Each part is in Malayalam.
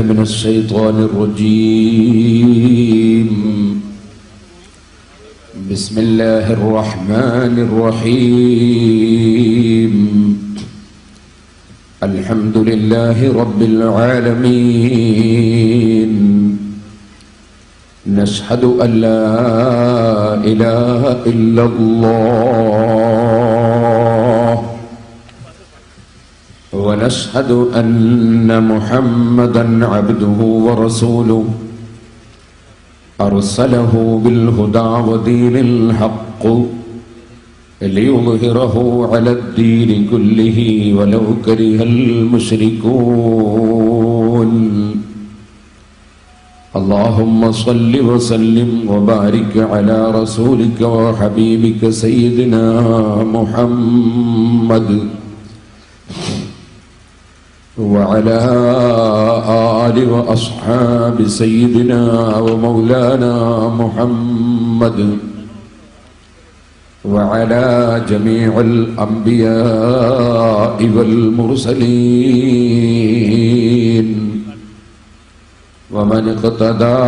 من الشيطان الرجيم. بسم الله الرحمن الرحيم. الحمد لله رب العالمين. نشهد أن لا إله إلا الله ونشهد أن محمدًا عبده ورسوله أرسله بالهدى ودين الحق ليظهره على الدين كله ولو كره المشركون. اللهم صل وسلم وبارك على رسولك وحبيبك سيدنا محمد وعلى آل وأصحاب سيدنا ومولانا محمد وعلى جميع الأنبياء والمرسلين ومن اقتدى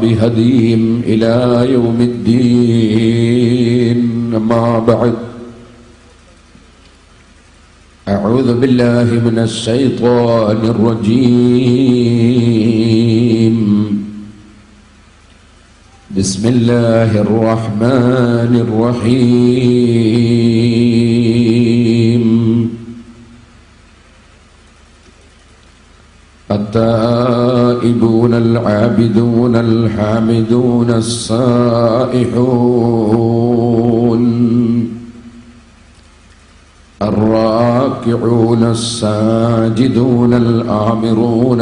بهديهم إلى يوم الدين. أما بعد، أعوذ بالله من الشيطان الرجيم. بسم الله الرحمن الرحيم. التائبون العابدون الحامدون السائحون الراكعون الساجدون الآمرون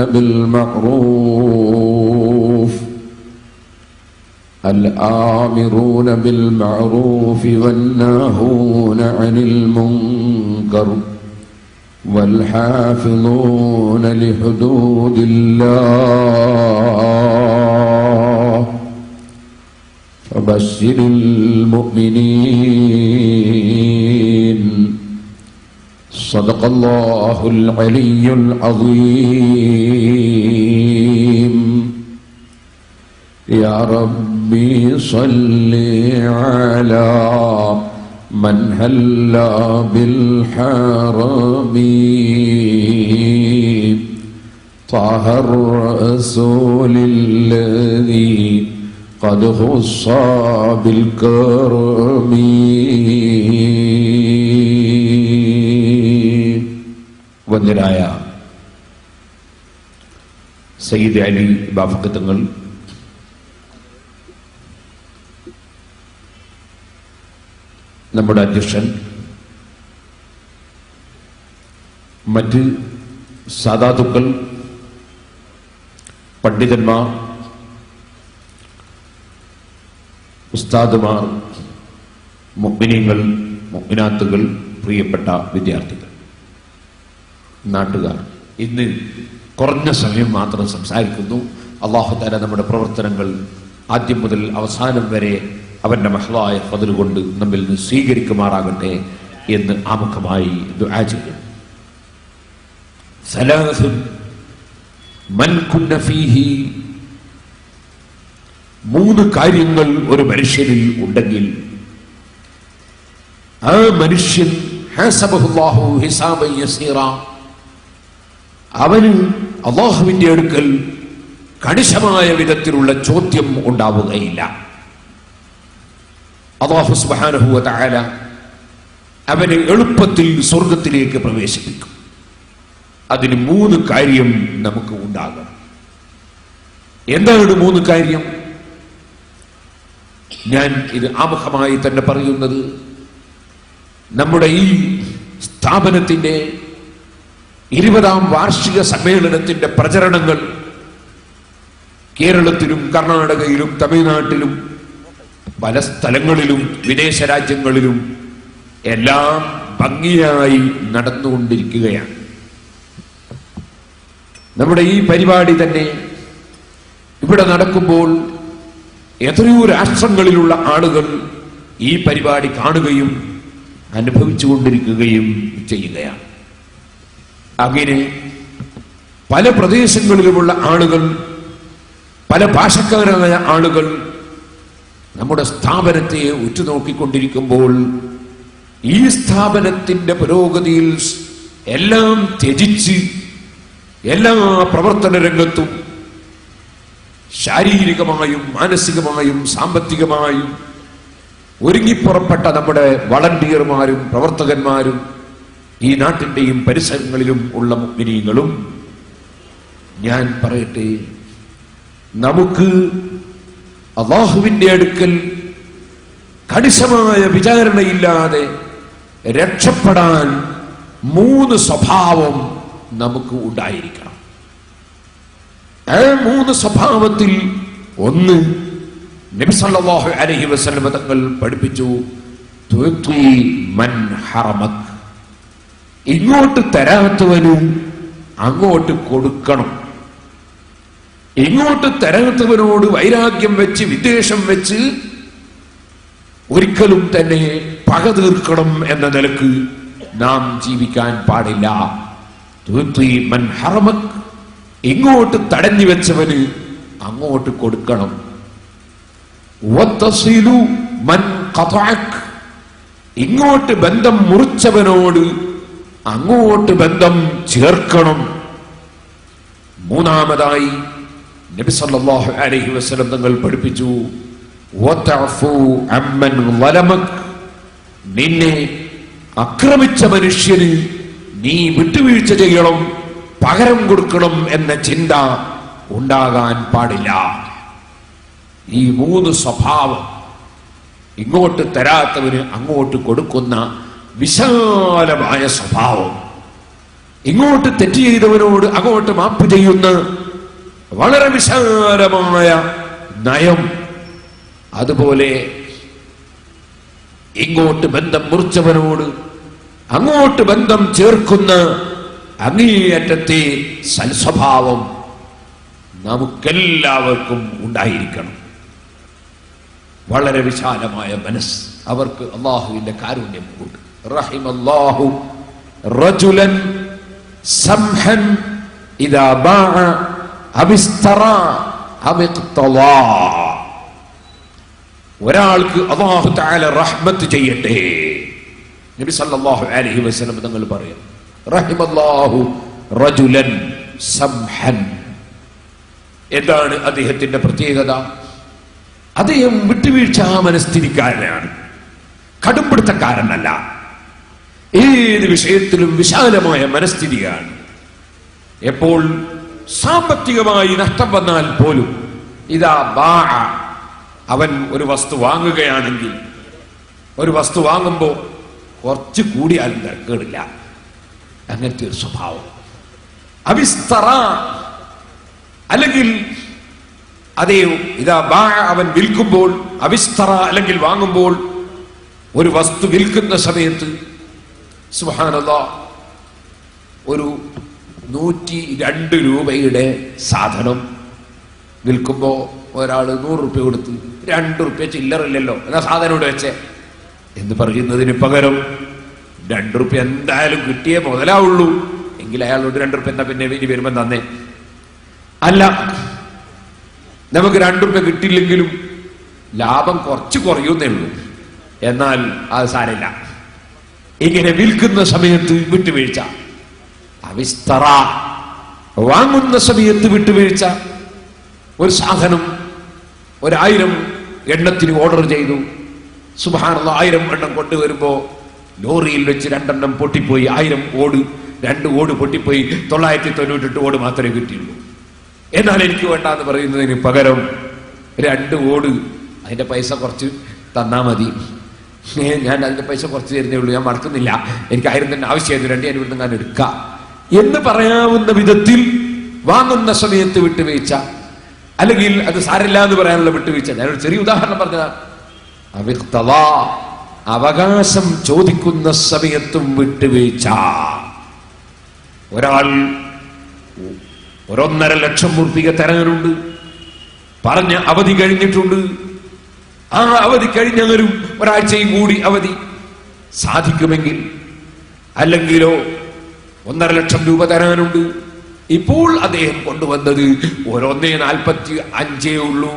بالمعروف والناهون عن المنكر والحافظون لحدود الله فبشر المؤمنين. صدق الله العلي العظيم. يا ربي صل على من هلا بالحرم طه الرسول الذي قد خص بالكرم. വന്ദനായ സയ്യിദ് അലി ബാഫഖ് തങ്ങൾ, നമ്മുടെ അധ്യക്ഷൻ, മറ്റ് സാദാത്തുക്കൾ, പണ്ഡിതന്മാർ, ഉസ്താദുമാർ, മുഅ്മിനീങ്ങൾ, മുഅ്മിനാത്തുകൾ, പ്രിയപ്പെട്ട വിദ്യാർത്ഥികൾ, നാട്ടുകാർ, ഇന്ന് കുറഞ്ഞ സമയം മാത്രം സംസാരിക്കുന്നു. അല്ലാഹു തആല നമ്മുടെ പ്രവർത്തനങ്ങൾ ആദ്യം മുതൽ അവസാനം വരെ അവന്റെ മഹ്ലായ ഫദ്ൽ കൊണ്ട് നമ്മിൽ നിന്ന് സ്വീകരിക്കുമാറാകട്ടെ എന്ന് ആമുഖമായി ദുആ ചെയ്യുന്നു. സലാസുൻ മൻ കുന്ന ഫീഹി, മൂന്ന് കാര്യങ്ങൾ ഒരു മനുഷ്യനിൽ ഉണ്ടെങ്കിൽ ആ മനുഷ്യൻ ഹസബഹുല്ലാഹു ഹിസാബൻ യസീറ, അവന് അല്ലാഹുവിന്റെ അടുക്കൽ കണിശമായ വിധത്തിലുള്ള ചോദ്യം ഉണ്ടാവുകയില്ല. അല്ലാഹു സുബ്ഹാനഹു വ തആല അവനെ എളുപ്പത്തിൽ സ്വർഗത്തിലേക്ക് പ്രവേശിപ്പിക്കും. അതിന് മൂന്ന് കാര്യം നമുക്ക് ഉണ്ടാകണം. എന്താണ് മൂന്ന് കാര്യം? ഞാൻ ഇത് ആമുഖമായി തന്നെ പറയുന്നത്, നമ്മുടെ ഈ സ്ഥാപനത്തിന്റെ 20ാം വാർഷിക സമ്മേളനത്തിന്റെ പ്രചരണങ്ങൾ കേരളത്തിലും കർണാടകയിലും തമിഴ്നാട്ടിലും പല സ്ഥലങ്ങളിലും വിദേശ രാജ്യങ്ങളിലും എല്ലാം ഭംഗിയായി നടന്നുകൊണ്ടിരിക്കുകയാണ്. നമ്മുടെ ഈ പരിപാടി തന്നെ ഇവിടെ നടക്കുമ്പോൾ എത്രയോ രാഷ്ട്രങ്ങളിലുള്ള ആളുകൾ ഈ പരിപാടി കാണുകയും അനുഭവിച്ചുകൊണ്ടിരിക്കുകയും ചെയ്യുകയാണ്. അങ്ങനെ പല പ്രദേശങ്ങളിലുമുള്ള ആളുകൾ, പല ഭാഷക്കാരായ ആളുകൾ നമ്മുടെ സ്ഥാപനത്തെ ഉറ്റുനോക്കിക്കൊണ്ടിരിക്കുമ്പോൾ ഈ സ്ഥാപനത്തിന്റെ പുരോഗതിയിൽ എല്ലാം ത്യജിച്ച് എല്ലാ പ്രവർത്തന രംഗത്തും ശാരീരികമായും മാനസികമായും സാമ്പത്തികമായും ഒരുങ്ങിപ്പുറപ്പെട്ട നമ്മുടെ വളണ്ടിയർമാരും പ്രവർത്തകന്മാരും ഈ നാട്ടിന്റെയും പരിസരങ്ങളിലും ഉള്ള മുഅ്മിനീങ്ങളും, ഞാൻ പറയട്ടെ, നമുക്ക് അല്ലാഹുവിന്റെ അടുക്കൽ കണിശമായ വിചാരണയില്ലാതെ രക്ഷപ്പെടാൻ 3 സ്വഭാവം നമുക്ക് ഉണ്ടായിരിക്കണം. ആ 3 സ്വഭാവത്തിൽ ഒന്ന് നബി സല്ലല്ലാഹു അലൈഹി വസല്ലം തങ്ങൾ പഠിപ്പിച്ചു, തുഅതി മൻ ഹറമക്. ഇങ്ങോട്ട് തരാത്തവന് അങ്ങോട്ട് കൊടുക്കണം. ഇങ്ങോട്ട് തരാത്തവനോട് വൈരാഗ്യം വെച്ച് വിദ്വേഷം വെച്ച് ഒരിക്കലും തന്നെ പക തീർക്കണം എന്ന നിലക്ക് നാം ജീവിക്കാൻ പാടില്ല. തുഅതി മൻ ഹറമക്. ഇങ്ങോട്ട് തടഞ്ഞു വെച്ചവന് അങ്ങോട്ട് കൊടുക്കണം. വതസിലു മൻ ഖതഅക്. ഇങ്ങോട്ട് ബന്ധം മുറിച്ചവനോട് അങ്ങോട്ട് ബന്ധം ചേർക്കണം. മൂന്നാമതായി നബി സല്ലല്ലാഹു അലൈഹി വസല്ലം തങ്ങൾ പഠിപ്പിച്ചു, വതഅഫു അമ്മൻ വലമക്. നിന്നെ ആക്രമിച്ച മനുഷ്യന് നീ വിട്ടുവീഴ്ച ചെയ്യണം, പകരം കൊടുക്കണം എന്ന ചിന്ത ഉണ്ടാകാൻ പാടില്ല. ഈ 3 സ്വഭാവം, ഇങ്ങോട്ട് തരാത്തവന് അങ്ങോട്ട് കൊടുക്കുന്ന വിശാലമായ സ്വഭാവം, ഇങ്ങോട്ട് തെറ്റ് ചെയ്തവനോട് അങ്ങോട്ട് മാപ്പ് ചെയ്യുന്ന വളരെ വിശാലമായ നയം, അതുപോലെ ഇങ്ങോട്ട് ബന്ധം മുറിച്ചവനോട് അങ്ങോട്ട് ബന്ധം ചേർക്കുന്ന അങ്ങേയറ്റത്തെ സൽസ്വഭാവം നമുക്കെല്ലാവർക്കും ഉണ്ടായിരിക്കണം. വളരെ വിശാലമായ മനസ്സ്, അവർക്ക് അല്ലാഹുവിന്റെ കാരുണ്യം ഉണ്ട്. റഹിമല്ലാഹു റജുലൻ സംഹൻ ഇദാ ബാഅ അബിസ്തറാ അബിഖ്തലാ. ഒരാൾക്ക് അല്ലാഹു തആല റഹ്മത്ത് ചെയ്യട്ടെ. നബി സല്ലല്ലാഹു അലൈഹി വസല്ലം തങ്ങൾ പറയും, റഹിമല്ലാഹു റജുലൻ സംഹൻ. എന്താണ് അദ്ദേഹത്തിന്റെ പ്രത്യേകത? അദ്ദേഹം വിട്ടുവീഴ്ച മനസ്ഥിതിക്കാരനാണ്, കടുംപിടുത്തക്കാരനല്ല. ഏത് വിഷയത്തിലും വിശാലമായ മനസ്ഥിതിയാണ്. എപ്പോൾ സാമ്പത്തികമായി നഷ്ടം വന്നാൽ പോലും ഇതാ ബാഅ, അവൻ ഒരു വസ്തു വാങ്ങുകയാണെങ്കിൽ, ഒരു വസ്തു വാങ്ങുമ്പോ കുറച്ച് കൂടിയാലും തിരക്കേടില്ല, അങ്ങനത്തെ ഒരു സ്വഭാവം. അബിസ്തറ, അല്ലെങ്കിൽ അതേ ഇതാ ബാഅ, അവൻ വിൽക്കുമ്പോൾ, അബിസ്തറ അല്ലെങ്കിൽ വാങ്ങുമ്പോൾ, ഒരു വസ്തു വിൽക്കുന്ന സമയത്ത് സുബ്ഹാനല്ലാഹ്, ഒരു 102 രൂപയുടെ സാധനം വിൽക്കുമ്പോ ഒരാൾ 100 രൂപ കൊടുത്ത് 2 രൂപ ചില്ലറില്ലല്ലോ എന്നാ സാധനം ഇവിടെ വെച്ചേ എന്ന് പറയുന്നതിന് പകരം 2 രൂപ എന്തായാലും കിട്ടിയേ മുതലാവുള്ളൂ എങ്കിൽ അയാളോട് 2 രൂപ എന്താ പിന്നെ ഇനി വരുമ്പോ തന്നെ, അല്ല നമുക്ക് 2 രൂപ കിട്ടിയില്ലെങ്കിലും ലാഭം കുറച്ച് കുറയുന്നേ ഉള്ളൂ, എന്നാൽ അത് സാരമില്ല. ഇങ്ങനെ വിൽക്കുന്ന സമയത്ത് വിട്ടുവീഴ്ച. അവിസ്തറ, വാങ്ങുന്ന സമയത്ത് വിട്ടുവീഴ്ച. ഒരു സാധനം 1000 എണ്ണത്തിന് ഓർഡർ ചെയ്തു, സുബ്ഹാനല്ലാഹ് 1000 എണ്ണം കൊണ്ടുവരുമ്പോ ലോറിയിൽ വെച്ച് 2 എണ്ണം പൊട്ടിപ്പോയി. 1000 ഓട് 2 ഓട് പൊട്ടിപ്പോയി, 998 ഓട് മാത്രമേ കിട്ടിയുള്ളൂ. എന്നാൽ എനിക്ക് വേണ്ടാന്ന് പറയുന്നതിന് പകരം 2 ഓട് അതിന്റെ പൈസ കുറച്ച് തന്നാ മതി, ഞാൻ അതിന്റെ പൈസ കുറച്ച് തരുന്നേ ഉള്ളൂ, ഞാൻ മടക്കുന്നില്ല, എനിക്ക് 1000 തന്നെ ആവശ്യമായിരുന്നു, 2 ഞാൻ ഇവിടുന്ന് ഞാൻ എടുക്കാം എന്ന് പറയാവുന്ന വിധത്തിൽ വാങ്ങുന്ന സമയത്ത് വിട്ടുവീഴ്ച, അല്ലെങ്കിൽ അത് സാരില്ല എന്ന് പറയാനുള്ള വിട്ടുവീഴ്ച. ഞാനൊരു ചെറിയ ഉദാഹരണം പറഞ്ഞതാണ്. അവകാശം ചോദിക്കുന്ന സമയത്തും വിട്ടുവീഴ്ച. ഒരാൾ 1.5 ലക്ഷം രൂപ തരാനുണ്ട്, പറഞ്ഞ അവധി കഴിഞ്ഞിട്ടുണ്ട്, ആ അവധി കഴിഞ്ഞാലും ഒരാഴ്ചയും കൂടി അവധി സാധിക്കുമെങ്കിൽ, അല്ലെങ്കിലോ 1.5 ലക്ഷം രൂപ തരാനുണ്ട്, ഇപ്പോൾ അദ്ദേഹം കൊണ്ടുവന്നത് 1.45 ഉള്ളൂ.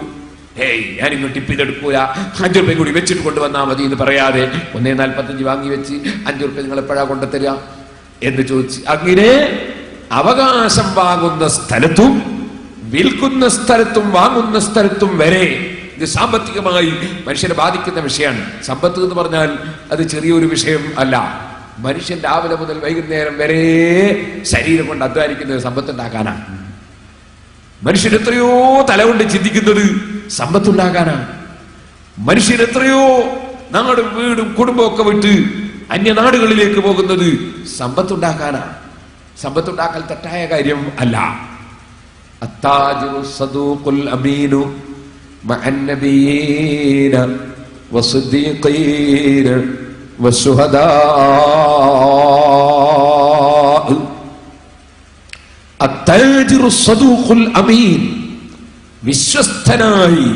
ഞാനിങ്ങോട്ട് ടിപ്പ് ചെയ്തെടുക്കൂല, 5 രൂപ കൂടി വെച്ചിട്ട് കൊണ്ടുവന്നാൽ മതി എന്ന് പറയാതെ 1.45 വാങ്ങി വെച്ച് 5 രൂപ നിങ്ങൾ എപ്പോഴാ കൊണ്ടുതരിക എന്ന് ചോദിച്ച്, അങ്ങനെ അവകാശം വാങ്ങുന്ന സ്ഥലത്തും വിൽക്കുന്ന സ്ഥലത്തും വാങ്ങുന്ന സ്ഥലത്തും വരെ ഇത് സാമ്പത്തികമായി മനുഷ്യനെ ബാധിക്കുന്ന വിഷയമാണ്. സമ്പത്ത് എന്ന് പറഞ്ഞാൽ അത് ചെറിയൊരു വിഷയം അല്ല. മനുഷ്യൻ രാവിലെ മുതൽ വൈകുന്നേരം വരെ ശരീരം കൊണ്ട് അധ്വാനിക്കുന്നത് സമ്പത്തുണ്ടാക്കാനാണ്. മനുഷ്യൻ എത്രയോ തലകൊണ്ട് ചിന്തിക്കുന്നത് സമ്പത്തുണ്ടാക്കാനാണ്. മനുഷ്യൻ എത്രയോ നാടും വീടും കുടുംബമൊക്കെ വിട്ട് അന്യനാടുകളിലേക്ക് പോകുന്നത് സമ്പത്തുണ്ടാക്കാനാണ്. സമ്പത്തുണ്ടാക്കൽ തെറ്റായ കാര്യം അല്ല. അത്താജിറു സദൂഖുൽ അമീനു മഅൻ നബിയ്യീന വസ്സദീഖീന വശുഹദാ. അത്താജിറു സദൂഖുൽ അമീൻ, വിശ്വസ്തനായി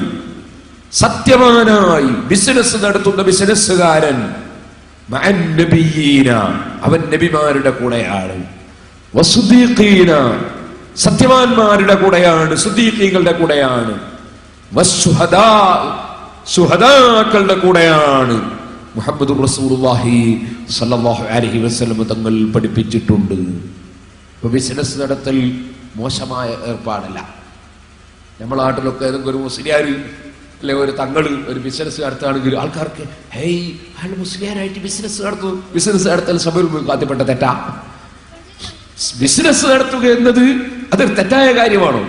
സത്യവാനായി ബിസിനസ് നടത്തുന്ന ബിസിനസ്സുകാരൻ, മഅൻ നബിയ്യീന, അവൻ നബിമാരുടെ കൂടെയാണ്, വസ്സദീഖീന, സത്യവാന്മാരുടെ കൂടെയാണ്, സുദീഖീങ്ങളുടെ കൂടെയാണ്, വശുഹദാ, ശുഹദാക്കളുടെ കൂടെയാണ്. മുഹമ്മദുർ റസൂലുള്ളാഹി സ്വല്ലല്ലാഹു അലൈഹി വസല്ലം തങ്ങൾ പഠിപ്പിച്ചിട്ടുണ്ട്. ഇപ്പൊ ബിസിനസ് നടത്തൽ മോശമായ ഏർപ്പാടല്ല. നമ്മുടെ നാട്ടിലൊക്കെ ഏതെങ്കിലും ഒരു മുസ്ലിയാർ അല്ലെ ഒരു തങ്ങള് ഒരു ബിസിനസ് നടത്തുകയാണെങ്കിൽ ആൾക്കാർക്ക് അയാൾ മുസ്ലിയാരായിട്ട് ബിസിനസ് നടത്തുന്നു. ബിസിനസ് നടത്തൽ സഭയിൽ കാത്തിപ്പെട്ട തെറ്റാ? ബിസിനസ് നടത്തുക എന്നത് അതൊരു തെറ്റായ കാര്യമാണോ?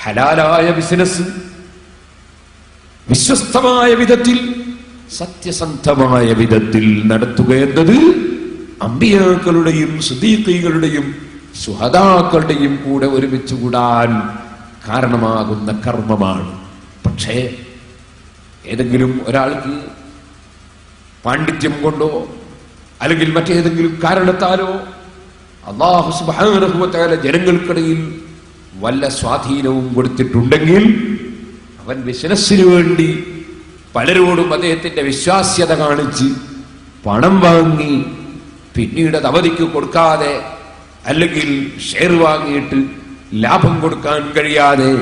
ഹലാലായ ബിസിനസ് വിശ്വസ്തമായ വിധത്തിൽ സത്യസന്ധമായ വിധത്തിൽ നടത്തുക എന്നത് അമ്പിയാക്കളുടെയും സിദ്ദീഖീകളുടെയും ശുഹദാക്കളുടെയും കൂടെ ഒരുമിച്ച് കൂടാൻ കാരണമാകുന്ന കർമ്മമാണ്. പക്ഷേ ഏതെങ്കിലും ഒരാൾക്ക് പാണ്ഡിത്യം കൊണ്ടോ അല്ലെങ്കിൽ മറ്റേതെങ്കിലും കാരണത്താലോ അല്ലാഹു സുബ്ഹാനഹു വ തആല ജനങ്ങൾക്കിടയിൽ വല്ല സ്വാധീനവും കൊടുത്തിട്ടുണ്ടെങ്കിൽ അവൻ ബിസിനസ്സിന് വേണ്ടി പലരോടും അദ്ദേഹത്തിന്റെ വിശ്വാസ്യത കാണിച്ച് പണം വാങ്ങി പിന്നീട് അത് അവധിക്ക് കൊടുക്കാതെ അല്ലെങ്കിൽ ഷെയർ വാങ്ങിയിട്ട് ലാഭം കൊടുക്കാൻ കഴിയാതെ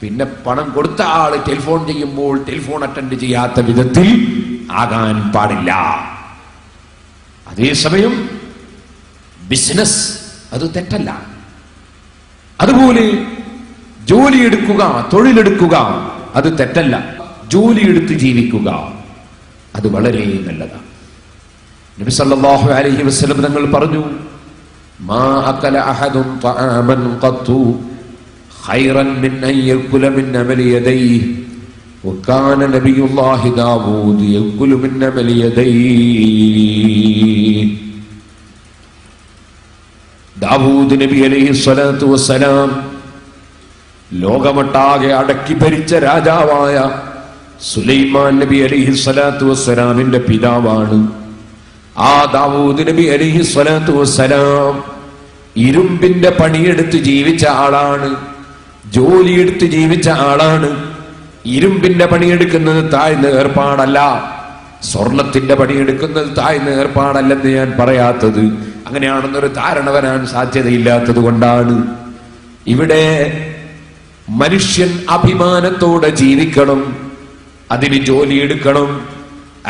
പിന്നെ പണം കൊടുത്ത ആള് ടെലിഫോൺ ചെയ്യുമ്പോൾ ടെലിഫോൺ അറ്റൻഡ് ചെയ്യാത്ത വിധത്തിൽ ആകാൻ പാടില്ല. അതേസമയം ബിസിനസ് അത് തെറ്റല്ല. അതുപോലെ ജോലിയെടുക്കുക, തൊഴിലെടുക്കുക അത് തെറ്റല്ല. ജോലിയെടുത്ത് ജീവിക്കുക അത് വളരെ നല്ലതാണ്. നബി സല്ലല്ലാഹു അലൈഹി വസല്ലം തങ്ങൾ പറഞ്ഞു, മാ അകല അഹദുൻ തആമൻ ഖത്തു ഖൈറൻ മിൻ അൻ യഅകുല മിൻ അമലി യദൈഹി വകാന നബിയുല്ലാഹി ദാവൂദ് യഅകുലു മിൻ അമലി യദൈഹി. ദാവൂദ് നബി അലൈഹി സ്വലാത്തു വസ്സലാം ലോകമൊട്ടാകെ അടക്കി ഭരിച്ച രാജാവായ സുലൈമാൻ നബി അലൈഹി സ്വലാത്തു വസ്സലാമിന്റെ പിതാവാണ്. ആ ദാവൂദ് നബി അലൈഹി സ്വലാത്തു വസ്സലാം ഇരുമ്പിന്റെ പണിയെടുത്ത് ജീവിച്ച ആളാണ്, ജോലിയെടുത്ത് ജീവിച്ച ആളാണ്. ഇരുമ്പിന്റെ പണിയെടുക്കുന്നത് താഴ്ന്ന ഏർപ്പാടല്ല, സ്വർണത്തിന്റെ പണിയെടുക്കുന്നത് താഴ്ന്ന ഏർപ്പാടല്ലെന്ന് ഞാൻ പറയാത്തത് അങ്ങനെയാണെന്നൊരു ധാരണ വരാൻ സാധ്യതയില്ലാത്തത് കൊണ്ടാണ്. ഇവിടെ മനുഷ്യൻ അഭിമാനത്തോടെ ജീവിക്കണം, അതിന് ജോലിയെടുക്കണം.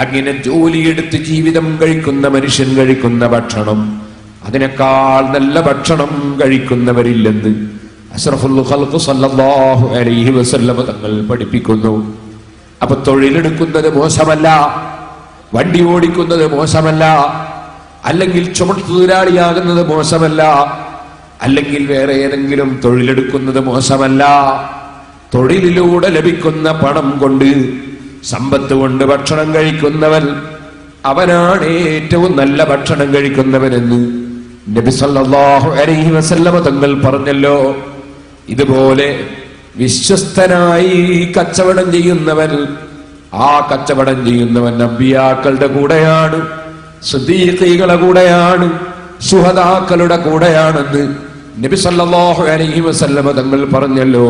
അങ്ങനെ ജോലിയെടുത്ത് ജീവിതം കഴിക്കുന്ന മനുഷ്യൻ കഴിക്കുന്ന ഭക്ഷണം അതിനേക്കാൾ നല്ല ഭക്ഷണം കഴിക്കുന്നവരില്ലെന്ന് അഷ്റഫുൽ ഖൽഖ് സല്ലല്ലാഹു അലൈഹി വസല്ലം തങ്ങൾ പഠിപ്പിക്കുന്നു. അപ്പൊ തൊഴിലെടുക്കുന്നത് മോശമല്ല, വണ്ടി ഓടിക്കുന്നത് മോശമല്ല, അല്ലെങ്കിൽ ചുമട്ടുതൊഴിലാളിയാകുന്നത് മോശമല്ല, അല്ലെങ്കിൽ വേറെ ഏതെങ്കിലും തൊഴിലെടുക്കുന്നത് മോശമല്ല. തൊഴിലിലൂടെ ലഭിക്കുന്ന പണം കൊണ്ട്, സമ്പത്ത് കൊണ്ട് ഭക്ഷണം കഴിക്കുന്നവൻ അവനാണ് ഏറ്റവും നല്ല ഭക്ഷണം കഴിക്കുന്നവനെന്ന് നബി സല്ലല്ലാഹു അലൈഹി വസല്ലം തങ്ങൾ പറഞ്ഞല്ലോ. ഇതുപോലെ വിശ്വസ്തനായി കച്ചവടം ചെയ്യുന്നവൻ, ആ കച്ചവടം ചെയ്യുന്നവൻ അമ്പിയാക്കളുടെ കൂടെയാണ്, സിദ്ദീഖീകളുടെ കൂടെയാണ്, ശുഹദാക്കളുടെ കൂടെയാണെന്ന് നബി സല്ലല്ലാഹു അലൈഹി വസല്ലം തങ്ങൾ പറഞ്ഞല്ലോ.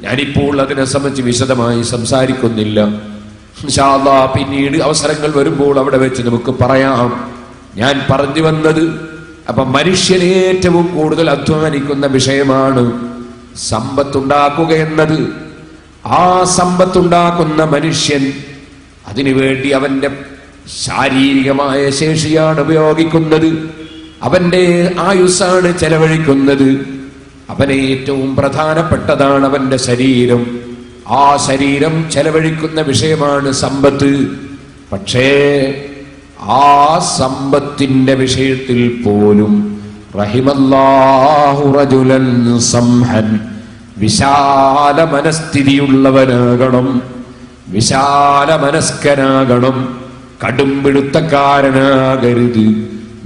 ഞാനിപ്പോൾ അതിനെ സംബന്ധിച്ച് വിശദമായി സംസാരിക്കുന്നില്ല. ഇൻഷാ അല്ലാഹ് പിന്നീട് അവസരങ്ങൾ വരുമ്പോൾ അവിടെ വെച്ച് നമുക്ക് പറയാം. ഞാൻ പറഞ്ഞു വന്നത് അപ്പൊ മനുഷ്യൻ ഏറ്റവും കൂടുതൽ അധ്വാനിക്കുന്ന വിഷയമാണ് സമ്പത്തുണ്ടാക്കുക എന്നത്. ആ സമ്പത്തുണ്ടാക്കുന്ന മനുഷ്യൻ അതിനുവേണ്ടി അവന്റെ ശാരീരികമായ ശേഷിയാണ് ഉപയോഗിക്കുന്നത്, അവന്റെ ആയുസ്സാണ് ചെലവഴിക്കുന്നത്. അവന് ഏറ്റവും പ്രധാനപ്പെട്ടതാണ് അവന്റെ ശരീരം. ആ ശരീരം ചെലവഴിക്കുന്ന വിഷയമാണ് സമ്പത്ത്. പക്ഷേ ആ സമ്പത്തിന്റെ വിഷയത്തിൽ പോലും റഹിമല്ലാഹു റജുലൻ സംഹൻ, വിശാല മനസ്ഥിതിയുള്ളവനാകണം, വിശാല മനസ്കനാകണം, കടുംപിടുത്തക്കാരനാകരുത്.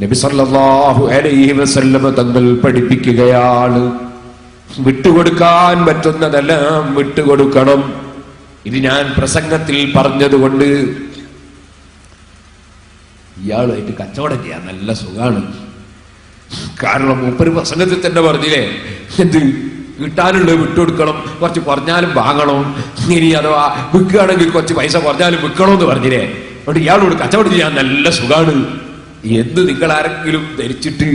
നബി സല്ലല്ലാഹു അലൈഹി വസല്ലം തങ്ങൾ പഠിപ്പിക്കുകയാണ്, വിട്ടുകൊടുക്കാൻ പറ്റുന്നതെല്ലാം വിട്ടുകൊടുക്കണം. ഇത് ഞാൻ പ്രസംഗത്തിൽ പറഞ്ഞതുകൊണ്ട് ഇയാളുമായിട്ട് കച്ചവടം ചെയ്യാൻ നല്ല സുഖാണ്. കാരണം മൂപ്പര് പ്രസംഗത്തിൽ തന്നെ പറഞ്ഞില്ലേ, എന്ത് കിട്ടാനുള്ളത് വിട്ടുകൊടുക്കണം, കുറച്ച് കുറഞ്ഞാലും വാങ്ങണം, ഇനി അഥവാ വിൽക്കുകയാണെങ്കിൽ കുറച്ച് പൈസ കുറഞ്ഞാലും വിൽക്കണമെന്ന് പറഞ്ഞില്ലേ. അതുകൊണ്ട് ഇയാളോട് കച്ചവടം ചെയ്യാൻ നല്ല സുഖാണ് എന്ന് നിങ്ങൾ ആരെങ്കിലും ധരിച്ചിട്ട്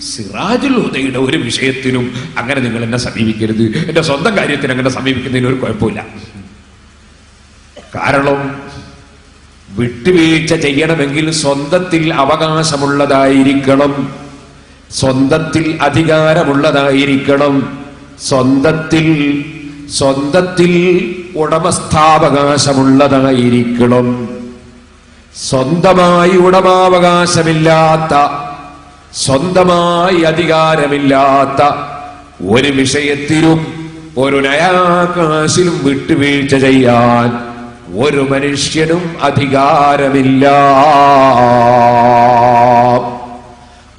സിറാജുൽ ഹുദയുടെ ഒരു വിഷയത്തിനും അങ്ങനെ നിങ്ങൾ എന്നെ സമീപിക്കരുത്. എന്റെ സ്വന്തം കാര്യത്തിന് അങ്ങനെ സമീപിക്കുന്നതിന് ഒരു കുഴപ്പമില്ല. കാരണം വിട്ടുവീഴ്ച ചെയ്യണമെങ്കിൽ സ്വന്തത്തിൽ അവകാശമുള്ളതായിരിക്കണം, സ്വന്തത്തിൽ അധികാരമുള്ളതായിരിക്കണം, സ്വന്തത്തിൽ ഉടമസ്ഥാവകാശമുള്ളതായിരിക്കണം. സ്വന്തമായി ഉടമാവകാശമില്ലാത്ത, സ്വന്തമായി അധികാരമില്ലാത്ത ഒരു വിഷയത്തിലും ഒരു നയാകാശിലും വിട്ടുവീഴ്ച ചെയ്യാൻ ഒരു മനുഷ്യനും അധികാരമില്ല.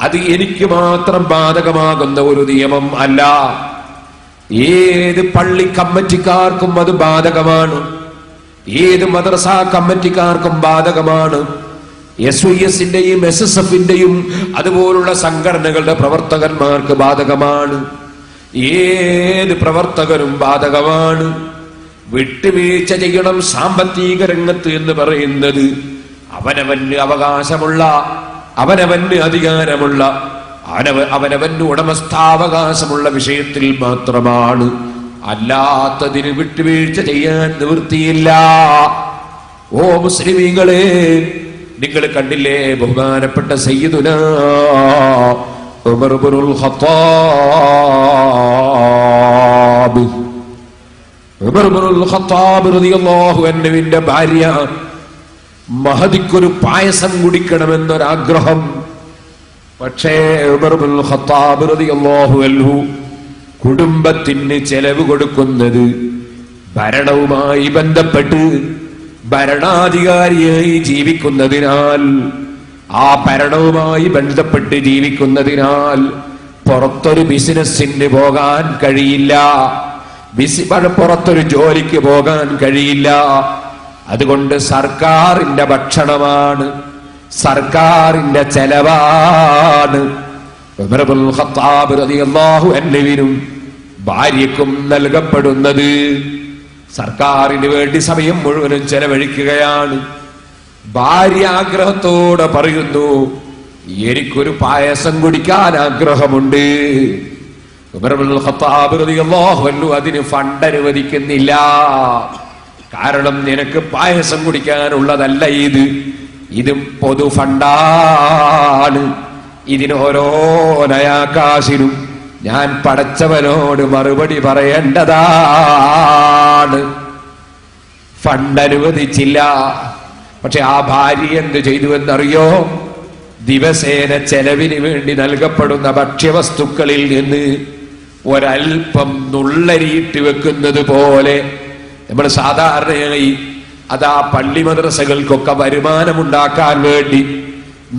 അത് എനിക്ക് മാത്രം ബാധകമാകുന്ന ഒരു നിയമം അല്ല, ഏത് പള്ളി കമ്മിറ്റിക്കാർക്കും അത് ബാധകമാണ്, ഏത് മദ്രസ കമ്മിറ്റിക്കാർക്കും ബാധകമാണ്, SYSന്റെയും SSFന്റെയും അതുപോലുള്ള സംഘടനകളുടെ പ്രവർത്തകന്മാർക്ക് ബാധകമാണ്, ഏത് പ്രവർത്തകരും ബാധകമാണ്. വിട്ടുവീഴ്ച ചെയ്യണം. സാമ്പത്തിക രംഗത്ത് എന്ന് പറയുന്നത് അവനവന് അവകാശമുള്ള, അവനവന് അധികാരമുള്ള, അവനവന് ഉടമസ്ഥാവകാശമുള്ള വിഷയത്തിൽ മാത്രമാണ്. അല്ലാത്തതിന് വിട്ടുവീഴ്ച ചെയ്യാൻ നിവൃത്തിയില്ല. ഓ മുസ്ലിമീങ്ങളെ, നിങ്ങൾ കണ്ടില്ലേ ബഹുമാനപ്പെട്ട സയ്യിദുനാ ഉമർ ഇബ്നുൽ ഖത്താബ്, ഉമർ ഇബ്നുൽ ഖത്താബ് റളിയല്ലാഹു അൻഹുവിന്റെ ഭാര്യ മഹദിക്കൊരു പായസം കുടിക്കണമെന്നൊരാഗ്രഹം. പക്ഷേ ഉമർ ഇബ്നുൽ ഖത്താബ് റളിയല്ലാഹു അൻഹു കുടുംബത്തിന് ചെലവ് കൊടുക്കുന്നത് ഭരണവുമായി ബന്ധപ്പെട്ട് ഭരണാധികാരിയായി ജീവിക്കുന്നതിനാൽ, ആ ഭരണവുമായി ബന്ധപ്പെട്ട് ജീവിക്കുന്നതിനാൽ പുറത്തൊരു ബിസിനസ്സിന് പോകാൻ കഴിയില്ല, പുറത്തൊരു ജോലിക്ക് പോകാൻ കഴിയില്ല. അതുകൊണ്ട് സർക്കാരിന്റെ ഭക്ഷണമാണ്, സർക്കാരിന്റെ ചെലവാണ് ഉമർ ഇബ്നുൽ ഖത്താബ് റളിയല്ലാഹു അൻഹുവിനും ഭാര്യക്കും നൽകപ്പെടുന്നത്. സർക്കാരിന് വേണ്ടി സമയം മുഴുവനും ചെലവഴിക്കുകയാണ്. ഭാര്യ ആഗ്രഹത്തോടെ പറയുന്നു, എനിക്കൊരു പായസം കുടിക്കാൻ ആഗ്രഹമുണ്ട്. ഉമർ ഇബ്നുൽ ഖത്താബ് റളിയല്ലാഹു അൻഹു അതിന് ഫണ്ട് അനുവദിക്കുന്നില്ല. കാരണം നിനക്ക് പായസം കുടിക്കാനുള്ളതല്ല ഇത് പൊതു ഫണ്ടാണ്. ഇതിന് ഓരോ നയാകാശിനും ഞാൻ പടച്ചവനോട് മറുപടി പറയേണ്ടതാണ്. ഫണ്ട് അനുവദിച്ചില്ല. പക്ഷെ ആ ഭാര്യ എന്ത് ചെയ്തു എന്നറിയോ? ദിവസേന ചെലവിന് വേണ്ടി നൽകപ്പെടുന്ന ഭക്ഷ്യവസ്തുക്കളിൽ നിന്ന് ഒരൽപ്പം നുള്ളരിയിട്ട് വെക്കുന്നത് പോലെ, നമ്മൾ സാധാരണയായി അതാ പള്ളി മദ്രസകൾക്കൊക്കെ വരുമാനമുണ്ടാക്കാൻ വേണ്ടി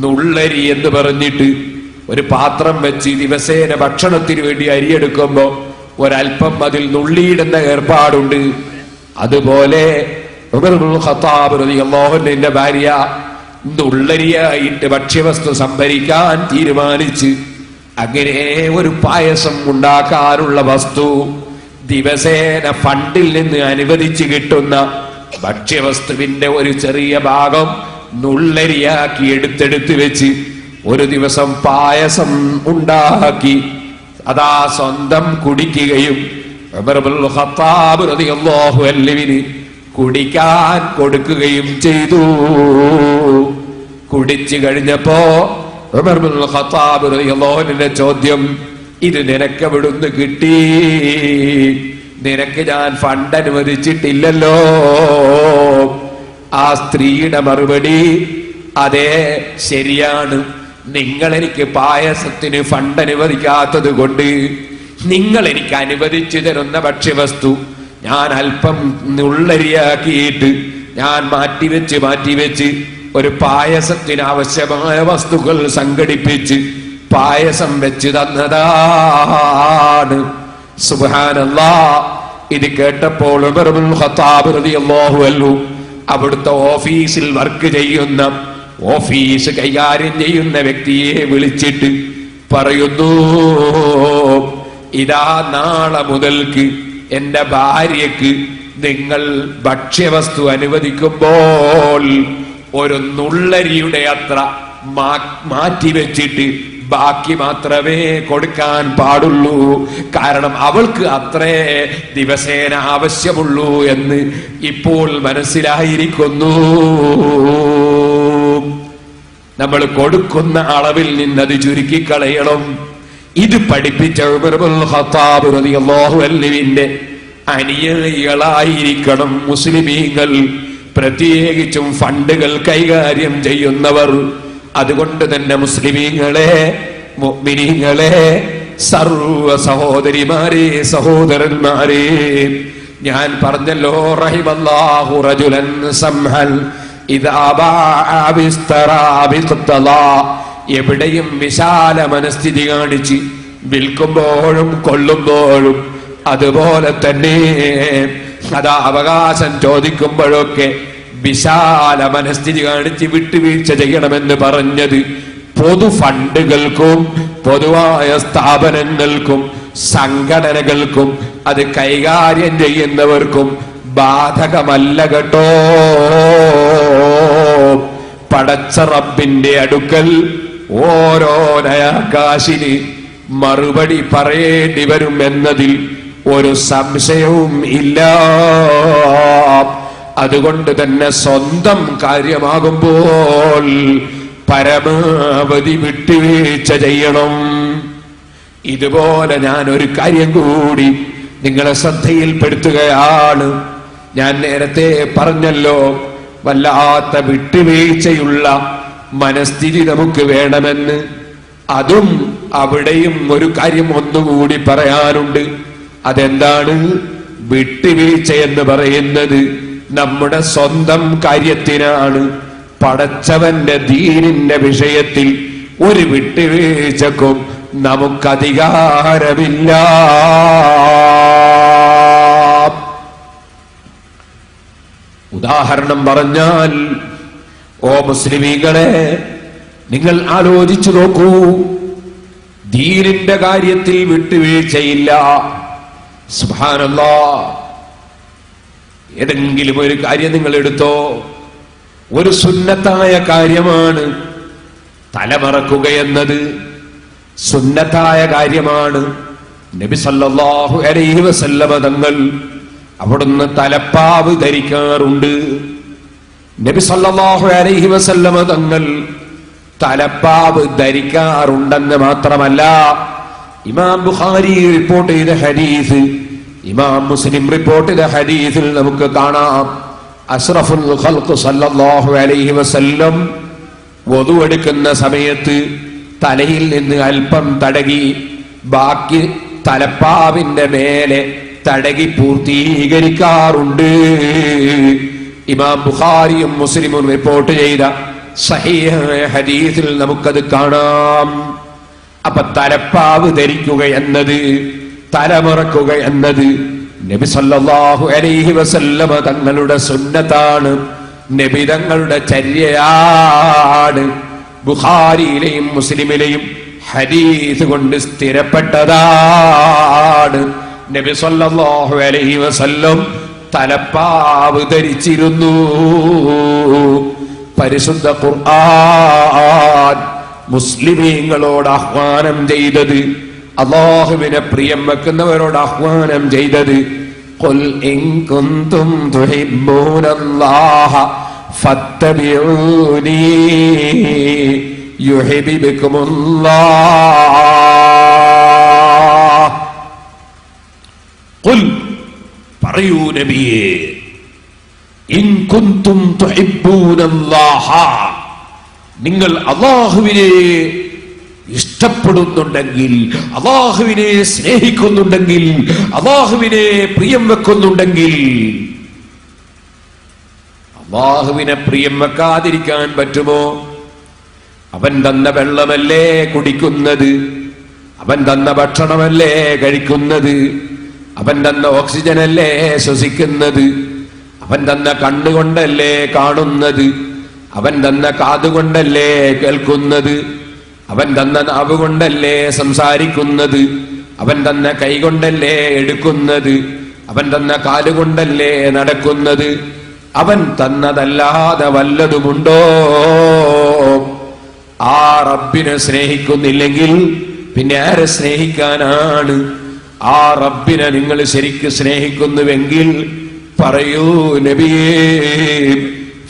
നുള്ളരി എന്ന് പറഞ്ഞിട്ട് ഒരു പാത്രം വെച്ച് ദിവസേന ഭക്ഷണത്തിന് വേണ്ടി അരിയെടുക്കുമ്പോ ഒരൽപ്പം അതിൽ നുള്ളിയിടുന്ന ഏർപ്പാടുണ്ട്. അതുപോലെ ഉമർ ഇബ്നുൽ ഖത്താബ് റളിയല്ലാഹു അൻഹുവിന്റെ ഭാര്യ നുള്ളരിയായിട്ട് ഭക്ഷ്യവസ്തു സംഭരിക്കാൻ തീരുമാനിച്ച് അങ്ങനെ ഒരു പായസം ഉണ്ടാക്കാനുള്ള വസ്തു ദിവസേന ഫണ്ടിൽ നിന്ന് അനുവദിച്ച് കിട്ടുന്ന ഭക്ഷ്യവസ്തുവിന്റെ ഒരു ചെറിയ ഭാഗം നുള്ളരിയാക്കി എടുത്തെടുത്ത് വെച്ച് ഒരു ദിവസം പായസം ഉണ്ടാക്കി അതാ സ്വന്തം കുടിക്കുകയും ഉമർ ഇബ്നുൽ ഖത്താബ് റളിയല്ലാഹു അൻഹുവിന് കുടിക്കാൻ കൊടുക്കുകയും ചെയ്തു. കുടിച്ചു കഴിഞ്ഞപ്പോ ഉമർ ഇബ്നുൽ ഖത്താബ് റളിയല്ലാഹു അൻഹുവിന്റെ ചോദ്യം, ഇത് നിനക്ക് എവിടുന്ന് കിട്ടി? നിനക്ക് ഞാൻ ഫണ്ട് അനുവദിച്ചിട്ടില്ലല്ലോ. ആ സ്ത്രീയുടെ മറുപടി, അതെ ശരിയാണ്, നിങ്ങൾ എനിക്ക് പായസത്തിന് ഫണ്ട് അനുവദിക്കാത്തത് കൊണ്ട് നിങ്ങൾ എനിക്ക് അനുവദിച്ചു തരുന്ന ഭക്ഷ്യവസ്തു ഞാൻ അല്പം നുള്ളരിയാക്കിയിട്ട് ഞാൻ മാറ്റിവെച്ച് ഒരു പായസത്തിന് ആവശ്യമായ വസ്തുക്കൾ സംഘടിപ്പിച്ച് പായസം വെച്ച് തന്നതാണ്. സുബ്ഹാനല്ലാഹ്. ഇത് കേട്ടപ്പോൾ ഉമർ ഇബ്നുൽ ഖത്താബ് റളിയല്ലാഹു അൻഹു അവിടുത്തെ ഓഫീസിൽ വർക്ക് ചെയ്യുന്ന, ഓഫീസ് കൈകാര്യം ചെയ്യുന്ന വ്യക്തിയെ വിളിച്ചിട്ട് പറയുന്നു, ഇതാ നാളെ മുതൽക്ക് എന്റെ ഭാര്യക്ക് നിങ്ങൾ ഭക്ഷ്യവസ്തു അനുവദിക്കുമ്പോൾ ഒരു നുള്ളരിയുടെ അത്ര മാറ്റിവെച്ചിട്ട് ബാക്കി മാത്രമേ കൊടുക്കാൻ പാടുള്ളൂ. കാരണം അവൾക്ക് അത്രേ ദിവസേന ആവശ്യമുള്ളൂ എന്ന് ഇപ്പോൾ മനസ്സിലായിരിക്കുന്നു. നമ്മൾ കൊടുക്കുന്ന അളവിൽ നിന്നത് ചുരുക്കിക്കളയണം. ഇത് പഠിപ്പിച്ച ഉമർ ഇബ്നുൽ ഖത്താബ് റളിയല്ലാഹു അൻഹുവിന്റെ അനുയായികളായിരിക്കണം മുസ്ലിമീങ്ങൾ, പ്രത്യേകിച്ചും ഫണ്ടുകൾ കൈകാര്യം ചെയ്യുന്നവർ. അതുകൊണ്ട് തന്നെ മുസ്ലിമീങ്ങളെ, മുഅ്മിനീങ്ങളെ, സർവ സഹോദരിമാരെ, സഹോദരന്മാരെ, ഞാൻ പറഞ്ഞല്ലോ, റഹിമല്ലാഹു റജുലൻ സംഹൽ ഇദാ ബാഅ ബിസ്തറാ ബിഖ്തലാ. എവിടെയും വിശാല മനസ്ഥിതി കാണിച്ച് വിൽക്കുമ്പോഴും കൊള്ളുമ്പോഴും, അതുപോലെ തന്നെ അതാ അവകാശം ചോദിക്കുമ്പോഴൊക്കെ വിശാല മനസ്ഥിതി കാണിച്ച് വിട്ടുവീഴ്ച ചെയ്യണമെന്ന് പറഞ്ഞത് പൊതു ഫണ്ടുകൾക്കും പൊതുവായ സ്ഥാപനങ്ങൾക്കും സംഘടനകൾക്കും അത് കൈകാര്യം ചെയ്യുന്നവർക്കും ബാധകമല്ല കേട്ടോ. പടച്ച റബ്ബിന്റെ അടുക്കൽ ഓരോ നയാകാശിന് മറുപടി പറയേണ്ടി വരും എന്നതിൽ ഒരു സംശയവും ഇല്ല. അതുകൊണ്ട് തന്നെ സ്വന്തം കാര്യമാകുമ്പോൾ പരമാവധി വിട്ടുവീഴ്ച ചെയ്യണം. ഇതുപോലെ ഞാൻ ഒരു കാര്യം കൂടി നിങ്ങളെ ശ്രദ്ധയിൽപ്പെടുത്തുകയാണ്. ഞാൻ നേരത്തെ പറഞ്ഞല്ലോ, വല്ലാത്ത വിട്ടുവീഴ്ചയുള്ള മനസ്ഥിതി നമുക്ക് വേണമെന്ന്. അതും അവിടെയും ഒരു കാര്യം ഒന്നുകൂടി പറയാനുണ്ട്. അതെന്താണ്? വിട്ടുവീഴ്ച എന്ന് പറയുന്നത് നമ്മുടെ സ്വന്തം കാര്യത്തിനാണ്. പടച്ചവന്റെ ദീനിന്റെ വിഷയത്തിൽ ഒരു വിട്ടുവീഴ്ചക്കും നമുക്കധികാരമില്ല. ഉദാഹരണം പറഞ്ഞാൽ, ഓ മുസ്ലിമീങ്ങളെ, നിങ്ങൾ ആലോചിച്ചു നോക്കൂ, ദീനിന്റെ കാര്യത്തിൽ വിട്ടുവീഴ്ചയില്ല. സുബ്ഹാനല്ലാഹ്. ഏതെങ്കിലും ഒരു കാര്യം നിങ്ങൾ എടുത്തോ, ഒരു സുന്നത്തായ കാര്യമാണ്. തലമറക്കുക എന്നത് സുന്നത്തായ കാര്യമാണ്. നബി സല്ലല്ലാഹു അലൈഹി വസല്ലമ തങ്ങൾ അവിടുന്ന് തലപ്പാവ് ധരിക്കാറുണ്ട്. നബി സല്ലല്ലാഹു അലൈഹി വസല്ലമ തങ്ങൾ തലപ്പാവ് ധരിക്കാറുണ്ടെന്ന് മാത്രമല്ല, ഇമാം ബുഖാരി റിപ്പോർട്ട് ചെയ്ത ഹദീസ്, ഇമാം മുസ്ലിം റിപ്പോർട്ട് ചെയ്ത ഹദീസിൽ നമുക്ക് കാണാം, അഷ്റഫുൽ ഖൽഖ് സല്ലല്ലാഹു അലൈഹി വസല്ലം wudu എടുക്കുന്ന സമയത്ത് തലയിൽ നിന്ന് അല്പം തടകി ബാക്കി തലപ്പാവിന്റെ മേലെ തടകി പൂർത്തീകരിക്കാറുണ്ട്. ഇമാം ബുഖാരിയും മുസ്ലിമും റിപ്പോർട്ട് ചെയ്ത സഹീഹായ ഹദീസിൽ നമുക്കത് കാണാം. അപ്പൊ തലപ്പാവ് ധരിക്കുക എന്നത്, തലമുറക്കുക എന്നത് നബി സല്ലല്ലാഹു അലൈഹി വസല്ലമ തങ്ങളുടെ സുന്നത്താണ്, നബി തങ്ങളുടെ ചര്യയാണ്. ബുഖാരിയിലെയും മുസ്ലിമിലെയും ഹദീസ് കൊണ്ട് സ്ഥിരപ്പെട്ടതാണ്. നബി സല്ലല്ലാഹു അലൈഹി വസല്ലം തലപ്പാവ് ധരിച്ചിരുന്നു. പരിശുദ്ധ ഖുർആൻ മുസ്ലിമീങ്ങളോട് ആഹ്വാനം ചെയ്തത്, അല്ലാഹുവിനെ പ്രിയം വെക്കുന്നവരോട് ആഹ്വാനം ചെയ്തത്, ഖുൽ ഇൻ കുൻതും തുഹിബ്ബൂനല്ലാഹ ഫത്തബിഊനി യുഹിബ്ബുകുമുല്ലാഹ്. ഖുൽ പറയൂ നബിയേ, ഇൻ കുൻതും തുഹിബ്ബൂനല്ലാഹ, നിങ്ങൾ അല്ലാഹുവിനെ ഇഷ്ടപ്പെടുന്നുണ്ടെങ്കിൽ, അല്ലാഹുവിനെ സ്നേഹിക്കുന്നുണ്ടെങ്കിൽ, അല്ലാഹുവിനെ പ്രിയം വെക്കുന്നുണ്ടെങ്കിൽ. അല്ലാഹുവിനെ പ്രിയം വെക്കാതിരിക്കാൻ പറ്റുമോ? അവൻ തന്ന വെള്ളമല്ലേ കുടിക്കുന്നത്, അവൻ തന്ന ഭക്ഷണമല്ലേ കഴിക്കുന്നത്, അവൻ തന്ന ഓക്സിജനല്ലേ ശ്വസിക്കുന്നത്, അവൻ തന്ന കണ്ണുകൊണ്ടല്ലേ കാണുന്നത്, അവൻ തന്ന കാതുകൊണ്ടല്ലേ കേൾക്കുന്നത്, അവൻ തന്ന നാവ് കൊണ്ടല്ലേ സംസാരിക്കുന്നത്, അവൻ തന്ന കൈകൊണ്ടല്ലേ എടുക്കുന്നത്, അവൻ തന്ന കാലുകൊണ്ടല്ലേ നടക്കുന്നത്. അവൻ തന്നതല്ലാതെ വല്ലതുമുണ്ടോ? ആ റബ്ബിനെ സ്നേഹിക്കുന്നില്ലെങ്കിൽ പിന്നെ ആരെ സ്നേഹിക്കാനാണ്? ആ റബ്ബിനെ നിങ്ങൾ ശരിക്ക് സ്നേഹിക്കുന്നുവെങ്കിൽ പറയൂ നബിയേ,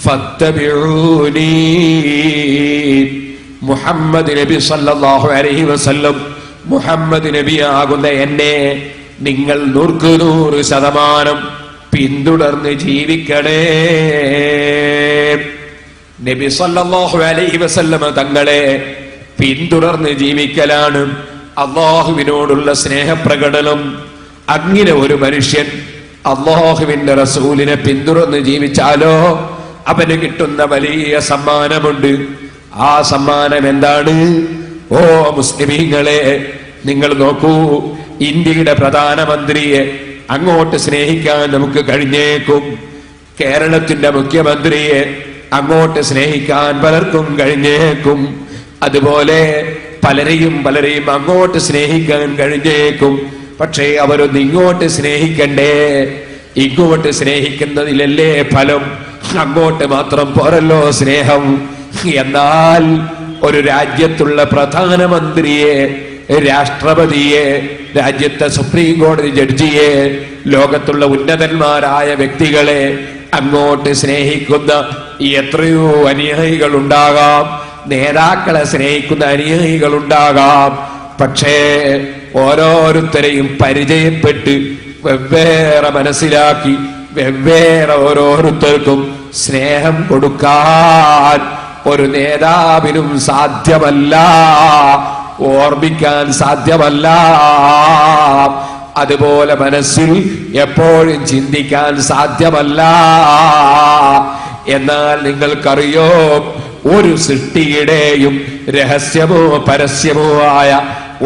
ഫത്തബിഊനി. മുഹമ്മദ് നബി സല്ലല്ലാഹു അലൈഹി വസല്ലം, മുഹമ്മദ് നബി ആകുന്ന എന്നെ നിങ്ങൾ 100% പിന്തുടർന്ന് ജീവിക്കണേ. നബി സല്ലല്ലാഹു അലൈഹി വസല്ലം തങ്ങളെ പിന്തുടർന്ന് ജീവിക്കലാണ് അല്ലാഹുവിനോടുള്ള സ്നേഹപ്രകടനം. അങ്ങനെ ഒരു മനുഷ്യൻ അല്ലാഹുവിന്റെ റസൂലിനെ പിന്തുടർന്ന് ജീവിച്ചാലോ അവന് കിട്ടുന്ന വലിയ സമ്മാനമുണ്ട്. ആ സമ്മാനം എന്താണ്? ഓ മുസ്ലിമീങ്ങളെ, നിങ്ങൾ നോക്കൂ, ഇന്ത്യയുടെ പ്രധാനമന്ത്രിയെ അങ്ങോട്ട് സ്നേഹിക്കാൻ നമുക്ക് കഴിഞ്ഞേക്കും, കേരളത്തിന്റെ മുഖ്യമന്ത്രിയെ അങ്ങോട്ട് സ്നേഹിക്കാൻ പലർക്കും കഴിഞ്ഞേക്കും, അതുപോലെ പലരെയും അങ്ങോട്ട് സ്നേഹിക്കാൻ കഴിഞ്ഞേക്കും. പക്ഷേ അവരൊന്ന് ഇങ്ങോട്ട് സ്നേഹിക്കണ്ടേ? ഇങ്ങോട്ട് സ്നേഹിക്കുന്നതിലല്ലേ ഫലം? അങ്ങോട്ട് മാത്രം പോരല്ലോ സ്നേഹം. എന്നാൽ ഒരു രാജ്യത്തുള്ള പ്രധാനമന്ത്രിയെ, രാഷ്ട്രപതിയെ, രാജ്യത്തെ സുപ്രീം കോടതി ജഡ്ജിയെ, ലോകത്തുള്ള ഉന്നതന്മാരായ വ്യക്തികളെ അങ്ങോട്ട് സ്നേഹിക്കുന്ന എത്രയോ അനുയായികൾ ഉണ്ടാകാം, നേതാക്കളെ സ്നേഹിക്കുന്ന അനുയായികൾ ഉണ്ടാകാം. പക്ഷേ ഓരോരുത്തരെയും പരിചയപ്പെട്ട് വെവ്വേറെ മനസ്സിലാക്കി വെവ്വേറെ ഓരോരുത്തർക്കും സ്നേഹം കൊടുക്കാൻ ഒരു നേതാവിനും സാധ്യമല്ല, ഓർമ്മിക്കാൻ സാധ്യമല്ല. അതുപോലെ മനസ്സിൽ എപ്പോഴും ചിന്തിക്കാൻ സാധ്യമല്ല. എന്നാൽ നിങ്ങൾക്കറിയോ, ഒരു സൃഷ്ടിയുടെയും രഹസ്യമോ പരസ്യമോ ആയ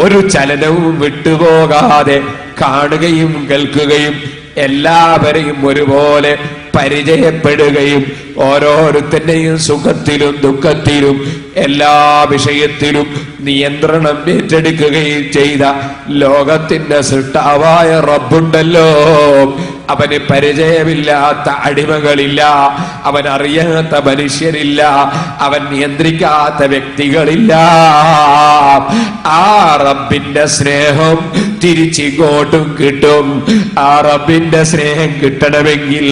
ഒരു ചലനവും വിട്ടുപോകാതെ കാണുകയും കേൾക്കുകയും എല്ലാവരെയും ഒരുപോലെ പരിചയപ്പെടുകയും ഓരോരുത്തരുടെയും സുഖത്തിലും ദുഃഖത്തിലും എല്ലാ വിഷയത്തിലും നിയന്ത്രണം ഏറ്റെടുക്കുകയും ചെയ്ത ലോകത്തിന്റെ സൃഷ്ടാവായ റബ്ബുണ്ടല്ലോ, അവന് പരിചയമില്ലാത്ത അടിമകളില്ല, അവൻ അറിയാത്ത മനുഷ്യരില്ല, അവൻ നിയന്ത്രിക്കാത്ത വ്യക്തികളില്ല. ആ റബ്ബിന്റെ സ്നേഹം തിരിച്ചിങ്ങോട്ടും കിട്ടും. ആ റബ്ബിന്റെ സ്നേഹം കിട്ടണമെങ്കിൽ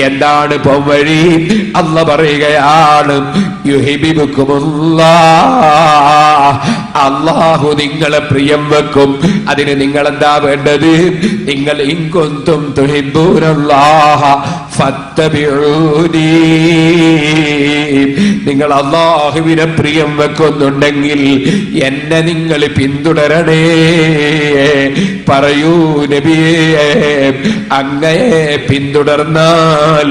എന്താണ് വഴി? അല്ലാഹു പറയുകയാണ്, യുഹിബ്ബുകുമുല്ലാഹ്, അല്ലാഹു നിങ്ങളെ പ്രിയം വെക്കും. അതിന് നിങ്ങൾ എന്താ വേണ്ടത്? നിങ്ങൾ ഇൻ കുൻതും തുഹിബ്ബൂനല്ലാഹ ഫത്തബിഊനി, നിങ്ങൾ അല്ലാഹുവിനെ പ്രിയം വെക്കുന്നുണ്ടെങ്കിൽ എന്നെ നിങ്ങൾ പിന്തുടരണേ. പറയൂ നബിയേ, അങ്ങയെ പിന്തുടർന്നാൽ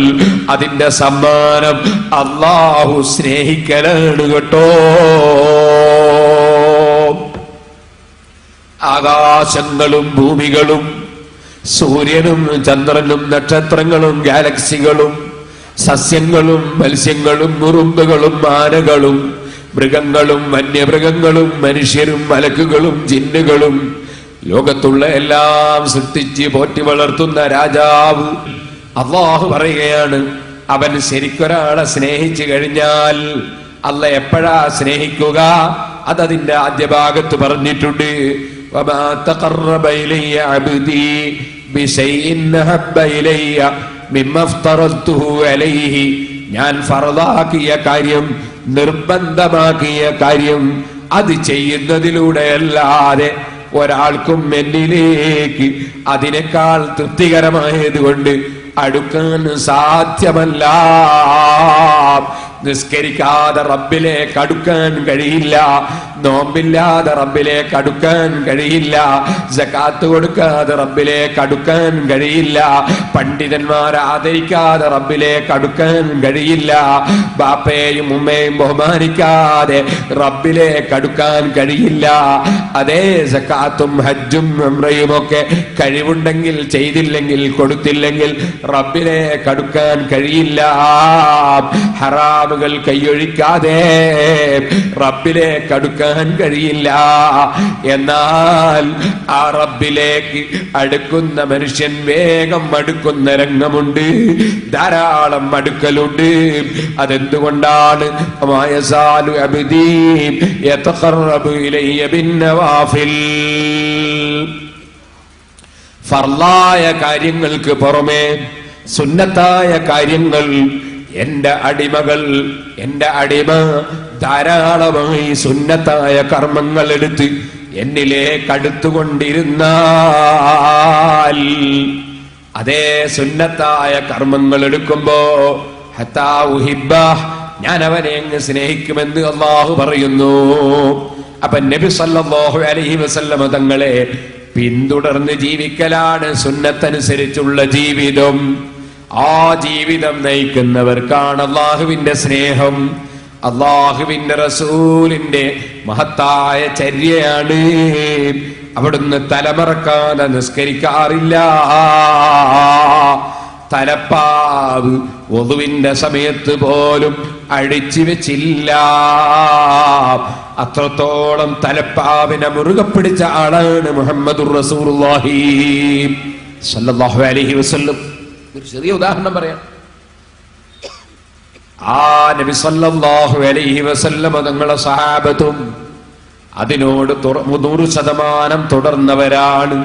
അതിന്റെ സമ്മാനം അല്ലാഹു സ്നേഹിക്കലാണ് കേട്ടോ. ആകാശങ്ങളും ഭൂമികളും സൂര്യനും ചന്ദ്രനും നക്ഷത്രങ്ങളും ഗാലക്സികളും സസ്യങ്ങളും മത്സ്യങ്ങളും ഉറുമ്പുകളും ആനകളും മൃഗങ്ങളും വന്യമൃഗങ്ങളും മനുഷ്യരും മലക്കുകളും ജിന്നുകളും ലോകത്തുള്ള എല്ലാം സൃഷ്ടിച്ച് പോറ്റി വളർത്തുന്ന രാജാവ് അല്ലാഹു പറയുകയാണ്, അവൻ ശരിക്കൊരാളെ സ്നേഹിച്ചു കഴിഞ്ഞാൽ അല്ലാഹു എപ്പോഴാ സ്നേഹിക്കുക? അതതിന്റെ ആദ്യ ഭാഗത്ത് പറഞ്ഞിട്ടുണ്ട്. വമാ തഖറബ ഇലയ്യ അബ്ദി ബിശൈഇൻ അഹബ്ബ ഇലയ്യ മിമ്മ അഫ്തറതുഹു അലൈഹി. ഞാൻ ഫർളാക്കിയ കാര്യം, നിർബന്ധമാക്കിയ കാര്യം അത് ചെയ്യുന്നതിലൂടെ അല്ലാതെ ഒരാൾക്കും എന്നിലേക്ക് അതിനേക്കാൾ തൃപ്തികരമായതുകൊണ്ട് അടുക്കാൻ സാധ്യമല്ല. നിസ്കരിക്കാതെ റബ്ബിലേക്ക് അടുക്കാൻ കഴിയില്ല, നോമ്പില്ലാതെ റബ്ബിലേക്ക് അടുക്കാൻ കഴിയില്ല, സകാത്ത് കൊടുക്കാതെ റബ്ബിലേക്ക് അടുക്കാൻ കഴിയില്ല, പണ്ഡിതന്മാരെ ആദരിക്കാതെ റബ്ബിലേക്ക് അടുക്കാൻ കഴിയില്ല, ബാപ്പയെയും ഉമ്മയെയും ബഹുമാനിക്കാതെ റബ്ബിലേക്ക് അടുക്കാൻ കഴിയില്ല. അതേ സകാത്തും ഹജ്ജും ഉംറയും ഒക്കെ കഴിവുണ്ടെങ്കിൽ ചെയ്തില്ലെങ്കിൽ കൊടുത്തില്ലെങ്കിൽ റബ്ബിലേക്ക് അടുക്കാൻ കഴിയില്ല. ഹറാമുകൾ കൈയൊഴിക്കാതെ റബ്ബിലേക്ക് അടുക്കാൻ കഴിയില്ല. എന്നാൽ ആ റബ്ബിലേക്ക് അടുക്കുന്ന മനുഷ്യൻ വേഗം അടുക്കുന്ന രംഗമുണ്ട്, ധാരാളം അടുക്കലുണ്ട്. അതെന്തുകൊണ്ടാണ്? മായസാലു അബ്ദീ യതഖറബു ഇലയ്യ ബിന്നവാഫിൽ. ഫർളായ കാര്യങ്ങൾക്ക് പുറമെ സുന്നത്തായ കാര്യങ്ങൾ എന്റെ അടിമ ധാരാളമായി സുന്നത്തായ കർമ്മങ്ങൾ എടുത്ത് എന്നിലേക്ക് അടുത്തുകൊണ്ടിരുന്നാൽ, അതേ സുന്നത്തായ കർമ്മങ്ങൾ എടുക്കുമ്പോ ഹത്താ ഉഹിബ്ബഹ്, ഞാൻ അവനെ അങ്ങ് സ്നേഹിക്കുമെന്ന് അല്ലാഹു പറയുന്നു. അപ്പൊ നബി സല്ലല്ലാഹു അലൈഹി വസല്ലം തങ്ങളെ പിന്തുടർന്ന് ജീവിക്കലാണ് സുന്നത്തനുസരിച്ചുള്ള ജീവിതം. ആ ജീവിതം നയിക്കുന്നവർക്കാണ് അള്ളാഹുവിന്റെ സ്നേഹം, അള്ളാഹുവിന്റെ റസൂലിന്റെ മഹത്തായ ചര്യയാണ്. അവിടുന്ന് തലമറക്കാതെ നിസ്കരിക്കാറില്ല. തലപ്പാവ് വദുവിന്റെ സമയത്ത് പോലും അഴിച്ചു വെച്ചില്ല. അത്രത്തോളം തലപ്പാവിനെ മുറുകെ പിടിച്ച ആളാണ് മുഹമ്മദുർ റസൂലുള്ളാഹി സ്വല്ലല്ലാഹു അലൈഹി വസല്ലം. ഒരു ചെറിയ ഉദാഹരണം പറയാം. ആ നബി സല്ലല്ലാഹു അലൈഹി വസല്ലം തങ്ങളുടെ സഹാബത്തും അതിനോട് 100% തുടർന്നവരാണ്.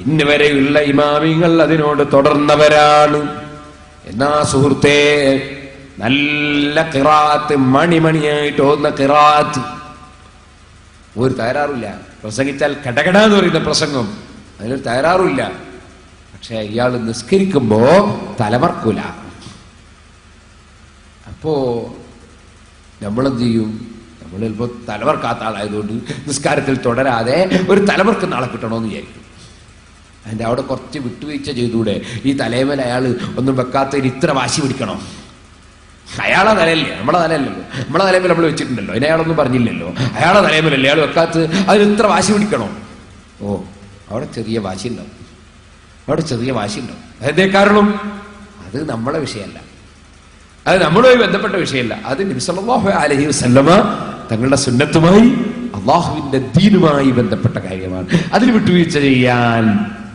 ഇന്ന് വരെയുള്ള ഇമാമിങ്ങൾ അതിനോട് തുടർന്നവരാണ്. എന്നാ സുഹൃത്തേ, നല്ല ഖിറാഅത്ത്, മണിമണിയായിട്ട് ഓതുന്ന ഖിറാഅത്ത്, ഒരു തകരാറില്ല. പ്രസംഗിച്ചാൽ കടകടാന്ന് പറയുന്ന പ്രസംഗം, അതിനൊരു തകരാറില്ല. പക്ഷെ ഇയാൾ നിസ്കരിക്കുമ്പോ തലമർക്കൂല. അപ്പോ നമ്മളെന്ത് ചെയ്യും? നമ്മൾ ചിലപ്പോ തലമർക്കാത്ത ആളായതുകൊണ്ട് നിസ്കാരത്തിൽ തുടരാതെ ഒരു തലമർക്കുന്ന ആളെ കിട്ടണമെന്ന് വിചാരിക്കും. അതിന്റെ അവിടെ കുറച്ച് വിട്ടുവീഴ്ച ചെയ്തൂടെ? ഈ തലേമേൽ അയാൾ ഒന്നും വെക്കാത്തതിന് ഇത്ര വാശി പിടിക്കണോ? അയാളെ തലയല്ലേ, നമ്മളെ തലയല്ലല്ലോ. നമ്മളെ തലേമേൽ നമ്മൾ വെച്ചിട്ടുണ്ടല്ലോ, അതിന് അയാളൊന്നും പറഞ്ഞില്ലല്ലോ. അയാളെ തലേമേലല്ലേ അയാൾ വെക്കാത്ത, അതിന് ഇത്ര വാശി പിടിക്കണോ? ഓ, അവിടെ ചെറിയ വാശി ഉണ്ടാവും, അവിടെ ചെറിയ വാശി ഉണ്ടാവും. അതേ കാരണം അത് നമ്മളെ വിഷയമല്ല, അത് നമ്മളുമായി ബന്ധപ്പെട്ട വിഷയമല്ല. അത് നബി സല്ലല്ലാഹു അലൈഹി വസല്ലമ തങ്ങളുടെ സുന്നത്തുമായി അള്ളാഹുവിന്റെ ദീനുമായി ബന്ധപ്പെട്ട കാര്യമാണ്. അതിൽ വിട്ടുവീഴ്ച ചെയ്യാൻ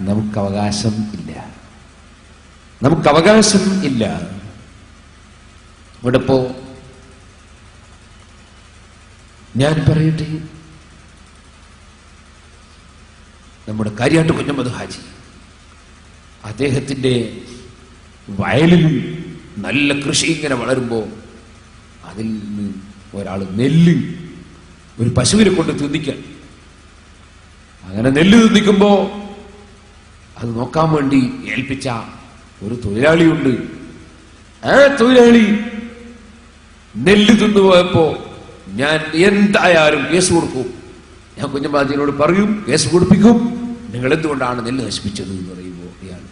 നമുക്ക് അവകാശം ഇല്ല. ഇവിടെ ഇപ്പോ ഞാൻ പറയട്ടെ, നമ്മുടെ കാര്യാട്ട് കുഞ്ഞമ്മദ് ഹാജി, അദ്ദേഹത്തിന്റെ വയലിൽ നല്ല കൃഷി ഇങ്ങനെ വളരുമ്പോ അതിൽ നിന്ന് ഒരാൾ നെല്ല് ഒരു പശുവിനെ കൊണ്ട് തിന്നിക്കാൻ, അങ്ങനെ നെല്ല് തിന്നിക്കുമ്പോ അത് നോക്കാൻ വേണ്ടി ഏൽപ്പിച്ച ഒരു തൊഴിലാളിയുണ്ട്. ആ തൊഴിലാളി നെല്ല് തിന്നുപോയപ്പോ ഞാൻ എന്തായാലും കേസ് കൊടുക്കും. ഞാൻ കുഞ്ഞമ്പാജിനോട് പറയും, കേസ് കൊടുപ്പിക്കും. നിങ്ങൾ എന്തുകൊണ്ടാണ് നെല്ല് നശിപ്പിച്ചത് എന്ന് പറയുമ്പോൾ ഇയാൾ,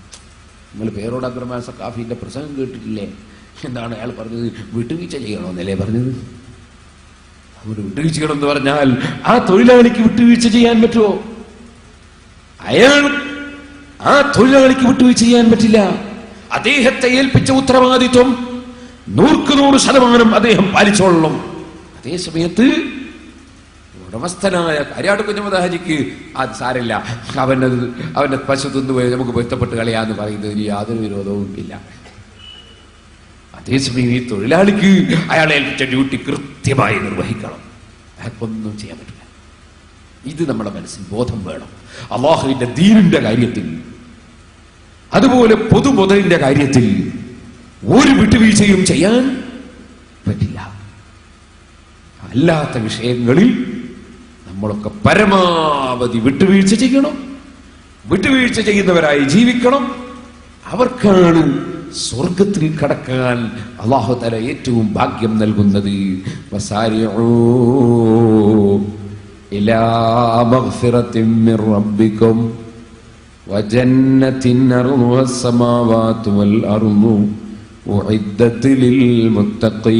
നിങ്ങൾ പേരോട് അബ്ദുറഹ്മാൻ സഖാഫിന്റെ പ്രസംഗം കേട്ടിട്ടില്ലേ? എന്താണ് അയാൾ പറഞ്ഞത്? വിട്ടുവീഴ്ച ചെയ്യണമെന്നല്ലേ പറഞ്ഞത്? അവിടെ വിട്ടുവീഴ്ച ചെയ്യണമെന്ന് പറഞ്ഞാൽ ആ തൊഴിലാളിക്ക് വിട്ടുവീഴ്ച ചെയ്യാൻ പറ്റുമോ? ആ തൊഴിലാളിക്ക് വിട്ടുവീഴ്ച ചെയ്യാൻ പറ്റില്ല. അദ്ദേഹത്തെ ഏൽപ്പിച്ച ഉത്തരവാദിത്വം 100% അദ്ദേഹം പാലിച്ചോളണം. അതേ സമയത്ത് ഉടമസ്ഥനായ കാര്യാട്ട് കുഞ്ഞമ്മദ് ഹാജിക്ക് അത് സാരില്ല, അവന്റെ പശു തിന്നുപോയി നമുക്ക് പൊരുത്തപ്പെട്ട് കളയാന്ന് പറയുന്നതിന് യാതൊരു വിരോധവും ഇല്ല. അതേസമയം ഈ തൊഴിലാളിക്ക് അയാളെ ഏൽപ്പിച്ച ഡ്യൂട്ടി കൃത്യമായി നിർവഹിക്കണം. അയാൾക്കൊന്നും ചെയ്യാൻ പറ്റില്ല. ഇത് നമ്മുടെ മനസ്സിൽ ബോധം വേണം. അള്ളാഹുവിന്റെ ദീനിന്റെ കാര്യത്തിൽ, അതുപോലെ പൊതുമുതലിന്റെ കാര്യത്തിൽ ഒരു വിട്ടുവീഴ്ചയും ചെയ്യാൻ പറ്റില്ല. അല്ലാത്ത വിഷയങ്ങളിൽ നമ്മളൊക്കെ പരമാവധി വിട്ടുവീഴ്ച ചെയ്യണം. വിട്ടുവീഴ്ച ചെയ്യുന്നവരായി ജീവിക്കണം. അവർക്കാണ് സ്വർഗത്തിൽ കടക്കാൻ അല്ലാഹു തആല ഏറ്റവും ഭാഗ്യം നൽകുന്നത്. വസാരിഊ ഇലാ മഗ്ഫിറത്തിൻ മിർ റബ്ബിക്കും വജന്നത്തിൻ അർളുഹസ് സമാവാതു വൽ അർളു ഉഇദ്ദത് ലിൽ മുത്തഖീൻ.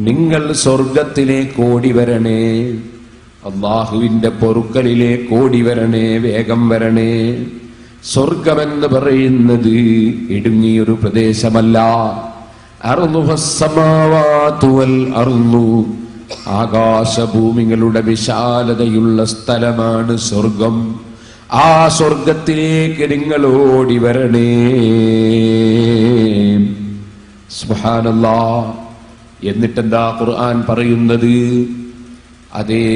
നിങ്ങൾ സ്വർഗത്തിലേക്ക് ഓടി വരണേ, അള്ളാഹുവിന്റെ പൊറുക്കലിലേക്ക് ഓടി വരണേ, വേഗം വരണേ. സ്വർഗമെന്ന് പറയുന്നത് ഇടുങ്ങിയൊരു പ്രദേശമല്ല. അർളുഹസ്സമാവാതു വൽ അർളു, ആകാശഭൂമികളുടെ വിശാലതയുള്ള സ്ഥലമാണ് സ്വർഗം. ആ സ്വർഗത്തിലേക്ക് നിങ്ങൾ ഓടി വരണേ. സുബ്ഹാനല്ലാഹ്. എന്നിട്ടെന്താ ഖുർആൻ പറയുന്നത്? അതേ,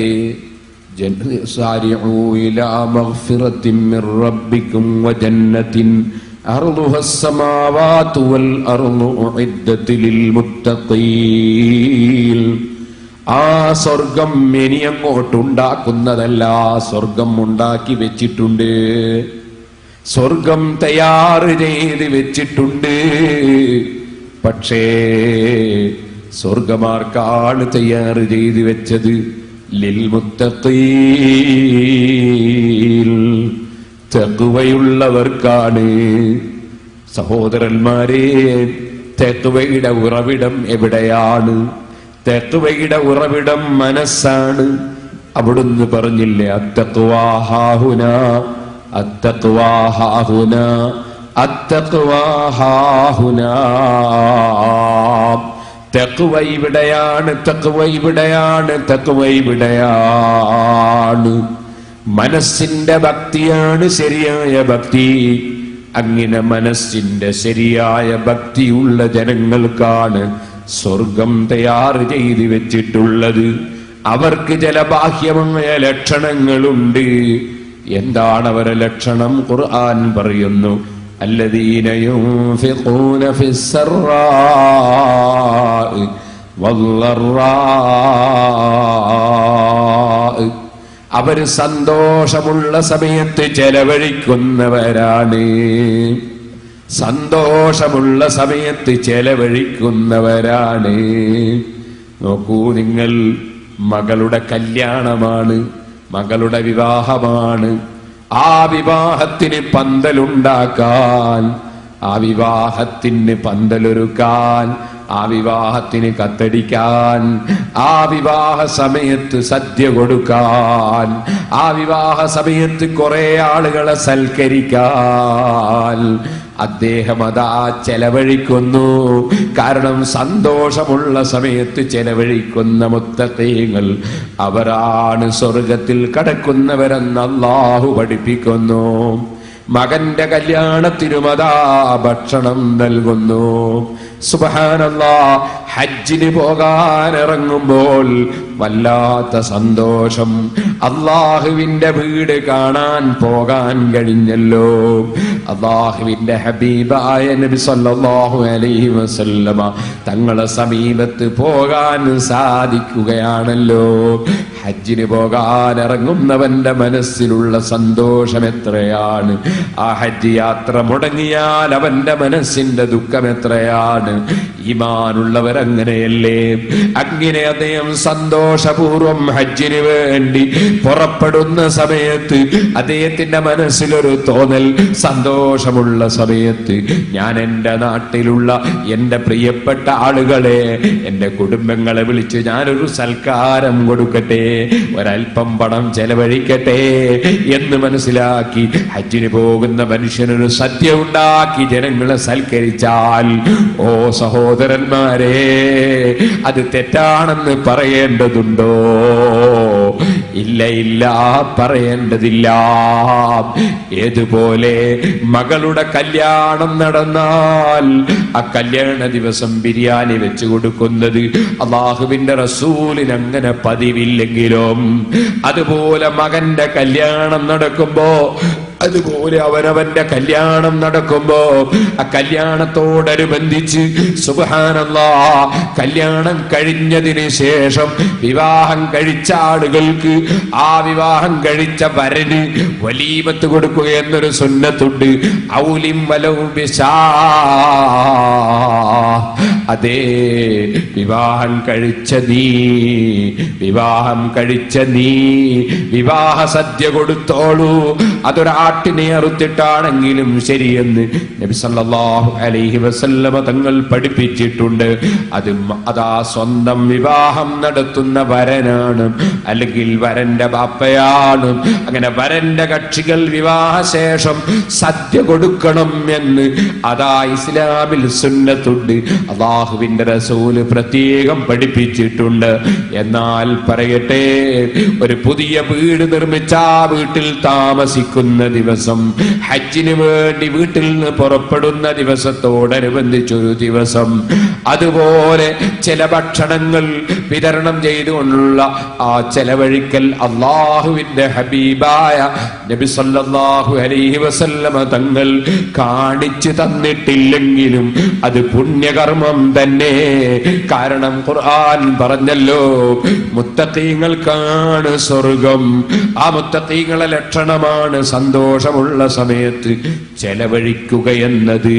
സാരിഊ ഇലാ മഗ്ഫിറത്തിൻ മിർ റബ്ബിക്കും വജന്നത്തിൻ അർളുഹസ് സമാവാതു വൽ അർളു ഉഇദ്ദത് ലിൽ മുത്തഖീൻ. ആ സ്വർഗം ഇനി അങ്ങോട്ടുണ്ടാക്കുന്നതല്ല, സ്വർഗം ഉണ്ടാക്കി വെച്ചിട്ടുണ്ട്. സ്വർഗം തയ്യാർ ചെയ്ത് വെച്ചിട്ടുണ്ട്. പക്ഷേ സ്വർഗമാർക്കാണ് തയ്യാർ ചെയ്ത് വെച്ചത്? ലിൽ മുത്തഖീൻ, തഖ്വയുള്ളവർക്കാണ്. സഹോദരന്മാരെ, തഖ്വയുടെ ഉറവിടം എവിടെയാണ്? തഖ്വയുടെ ഉറവിടം മനസ്സാണ്. അവിടുന്ന് പറഞ്ഞില്ലേ, അത്തഖ്വാ ഹാഹുനാ, അത്തഖ്വാ ഹാഹുനാ, അത്തഖ്വാ ഹാഹുനാ. തഖ്വ ഇവിടെയാണ്, തഖ്വ ഇവിടെയാണ്, തഖ്വ ഇവിടെയാണ്. മനസ്സിന്റെ ഭക്തിയാണ് ശരിയായ ഭക്തി. അങ്ങനെ മനസ്സിന്റെ ശരിയായ ഭക്തിയുള്ള ജനങ്ങൾക്കാണ് സ്വർഗം തയ്യാർ ചെയ്ത് വെച്ചിട്ടുള്ളത്. അവർക്ക് ചില ബാഹ്യമായ ലക്ഷണങ്ങളുണ്ട്. എന്താണ് അവരുടെ ലക്ഷണം? ഖുർആൻ പറയുന്നു, الذين ينفقون في السراء والضراء. അവർ സന്തോഷമുള്ള സമയത്ത് ചെലവഴിക്കുന്നവരാണ്. സന്തോഷമുള്ള സമയത്ത് ചെലവഴിക്കുന്നവരാണ്. നോക്കൂ നിങ്ങൾ, മകളുടെ കല്യാണമാണ്, മകളുടെ വിവാഹമാണ്. ആ വിവാഹത്തിന് പന്തലുണ്ടാക്കാൻ, ആ വിവാഹത്തിന് പന്തലൊരുക്കാൻ, ആ വിവാഹത്തിന് കത്തടിക്കാൻ, ആ വിവാഹ സമയത്ത് സദ്യ കൊടുക്കാൻ, ആ വിവാഹ സമയത്ത് കുറെ ആളുകളെ സൽക്കരിക്കാൻ അദ്ദേഹം അതാ ചെലവഴിക്കുന്നു. കാരണം സന്തോഷമുള്ള സമയത്ത് ചെലവഴിക്കുന്ന മുത്തഖീങ്ങൾ അവരാണ് സ്വർഗത്തിൽ കടക്കുന്നവരെന്ന് അല്ലാഹു പഠിപ്പിക്കുന്നു. മകന്റെ കല്യാണത്തിനുമതാ ഭക്ഷണം നൽകുന്നു. സുബ്ഹാനല്ലാഹ്. ഹജ്ജിന് പോകാൻ ഇറങ്ങുമ്പോൾ വല്ലാത്ത സന്തോഷം. അള്ളാഹുവിന്റെ വീട് കാണാൻ പോകാൻ കഴിഞ്ഞല്ലോ. അള്ളാഹുവിന്റെ ഹബീബായ നബി സല്ലല്ലാഹു അലൈഹി വസല്ലമ തങ്ങളെ സമീപത്ത് പോകാൻ സാധിക്കുകയാണല്ലോ. ഹജ്ജിന് പോകാൻ ഇറങ്ങുന്നവന്റെ മനസ്സിലുള്ള സന്തോഷം എത്രയാണ്! ആ ഹജ്ജ് യാത്ര മുടങ്ങിയാൽ അവന്റെ മനസ്സിന്റെ ദുഃഖം എത്രയാണ്! ഈമാനുള്ളവരങ്ങനെയല്ലേ? അങ്ങനെ അദ്ദേഹം സന്തോഷപൂർവം ഹജ്ജിന് വേണ്ടി പുറപ്പെടുന്ന സമയത്ത് അദ്ദേഹത്തിന്റെ മനസ്സിലൊരു തോന്നൽ, സന്തോഷമുള്ള സമയത്ത് ഞാൻ എൻ്റെ നാട്ടിലുള്ള എൻ്റെ പ്രിയപ്പെട്ട ആളുകളെ, എൻ്റെ കുടുംബങ്ങളെ വിളിച്ച് ഞാനൊരു സൽക്കാരം കൊടുക്കട്ടെ, ഒരൽപ്പം പണം ചെലവഴിക്കട്ടെ എന്ന് മനസ്സിലാക്കി ഹജ്ജിന് പോകുന്ന മനുഷ്യനൊരു സദ്യ ഉണ്ടാക്കി ജനങ്ങളെ സൽക്കരിച്ചാൽ, ഓ സഹോദരന്മാരെ, അത് തെറ്റാണെന്ന് പറയേണ്ടതുണ്ടോ? ഇല്ല ഇല്ല, പറയേണ്ടതില്ല. ഏതുപോലെ മകളുടെ കല്യാണം നടന്നാൽ ആ കല്യാണ ദിവസം ബിരിയാണി വെച്ചു കൊടുക്കുന്നത് അല്ലാഹുവിന്റെ റസൂലിന് അങ്ങനെ പതിവില്ലെങ്കിലും, അതുപോലെ മകന്റെ കല്യാണം നടക്കുമ്പോ, അതുപോലെ അവനവന്റെ കല്യാണം നടക്കുമ്പോ ആ കല്യാണത്തോടനുബന്ധിച്ച് സുബ്ഹാനല്ലാഹ് കല്യാണം കഴിഞ്ഞതിന് ശേഷം വിവാഹം കഴിച്ച ആളുകൾക്ക് ആ വിവാഹം കഴിച്ച വരന് വലീമത്ത് കൊടുക്കുക എന്നൊരു സുന്നത്തുണ്ട്. ഔലിം വലൗ ബിശാ. അതേ, വിവാഹം കഴിച്ച നീ വിവാഹ സദ്യ കൊടുത്തോളൂ, അതൊരാട്ടിനെ അറുത്തിട്ടാണെങ്കിലും ശരിയെന്ന് നബി സല്ലല്ലാഹു അലൈഹി വസല്ലമ തങ്ങൾ പഠിപ്പിച്ചിട്ടുണ്ട്. അതാ സ്വന്തം വിവാഹം നടത്തുന്ന വരനാണ്, അല്ലെങ്കിൽ വരന്റെ ബാപ്പയാണ്. അങ്ങനെ വരന്റെ കക്ഷികൾ വിവാഹശേഷം സദ്യ കൊടുക്കണം എന്ന് അതാ ഇസ്ലാമിൽ സുന്നത്തുണ്ട്, അല്ലാഹുവിന്റെ റസൂല് പ്രത്യേകം പഠിപ്പിച്ചിട്ടുണ്ട്. എന്നാൽ പറയട്ടെ, ഒരു പുതിയ വീട് നിർമ്മിച്ച വീട്ടിൽ താമസിക്കുന്ന ദിവസം, ഹജ്ജിന് വേണ്ടി വീട്ടിൽ നിന്ന് പുറപ്പെടുന്ന ദിവസത്തോടനുബന്ധിച്ചൊരു ദിവസം, അതുപോലെ ചില ഭക്ഷണങ്ങൾ വിതരണം ചെയ്തുകൊണ്ടുള്ള ആ ചെലവഴിക്കൽ അല്ലാഹുവിന്റെ ഹബീബായ നബി സല്ലല്ലാഹു അലൈഹി വസല്ലമ തങ്ങൾ കാണിച്ചു തന്നിട്ടില്ലെങ്കിലും അത് പുണ്യകർമ്മം തന്നെ. കാരണം ഖുർആൻ പറഞ്ഞല്ലോ, മുത്തഖീങ്ങൾക്കാണ് സ്വർഗം. ആ മുത്തഖീങ്ങളെ ലക്ഷണമാണ് സന്തോഷമുള്ള സമയത്ത് ചെലവഴിക്കുക എന്നത്.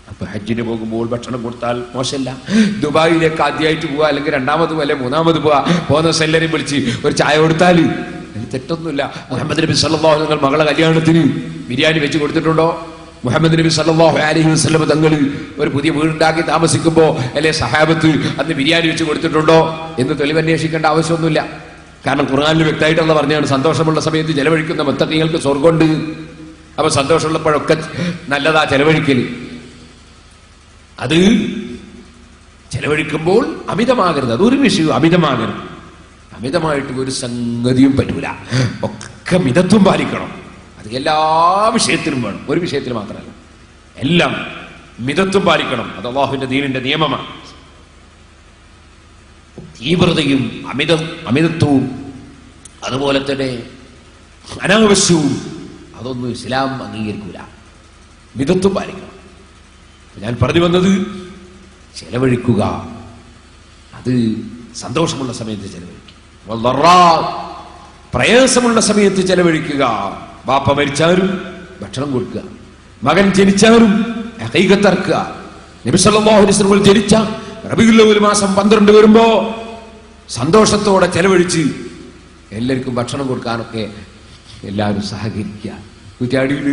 അപ്പൊ ഹജ്ജിന് പോകുമ്പോൾ ഭക്ഷണം കൊടുത്താൽ മോശമല്ല. ദുബായിലേക്ക് ആദ്യമായിട്ട് പോവാ, അല്ലെങ്കിൽ രണ്ടാമത് പോവാ, അല്ലെങ്കിൽ മൂന്നാമത് പോവാ, പോകുന്ന സെല്ലരെയും വിളിച്ച് ഒരു ചായ കൊടുത്താൽ തെറ്റൊന്നുമില്ല. മുഹമ്മദ് നബി സല്ലല്ലാഹു അലൈഹി വസല്ലം മകളെ കല്യാണത്തിന് ബിരിയാണി വെച്ച് കൊടുത്തിട്ടുണ്ടോ? മുഹമ്മദ് നബി സല്ലല്ലാഹു അലൈഹി വസല്ലം തങ്ങൾ ഒരു പുതിയ വീടുണ്ടാക്കി താമസിക്കുമ്പോ അല്ലെ സഹാബത്ത് അന്ന് ബിരിയാണി വെച്ച് കൊടുത്തിട്ടുണ്ടോ എന്ന് തെളിവന്വേഷിക്കേണ്ട ആവശ്യമൊന്നുമില്ല. കാരണം ഖുർആനിൽ വ്യക്തമായിട്ടുള്ള പറഞ്ഞാണ്, സന്തോഷമുള്ള സമയത്ത് ചെലവഴിക്കുന്ന മുത്തഖീങ്ങൾക്ക് സ്വർഗമുണ്ട്. അപ്പൊ സന്തോഷമുള്ളപ്പോഴൊക്കെ നല്ലതാ ചെലവഴിക്കൽ. അത് ചെലവഴിക്കുമ്പോൾ അമിതമാകരുത്, അതൊരു വിഷയവും അമിതമാകരുത്. അമിതമായിട്ട് ഒരു സംഗതിയും പറ്റൂല, ഒക്കെ മിതത്വം പാലിക്കണം. അത് എല്ലാ വിഷയത്തിലും വേണം, ഒരു വിഷയത്തിൽ മാത്രമല്ല, എല്ലാം മിതത്വം പാലിക്കണം. അത് അല്ലാഹുവിന്റെ ദീനിന്റെ നിയമമാണ്. തീവ്രതയും അമിതത്വവും അതുപോലെ തന്നെ അനാവശ്യവും അതൊന്നും ഇസ്ലാം അംഗീകരിക്കൂല. മിതത്വം പാലിക്കണം. ഞാൻ പറഞ്ഞു വന്നത്, ചെലവഴിക്കുക അത് സന്തോഷമുള്ള സമയത്ത് ചെലവഴിക്കുക, പ്രയാസമുള്ള സമയത്ത് ചെലവഴിക്കുക. ബാപ്പ മരിച്ചാലും ഭക്ഷണം കൊടുക്കുക, മകൻ ജനിച്ചാലും ഹഖീഖത്തർക്കുക. നബി സല്ലല്ലാഹു അലൈഹി വസല്ലം ജനിച്ച റബീഉൽ അവ്വൽ മാസം 12 വരുമ്പോ സന്തോഷത്തോടെ ചെലവഴിച്ച് എല്ലാവർക്കും ഭക്ഷണം കൊടുക്കാനൊക്കെ എല്ലാവരും സഹകരിക്കുക. കുറ്റാടിയിൽ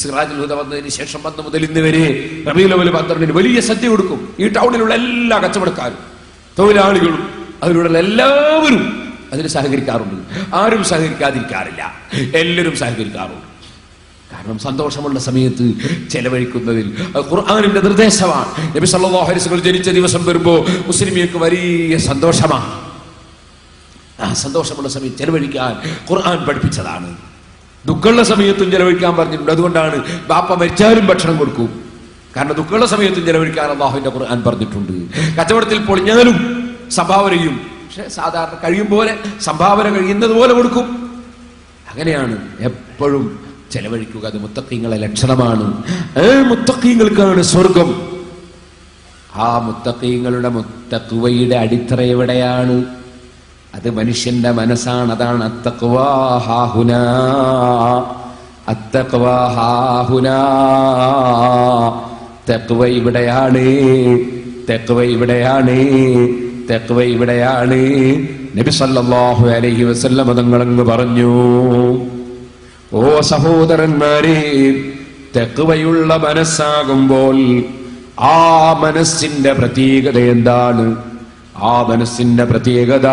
സിറാജുൽ ഹുദ വന്നതിന് ശേഷം 1 മുതൽ ഇന്ന് വരെ റബീഉൽ അവ്വൽ 12 വലിയ സദ്യ കൊടുക്കും. ഈ ടൗണിലുള്ള എല്ലാ കച്ചവടക്കാരും, തൊഴിലാളികളും, അതിലുള്ള എല്ലാവരും അതിന് സഹകരിക്കാറുണ്ട്. ആരും സഹകരിക്കാതിരിക്കാറില്ല, എല്ലാവരും സഹകരിക്കാറുണ്ട്. കാരണം സന്തോഷമുള്ള സമയത്ത് ചെലവഴിക്കുന്നതിൽ ഖുർആനിന്റെ നിർദ്ദേശമാണ്. നബി സല്ലല്ലാഹു അലൈഹി വസല്ലം ജനിച്ച ദിവസം വരുമ്പോ മുസ്ലിമിയർക്ക് വലിയ സന്തോഷമാണ്. ആ സന്തോഷമുള്ള സമയത്ത് ചെലവഴിക്കാൻ ഖുർആൻ പഠിപ്പിച്ചതാണ്. ദുഃഖമുള്ള സമയത്തും ചെലവഴിക്കാൻ പറഞ്ഞിട്ടുണ്ട്. അതുകൊണ്ടാണ് ബാപ്പ മരിച്ചാലും ഭക്ഷണം കൊടുക്കും. കാരണം ദുഃഖമുള്ള സമയത്തും ചെലവഴിക്കാൻ അല്ലാഹുവിന്റെ ഖുർആൻ പറഞ്ഞിട്ടുണ്ട്. കച്ചവടത്തിൽ പൊളിഞ്ഞാലും സംഭാവനയും, പക്ഷെ സാധാരണ കഴിയും പോലെ സംഭാവന കഴിയുന്നത് പോലെ കൊടുക്കും. അങ്ങനെയാണ് എപ്പോഴും ചെലവഴിക്കുക. അത് മുത്തഖീങ്ങളെ ലക്ഷണമാണ്. മുത്തഖീങ്ങൾക്കാണ് സ്വർഗം. ആ മുത്തഖീങ്ങളുടെ മുത്തഖ്വയുടെ അടിത്തറ എവിടെയാണ്? അത് മനുഷ്യന്റെ മനസ്സാണ്. അതാണ് അത്തഖ്വാ ഹാഹുനാ, അത്തഖ്വാ ഹാഹുനാ. തഖ്വ ഇവിടെയാണ്, തഖ്വ ഇവിടെയാണ്, തഖ്വ ഇവിടെയാണ്. നബി സല്ലല്ലാഹു അലൈഹി വസല്ലം തങ്ങളങ്ങ് പറഞ്ഞു, ഓ സഹോദരന്മാരെ, തഖ്വയുള്ള മനസ്സാകുമ്പോൾ ആ മനസ്സിന്റെ പ്രത്യേകത എന്താണ്? ആ മനസ്സിന്റെ പ്രത്യേകത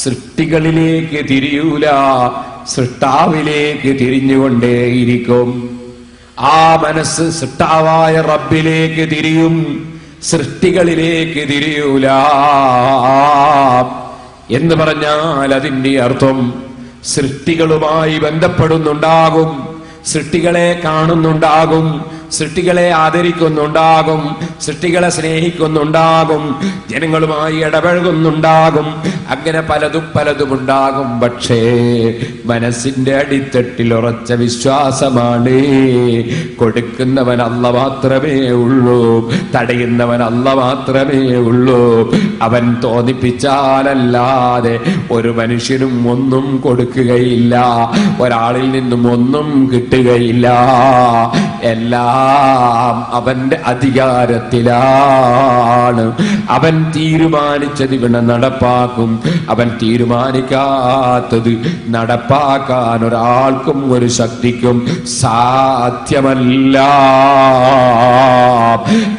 സൃഷ്ടികളിലേക്ക് തിരിയൂല, സൃഷ്ടാവിലേക്ക് തിരിഞ്ഞുകൊണ്ടേയിരിക്കും. ആ മനസ്സ് സൃഷ്ടാവായ റബ്ബിലേക്ക് തിരിയും, സൃഷ്ടികളിലേക്ക് തിരിയൂല. എന്ന് പറഞ്ഞാൽ അതിന്റെ അർത്ഥം സൃഷ്ടികളുമായി ബന്ധപ്പെടുന്നുണ്ടാകും, സൃഷ്ടികളെ കാണുന്നുണ്ടാകും, സൃഷ്ടികളെ ആദരിക്കുന്നുണ്ടാകും, സൃഷ്ടികളെ സ്നേഹിക്കുന്നുണ്ടാകും, ജനങ്ങളുമായി ഇടപഴകുന്നുണ്ടാകും, അങ്ങനെ പലതും ഉണ്ടാകും. പക്ഷേ മനസ്സിന്റെ അടിത്തട്ടിൽ ഉറച്ച വിശ്വാസമാണ്. കൊടുക്കുന്നവൻ അല്ല മാത്രമേ ഉള്ളൂ, തടയുന്നവൻ അല്ല മാത്രമേ ഉള്ളൂ. അവൻ തോന്നിപ്പിച്ചാലല്ലാതെ ഒരു മനുഷ്യനും ഒന്നും കൊടുക്കുകയില്ല, ഒരാളിൽ നിന്നും ഒന്നും കിട്ടുകയില്ല. എല്ലാം അവന്റെ അധികാരത്തിലാണ്. അവൻ തീരുമാനിച്ചത് ഇവിടെ നടപ്പാക്കും, അവൻ തീരുമാനിക്കാത്തത് നടപ്പാക്കാൻ ഒരാൾക്കും ഒരു ശക്തിക്കും സാധ്യമല്ല.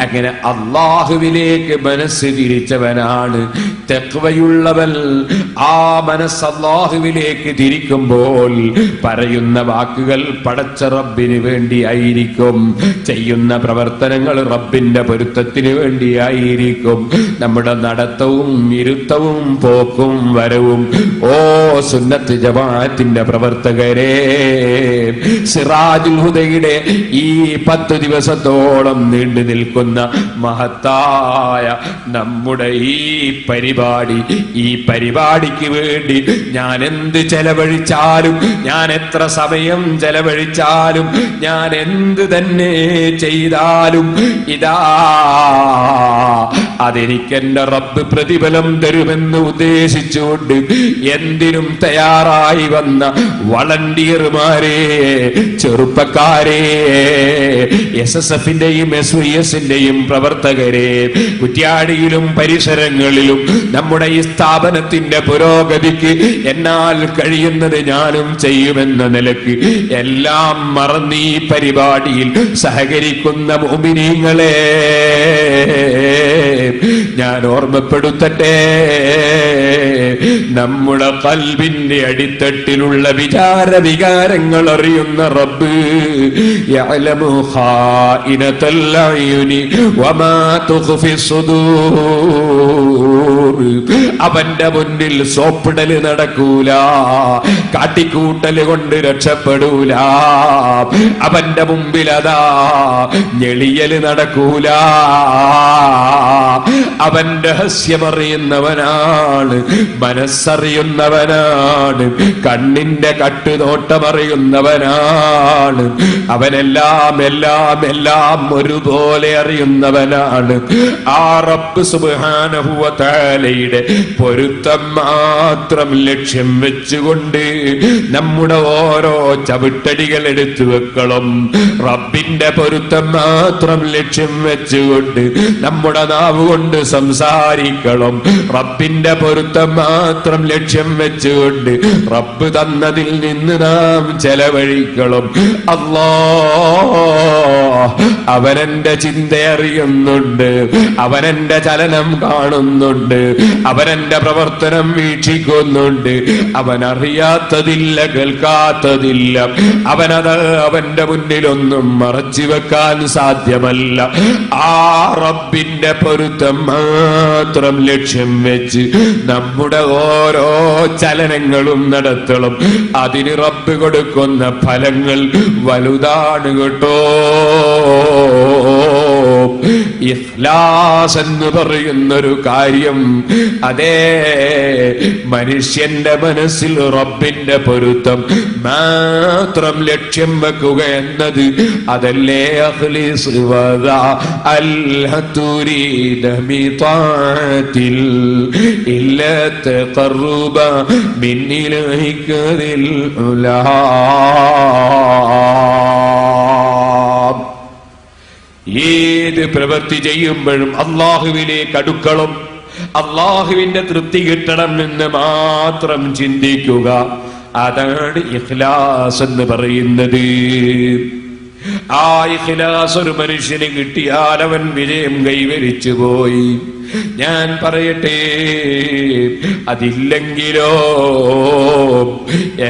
അങ്ങനെ അല്ലാഹുവിലേക്ക് മനസ്സ് തിരിച്ചവനാണ് തഖ്വയുള്ളവൻ. ആ മനസ്സ് അല്ലാഹുവിലേക്ക് തിരിക്കുമ്പോൾ പറയുന്ന വാക്കുകൾ പടച്ച റബ്ബിന് വേണ്ടിയായിരിക്കും, ചെയ്യുന്ന പ്രവർത്തനങ്ങൾ റബ്ബിന്റെ പൊരുത്തത്തിന് വേണ്ടിയായിരിക്കും. നമ്മുടെ നടത്തവും ഇരുത്തവും പോക്കും വരവും ഓ സുന്നത്ത് ജമാഅത്തിന്റെ പ്രവർത്തകരെ, സിറാജുൽ ഹുദയുടെ ഈ 10 ദിവസത്തോളം നീണ്ടു നിൽക്കുന്ന മഹത്തായ നമ്മുടെ ഈ പരിപാടിക്ക് വേണ്ടി ഞാൻ എന്ത് ചെലവഴിച്ചാലും, ഞാൻ എത്ര സമയം ചെലവഴിച്ചാലും, ഞാൻ എന്ത് തന്നെ ചെയ്താലും ഇതാ അതെനിക്കെന്റെ റബ്ബ് പ്രതിഫലം തരുമെന്ന് ഉദ്ദേശിച്ചുകൊണ്ട് എന്തിനും തയ്യാറായി വന്ന വളണ്ടിയർമാരെ, ചെറുപ്പക്കാരെ, SSFന്റെയും SYSന്റെയും പ്രവർത്തകരെ, കുറ്റ്യാടിയിലും പരിസരങ്ങളിലും നമ്മുടെ ഈ സ്ഥാപനത്തിന്റെ പുരോഗതിക്ക് എന്നാൽ കഴിയുന്നത് ഞാനും ചെയ്യുമെന്ന നിലക്ക് എല്ലാം മറന്ന് ഈ പരിപാടിയിൽ സഹകരിക്കുന്ന മുഅ്മിനീങ്ങളെ ഞാൻ ഓർമ്മപ്പെടുത്തട്ടെ. നമ്മുടെ ഖൽബിന്റെ അടിത്തട്ടിലുള്ള വികാരങ്ങൾ അറിയുന്ന റബ്ബ് യഅലമു ഖായിനത്തൽ അയുനി വമാ തുഖ്ഫി സുദൂർ. അവന്റെ മുന്നിൽ സോപ്പിടല് നടക്കൂല, കാട്ടിക്കൂട്ടല് കൊണ്ട് രക്ഷപ്പെടൂല. അവന്റെ മുമ്പിൽ അതാ ഞെളിയല് നടക്കൂല. അവൻ രഹസ്യമറിയുന്നവനാണ്, മനസ്സറിയുന്നവനാണ്, കണ്ണിന്റെ കട്ടുനോട്ടമറിയുന്നവനാണ്. അവനെല്ലാം എല്ലാം എല്ലാം ഒരുപോലെ അറിയുന്നവനാണ്. ആ റബ്ബ് സുബ്ഹാനഹു വ തആലയുടെ പൊരുത്തം മാത്രം ലക്ഷ്യം വെച്ചുകൊണ്ട് നമ്മുടെ ഓരോ ചവിട്ടടികൾ എടുത്തു വെക്കണം. റബ്ബിന്റെ പൊരുത്തം മാത്രം ലക്ഷ്യം വെച്ചുകൊണ്ട് നമ്മുടെ നാവ് കൊണ്ട് സംസാരിക്കണം. റബ്ബിന്റെ പൊരുത്തം മാത്രം ലക്ഷ്യം വെച്ചുകൊണ്ട് റബ്ബ് തന്നതിൽ നിന്ന് നാം ചെലവഴിക്കണം. അല്ലാഹ് അവനെന്റെ ചിന്ത അറിയുന്നുണ്ട്, അവനെന്റെ ചലനം കാണുന്നുണ്ട്, അവനെന്റെ പ്രവർത്തനം വീക്ഷിക്കുന്നുണ്ട്. അവൻ അറിയാത്തതില്ല, കേൾക്കാത്തതില്ല. അവനത് അവന്റെ മുന്നിലൊന്നും മറച്ചു വെക്കാൻ സാധ്യമല്ല. ആ റബ്ബിന്റെ പൊരുത്തം മാത്രം ലക്ഷ്യം വെച്ച് നമ്മുടെ ഓരോ ചലനങ്ങളും നടത്തണം. അതിന് റബ്ബ് കൊടുക്കുന്ന ഫലങ്ങൾ വലുതാണ് കേട്ടോ. ഇഖ്ലാസ് എന്ന് പറയുന്നൊരു കാര്യം, അതേ മനുഷ്യന്റെ മനസ്സിൽ റബ്ബിന്റെ പൊരുത്തം മാത്രം ലക്ഷ്യം വെക്കുക എന്നത് അതല്ലേ അഖ്ലിസ് വദാ അൽഹതുരീദ മിതാത്തിൽ ഇല്ല തഖറുബ മിൻ ഇലഹികദിൽ ഉലാ. ഏത് പ്രവൃത്തി ചെയ്യുമ്പോഴും അല്ലാഹുവിലേക്ക് അടുക്കണം, അല്ലാഹുവിന്റെ തൃപ്തി കിട്ടണം എന്ന് മാത്രം ചിന്തിക്കുക. അതാണ് ഇഖ്ലാസ് എന്ന് പറയുന്നത്. ആ ഇഖ്ലാസ് ഒരു മനുഷ്യന് കിട്ടിയാൽ അവൻ വിജയം കൈവരിച്ചു പോയി. ഞാൻ പറയട്ടെ, അതില്ലെങ്കിലോ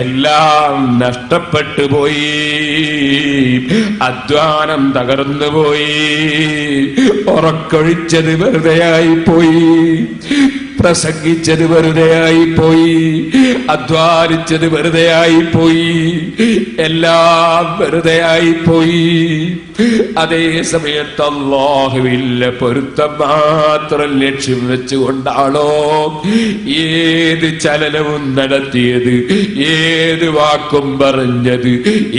എല്ലാം നഷ്ടപ്പെട്ടു പോയി, അധ്വാനം തകർന്നു പോയി, ഉറക്കൊഴിച്ചത് വെറുതെയായി പോയി, പ്രസംഗിച്ചത് വെറുതെയായി പോയി, അധ്വാനിച്ചത് വെറുതെയായി പോയി, എല്ലാം വെറുതെയായി പോയി. അതേ സമയത്ത് അല്ലാഹുവിന്റെ പൊരുത്തം മാത്രം ലക്ഷ്യം വെച്ചുകൊണ്ടാണോ ഏത് ചലനവും നടത്തിയത്, ഏത് വാക്കും പറഞ്ഞത്,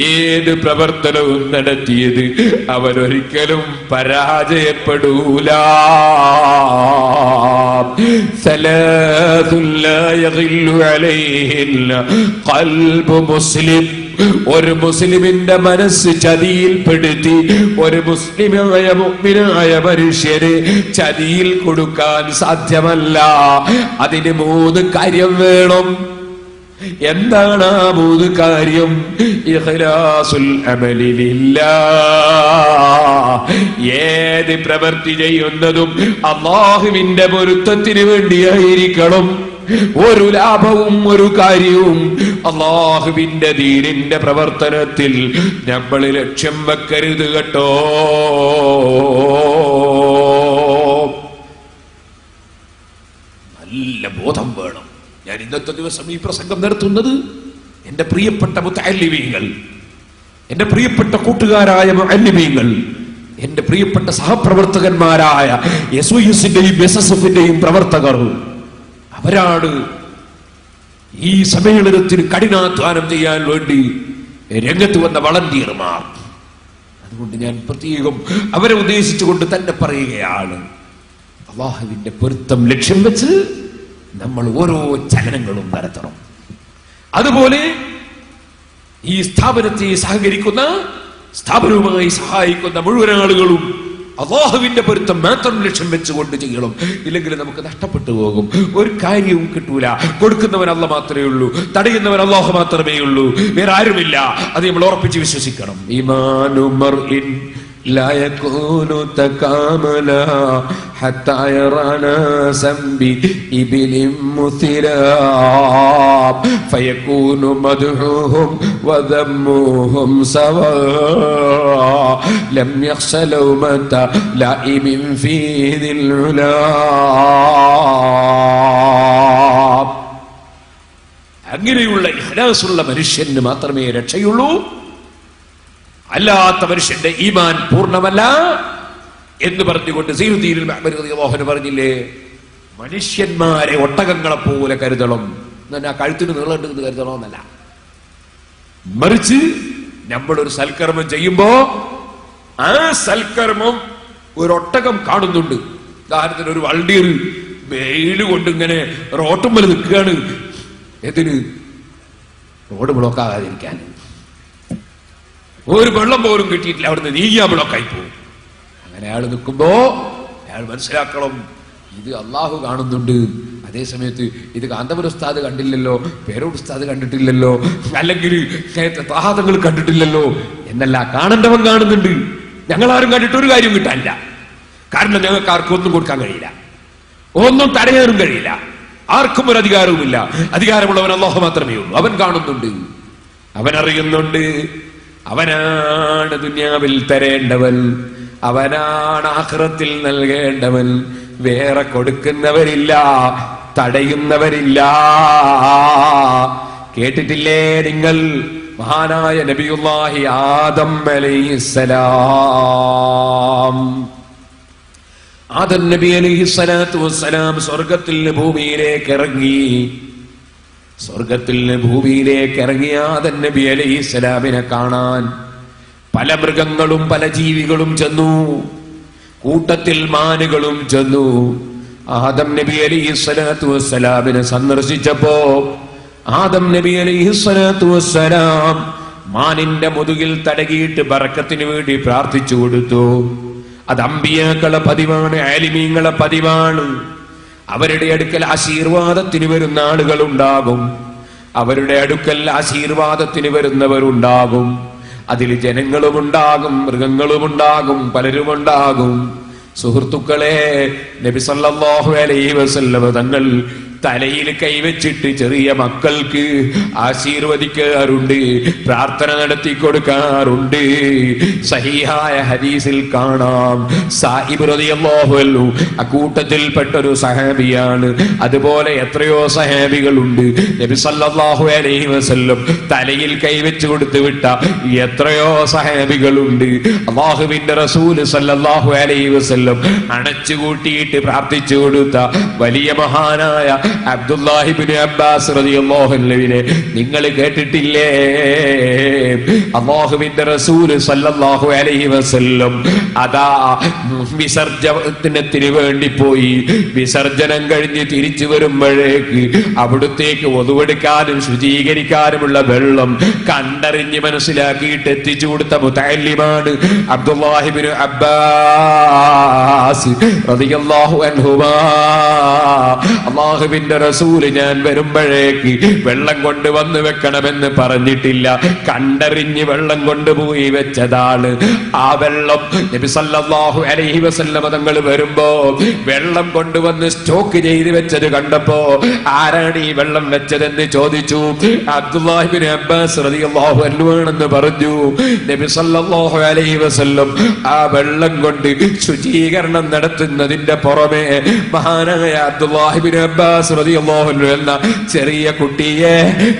ഏത് പ്രവർത്തനവും നടത്തിയത്, അവരൊരിക്കലും പരാജയപ്പെടൂല. സലാസുൻ ലാ യഗില്ലു അലൈഹിന്ന ഖൽബു മുസ്ലിം. ഒരു മുസ്ലിമിന്റെ മനസ്സ് ചതിയിൽപ്പെടുത്തി ഒരു മുസ്ലിമായ മുഅ്മിനായ മനുഷ്യന് ചതിയിൽ കൊടുക്കാൻ സാധ്യമല്ല. അതിന് 3 കാര്യം വേണം. എന്താണ് ആ 3 കാര്യം? ഇഖ്ലാസുൽ അമലി ലില്ലാഹ്. ഏത് പ്രവൃത്തി ചെയ്യുന്നതും അല്ലാഹുവിന്റെ പൊരുത്തത്തിന് വേണ്ടിയായിരിക്കണം. ഒരു ലാഭവും ഒരു കാര്യവും അല്ലാഹുവിന്റെ ദീനിന്റെ പ്രവർത്തനത്തിൽ നമ്മൾ ലക്ഷ്യം വെക്കരുത് കേട്ടോ. നല്ല ബോധം വേണം. ഞാൻ ഇന്നത്തെ ദിവസം ഈ പ്രസംഗം നടത്തുന്നത് എന്റെ പ്രിയപ്പെട്ട മുതഅല്ലിമീങ്ങൾ, എന്റെ പ്രിയപ്പെട്ട കൂട്ടുകാരായ മുഅല്ലിമീങ്ങൾ, എന്റെ പ്രിയപ്പെട്ട സഹപ്രവർത്തകന്മാരായ SOSന്റെയും SSFന്റെയും പ്രവർത്തകർ, അവരാണ് ഈ സമ്മേളനത്തിന് കഠിനാധ്വാനം ചെയ്യാൻ വേണ്ടി രംഗത്ത് വന്ന വളണ്ടിയർമാർ. അതുകൊണ്ട് ഞാൻ പ്രത്യേകം അവരെ ഉദ്ദേശിച്ചുകൊണ്ട് തന്നെ പറയുകയാണ്, അല്ലാഹുവിന്റെ പൊരുത്തം ലക്ഷ്യം വെച്ച് നമ്മൾ ഓരോ ചലനങ്ങളും നടത്തണം. അതുപോലെ ഈ സ്ഥാപനത്തെ സഹകരിക്കുന്ന, സ്ഥാപനവുമായി സഹായിക്കുന്ന മുഴുവൻ ആളുകളും അല്ലാഹുവിന്റെ പൊരുത്തം മാത്രം ലക്ഷ്യം വെച്ചുകൊണ്ട് ചെയ്യണം. ഇല്ലെങ്കിൽ നമുക്ക് നഷ്ടപ്പെട്ടു പോകും, ഒരു കാര്യവും കിട്ടൂല. കൊടുക്കുന്നവൻ അല്ലാഹ് മാത്രമേ ഉള്ളൂ, തടയുന്നവൻ അല്ലാഹു മാത്രമേ ഉള്ളൂ, വേറെ ആരുമില്ല. അത് നമ്മൾ ഉറപ്പിച്ച് വിശ്വസിക്കണം. ഈമാനു മർഇൻ لا يكون تكاملا حتى يرى ناسا بإبل مثلا فيكون مدحوهم وذموهم سواء لم يخش لومة لائم في ذي العلا. അങ്ങനെയുള്ള ഇഖ്ലാസുള്ള മനുഷ്യന് മാത്രമേ രക്ഷയുള്ളൂ. അല്ലാത്ത മനുഷ്യന്റെ ഈമാൻ പൂർണ്ണമല്ല എന്ന് പറഞ്ഞുകൊണ്ട് സയ്യിദുൽ മഅ്ബരി റളിയല്ലാഹു അൻഹു പറഞ്ഞില്ലേ, മനുഷ്യന്മാരെ ഒട്ടകങ്ങളെ പോലെ കരുതണം. എന്നാ കഴുത്തിന് നീളമുണ്ടെന്ന് കരുതണമെന്നല്ല, മറിച്ച് നമ്മളൊരു സൽക്കർമ്മം ചെയ്യുമ്പോ ആ സൽക്കർമ്മം ഒരൊട്ടകം കാണുന്നുണ്ട്. ഉദാഹരണത്തിന് ഒരു വള്ളിയർ വെയില് കൊണ്ട് ഇങ്ങനെ റോട്ടുമ്മൽ നിൽക്കുകയാണ്. എന്തിന്? റോഡ് ബ്ലോക്കാകാതിരിക്കാൻ. ഒരു വെള്ളം പോലും കിട്ടിയിട്ടില്ല, അവിടുന്ന് നീങ്ങിയാ ബ്ലോക്കായി പോകും. അങ്ങനെ അയാൾ നിൽക്കുമ്പോ അയാൾ മനസ്സിലാക്കണം, ഇത് അള്ളാഹു കാണുന്നുണ്ട്. അതേ സമയത്ത് ഇത് കാന്തപുര ഉസ്താദ് കണ്ടില്ലല്ലോ, പേരോട് ഉസ്താദ് കണ്ടിട്ടില്ലല്ലോ, അല്ലെങ്കിൽ താഹതങ്ങൾ കണ്ടിട്ടില്ലല്ലോ എന്നല്ല, കാണേണ്ടവൻ കാണുന്നുണ്ട്. ഞങ്ങളാരും കണ്ടിട്ട് ഒരു കാര്യം കിട്ടാനില്ല. കാരണം ഞങ്ങൾക്ക് ആർക്കും ഒന്നും കൊടുക്കാൻ കഴിയില്ല, ഒന്നും തടയാനും കഴിയില്ല, ആർക്കും ഒരു അധികാരവുമില്ല. അധികാരമുള്ളവൻ അല്ലാഹു മാത്രമേ ഉള്ളൂ. അവൻ കാണുന്നുണ്ട്, അവൻ അറിയുന്നുണ്ട്. അവനാണ് ദുനിയാവിൽ തരേണ്ടവൻ, അവനാണ് ആഖിറത്തിൽ നൽകേണ്ടവൻ. വേറെ കൊടുക്കുന്നവരില്ല, തടയുന്നവരില്ല. കേട്ടിട്ടില്ലേ നിങ്ങൾ മഹാനായ നബിയുല്ലാഹി ആദം അലൈഹിസ്സലാം? ആദം നബി അലൈഹിസ്സലാത്തു വസ്സലാം സ്വർഗത്തിൽ നിന്ന് ഭൂമിയിലേക്ക് ഇറങ്ങി. സ്വർഗത്തിൽ നിന്ന് ഭൂമിയിലേക്ക് ഇറങ്ങിയ ആദം നബി അലൈഹിസ്സലാമിനെ കാണാൻ പല മൃഗങ്ങളും പല ജീവികളും ചെന്നു, കൂട്ടത്തിൽ മാനുകളും ചെന്നു. ആദം നബി അലൈഹിസ്സലാത്തു വസ്സലാമിനെ സന്ദർശിച്ചപ്പോ ആദം നബി അലൈഹിസ്സലാത്തു വസ്സലാം മാനിന്റെ മുതുകിൽ തടകിയിട്ട് ബറക്കത്തിന് വേണ്ടി പ്രാർത്ഥിച്ചു കൊടുത്തു. അത് അമ്പിയാക്കളെ പതിവാണ്, ആലിമീങ്ങളെ പതിവാണ്. അവരുടെ അടുക്കൽ ആശീർവാദത്തിന് വരുന്ന ആളുകളുണ്ടാകും, അവരുടെ അടുക്കൽ ആശീർവാദത്തിന് വരുന്നവരുണ്ടാകും. അതിൽ ജനങ്ങളുമുണ്ടാകും, മൃഗങ്ങളുമുണ്ടാകും, പലരുമുണ്ടാകും. സുഹൃത്തുക്കളെ, നബി സല്ലല്ലാഹു അലൈഹി വസല്ലം തങ്ങൾ തലയിൽ കൈവച്ചിട്ട് ചെറിയ മക്കൾക്ക് ആശീർവദിക്കാറുണ്ട്, പ്രാർത്ഥന നടത്തി കൊടുക്കാറുണ്ട്. സഹീഹായ ഹദീസിൽ കാണാം, സായിബ് റളിയല്ലാഹു അൻഹു അക്കൂട്ടത്തിൽപ്പെട്ടൊരു സഹാബിയാണ്. അതുപോലെ എത്രയോ സഹാബികളുണ്ട്. നബി സല്ലല്ലാഹു അലൈഹി വസല്ലം തലയിൽ കൈവച്ചു കൊടുത്തു വിട്ട എത്രയോ സഹാബികളുണ്ട്. അല്ലാഹുവിന്റെ റസൂൽ സല്ലല്ലാഹു അലൈഹി വസല്ലം അണച്ചുകൂട്ടിയിട്ട് പ്രാർത്ഥിച്ചു കൊടുത്ത വലിയ മഹാനായ അബ്ദുല്ലാഹി ഇബ്നു അബ്ബാസ് റളിയല്ലാഹു അൻഹുവിനെ നിങ്ങൾ കേട്ടിട്ടില്ലേ? അല്ലാഹുവിന്റെ റസൂൽ സല്ലല്ലാഹു അലൈഹി വസല്ലം അതാ വിസർജനത്തിന് വേണ്ടി പോയി. വിസർജനം കഴിഞ്ഞ് തിരിച്ചു വരുമ്പോഴേക്ക് അവിടുത്തേക്ക് ഒതുവെടുക്കാനും ശുചീകരിക്കാനുമുള്ള വെള്ളം കണ്ടറിഞ്ഞ് മനസ്സിലാക്കിയിട്ട് എത്തിച്ചു കൊടുത്ത മുതഅല്ലിമാണ് അബ്ദുല്ലാഹി ഇബ്നു അബ്ബാസ് റളിയല്ലാഹു അൻഹുമാ. അല്ലാഹുവിന്റെ റസൂൽ ഞാൻ വരുമ്പോഴേക്ക് വെള്ളം കൊണ്ടുവന്ന് വെക്കണമെന്ന് പറഞ്ഞിട്ടില്ല, കണ്ടറിഞ്ഞ് വെള്ളം കൊണ്ടുപോയി വെച്ചതാണ്. ആ വെള്ളം നബി സല്ലല്ലാഹു അലൈഹി വസല്ലം തങ്ങൾ വരുമ്പോ വെള്ളം കൊണ്ടുവന്ന് സ്റ്റോക്ക് ചെയ്ത് വെച്ചത് കണ്ടപ്പോ ആരാണ് ഈ വെള്ളം വെച്ചതെന്ന് ചോദിച്ചു. അബ്ദുല്ലാഹി ഇബ്നു അബ്ബാസ് റളിയല്ലാഹു അൻഹു ആണെന്ന് പറഞ്ഞു. നബി സല്ലല്ലാഹു അലൈഹി വസല്ലം ആ വെള്ളം കൊണ്ട് ശുചീകരണം നടത്തുന്നതിന്റെ പുറമെ മഹാനായ അബ്ദുല്ലാഹി ഇബ്നു അബ്ബാസ് റളിയല്ലാഹു അൻഹു എന്ന ചെറിയ കുട്ടിയെ